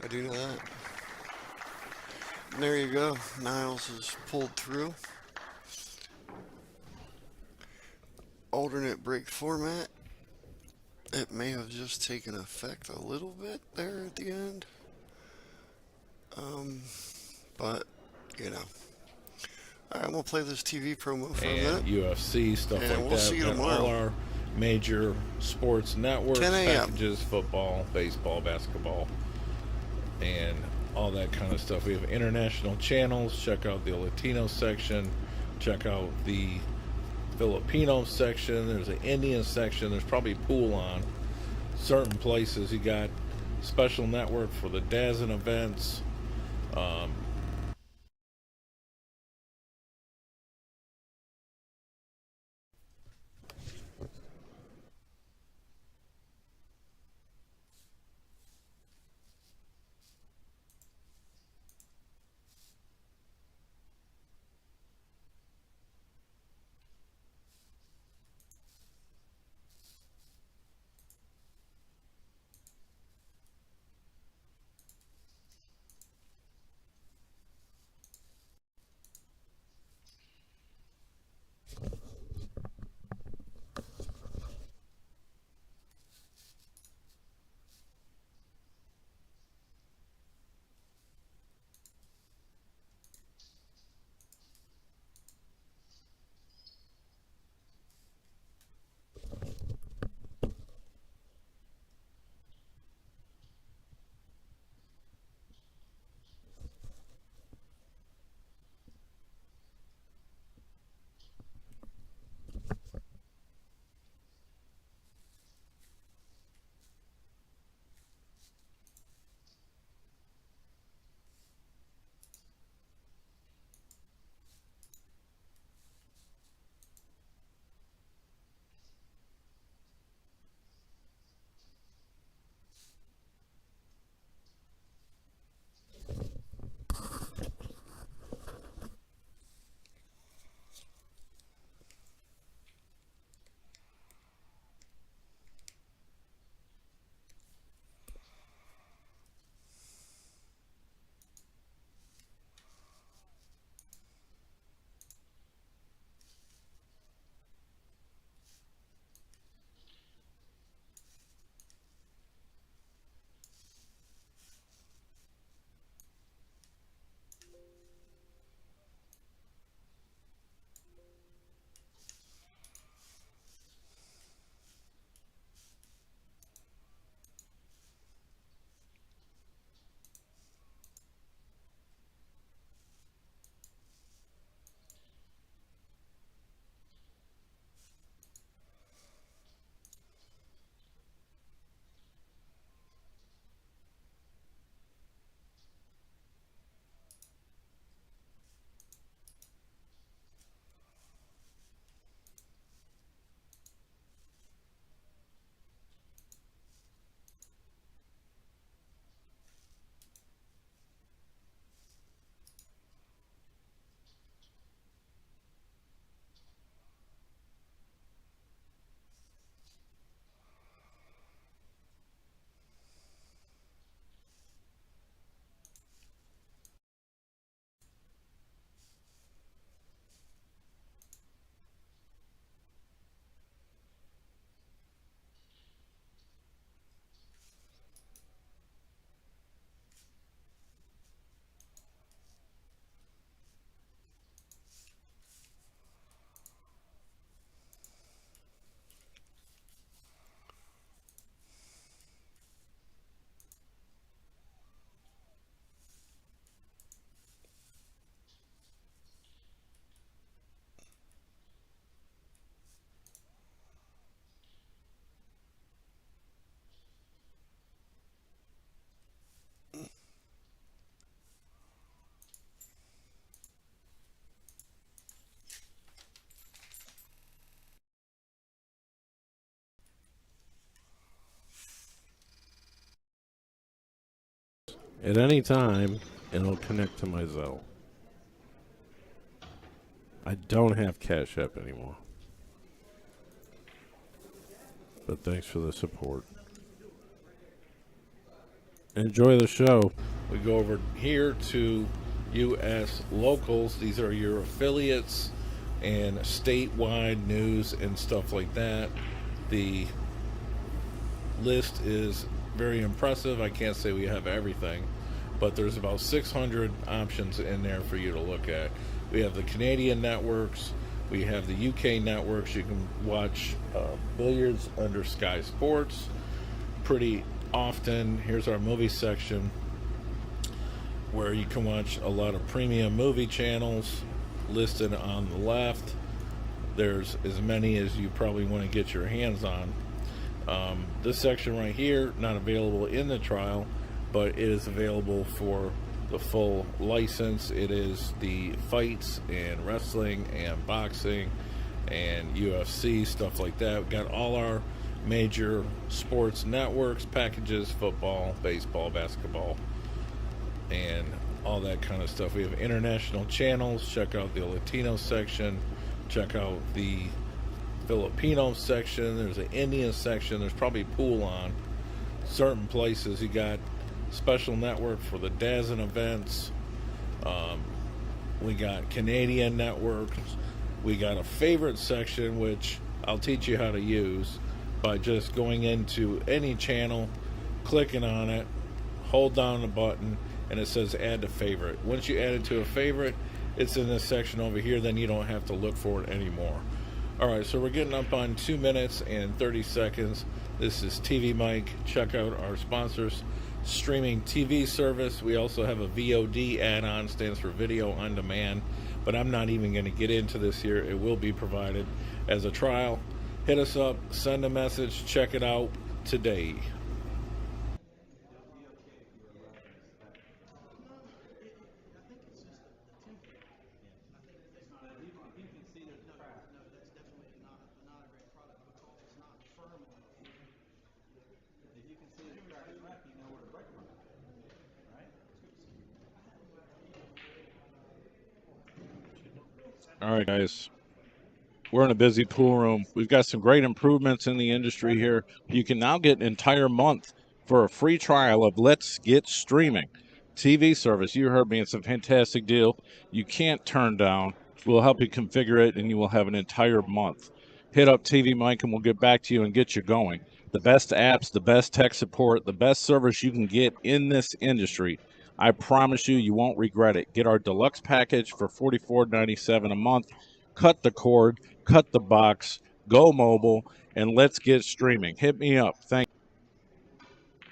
I do know that. And there you go. Niles is pulled through. Alternate break format. It may have just taken effect a little bit there at the end. But, you know. Alright, I'm going to play this TV promo for a minute. UFC, stuff And like we'll that. see you We've got tomorrow. all our major sports networks, 10 a.m. packages, football, baseball, basketball, and all that kind of stuff. We have international channels. Check out the Latino section. Check out the Filipino section. There's an Indian section. There's probably pool on certain places. You got special network for the DAZN events. at any time, and it'll connect to my Zelle. I don't have Cash App anymore. But thanks for the support. Enjoy the show. We go over here to U.S. locals. These are your affiliates and statewide news and stuff like that. The list is very impressive. I can't say we have everything, but there's about 600 options in there for you to look at. We have the Canadian networks. We have the UK networks. You can watch billiards under Sky Sports pretty often. Here's our movie section where you can watch a lot of premium movie channels listed on the left. There's as many as you probably want to get your hands on. This section right here, not available in the trial, but it is available for the full license. It is the fights and wrestling and boxing and UFC, stuff like that. We've got all our major sports networks, packages, football, baseball, basketball, and all that kind of stuff. We have international channels. Check out the Latino section. Check out the Filipino section. There's an Indian section. There's probably pool on certain places. You got special network for the DAZN events. We got Canadian networks. We got a favorite section, which I'll teach you how to use by just going into any channel, clicking on it, hold down the button, and it says add to favorite. Once you add it to a favorite, it's in this section over here. Then you don't have to look for it anymore. All right, so we're getting up on 2 minutes and 30 seconds. This is TvMike. Check out our sponsors. Streaming TV service. We also have a VOD add-on, stands for video on demand, but I'm not even going to get into this here. It will be provided as a trial. Hit us up, send a message, check it out today. All right, guys. We're in a busy pool room. We've got some great improvements in the industry here. You can now get an entire month for a free trial of Let's Get Streaming TV service. You heard me. It's a fantastic deal. You can't turn down. We'll help you configure it, and you will have an entire month. Hit up TvMike, and we'll get back to you and get you going. The best apps, the best tech support, the best service you can get in this industry. I promise you, you won't regret it. Get our deluxe package for $44.97 a month. Cut the cord, cut the box, go mobile, and let's get streaming. Hit me up. Thank you.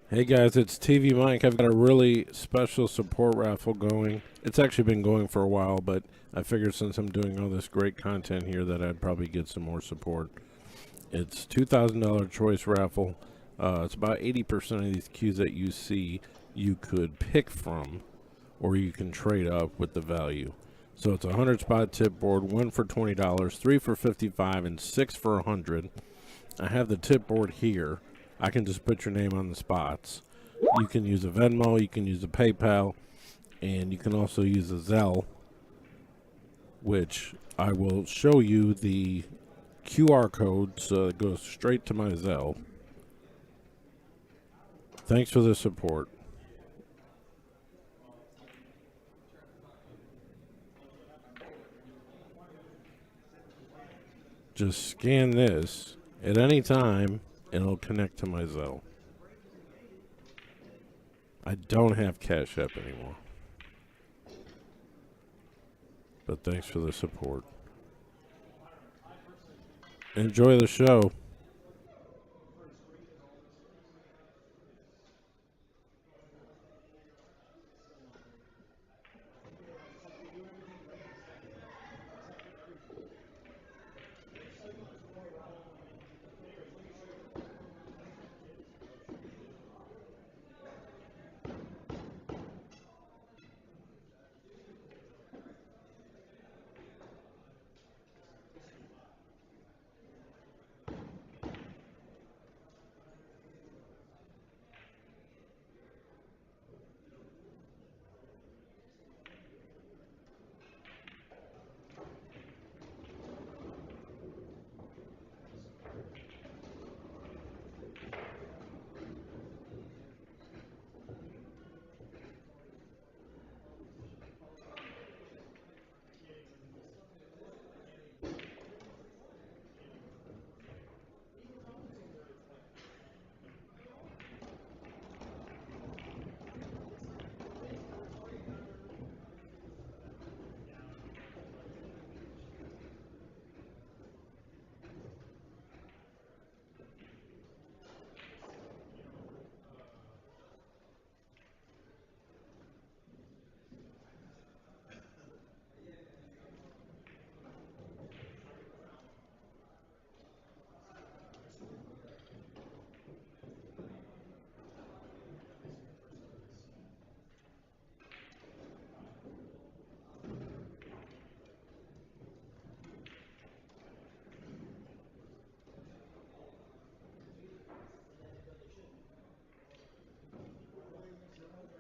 Hey guys, it's TvMike. I've got a really special support raffle going. It's actually been going for a while, but I figured since I'm doing all this great content here that I'd probably get some more support. It's $2,000 choice raffle. It's about 80% of these cues that you see you could pick from, or you can trade up with the value. So it's a 100 spot tip board, 1 for $20, 3 for $55, and 6 for $100. I have the tip board here. I can just put your name on the spots. You can use a Venmo, you can use a PayPal, and you can also use a Zelle, which I will show you the QR code so it goes straight to my Zelle. Thanks for the support. Just scan this at any time and it'll connect to my Zelle. I don't have Cash App anymore. But thanks for the support. Enjoy the show.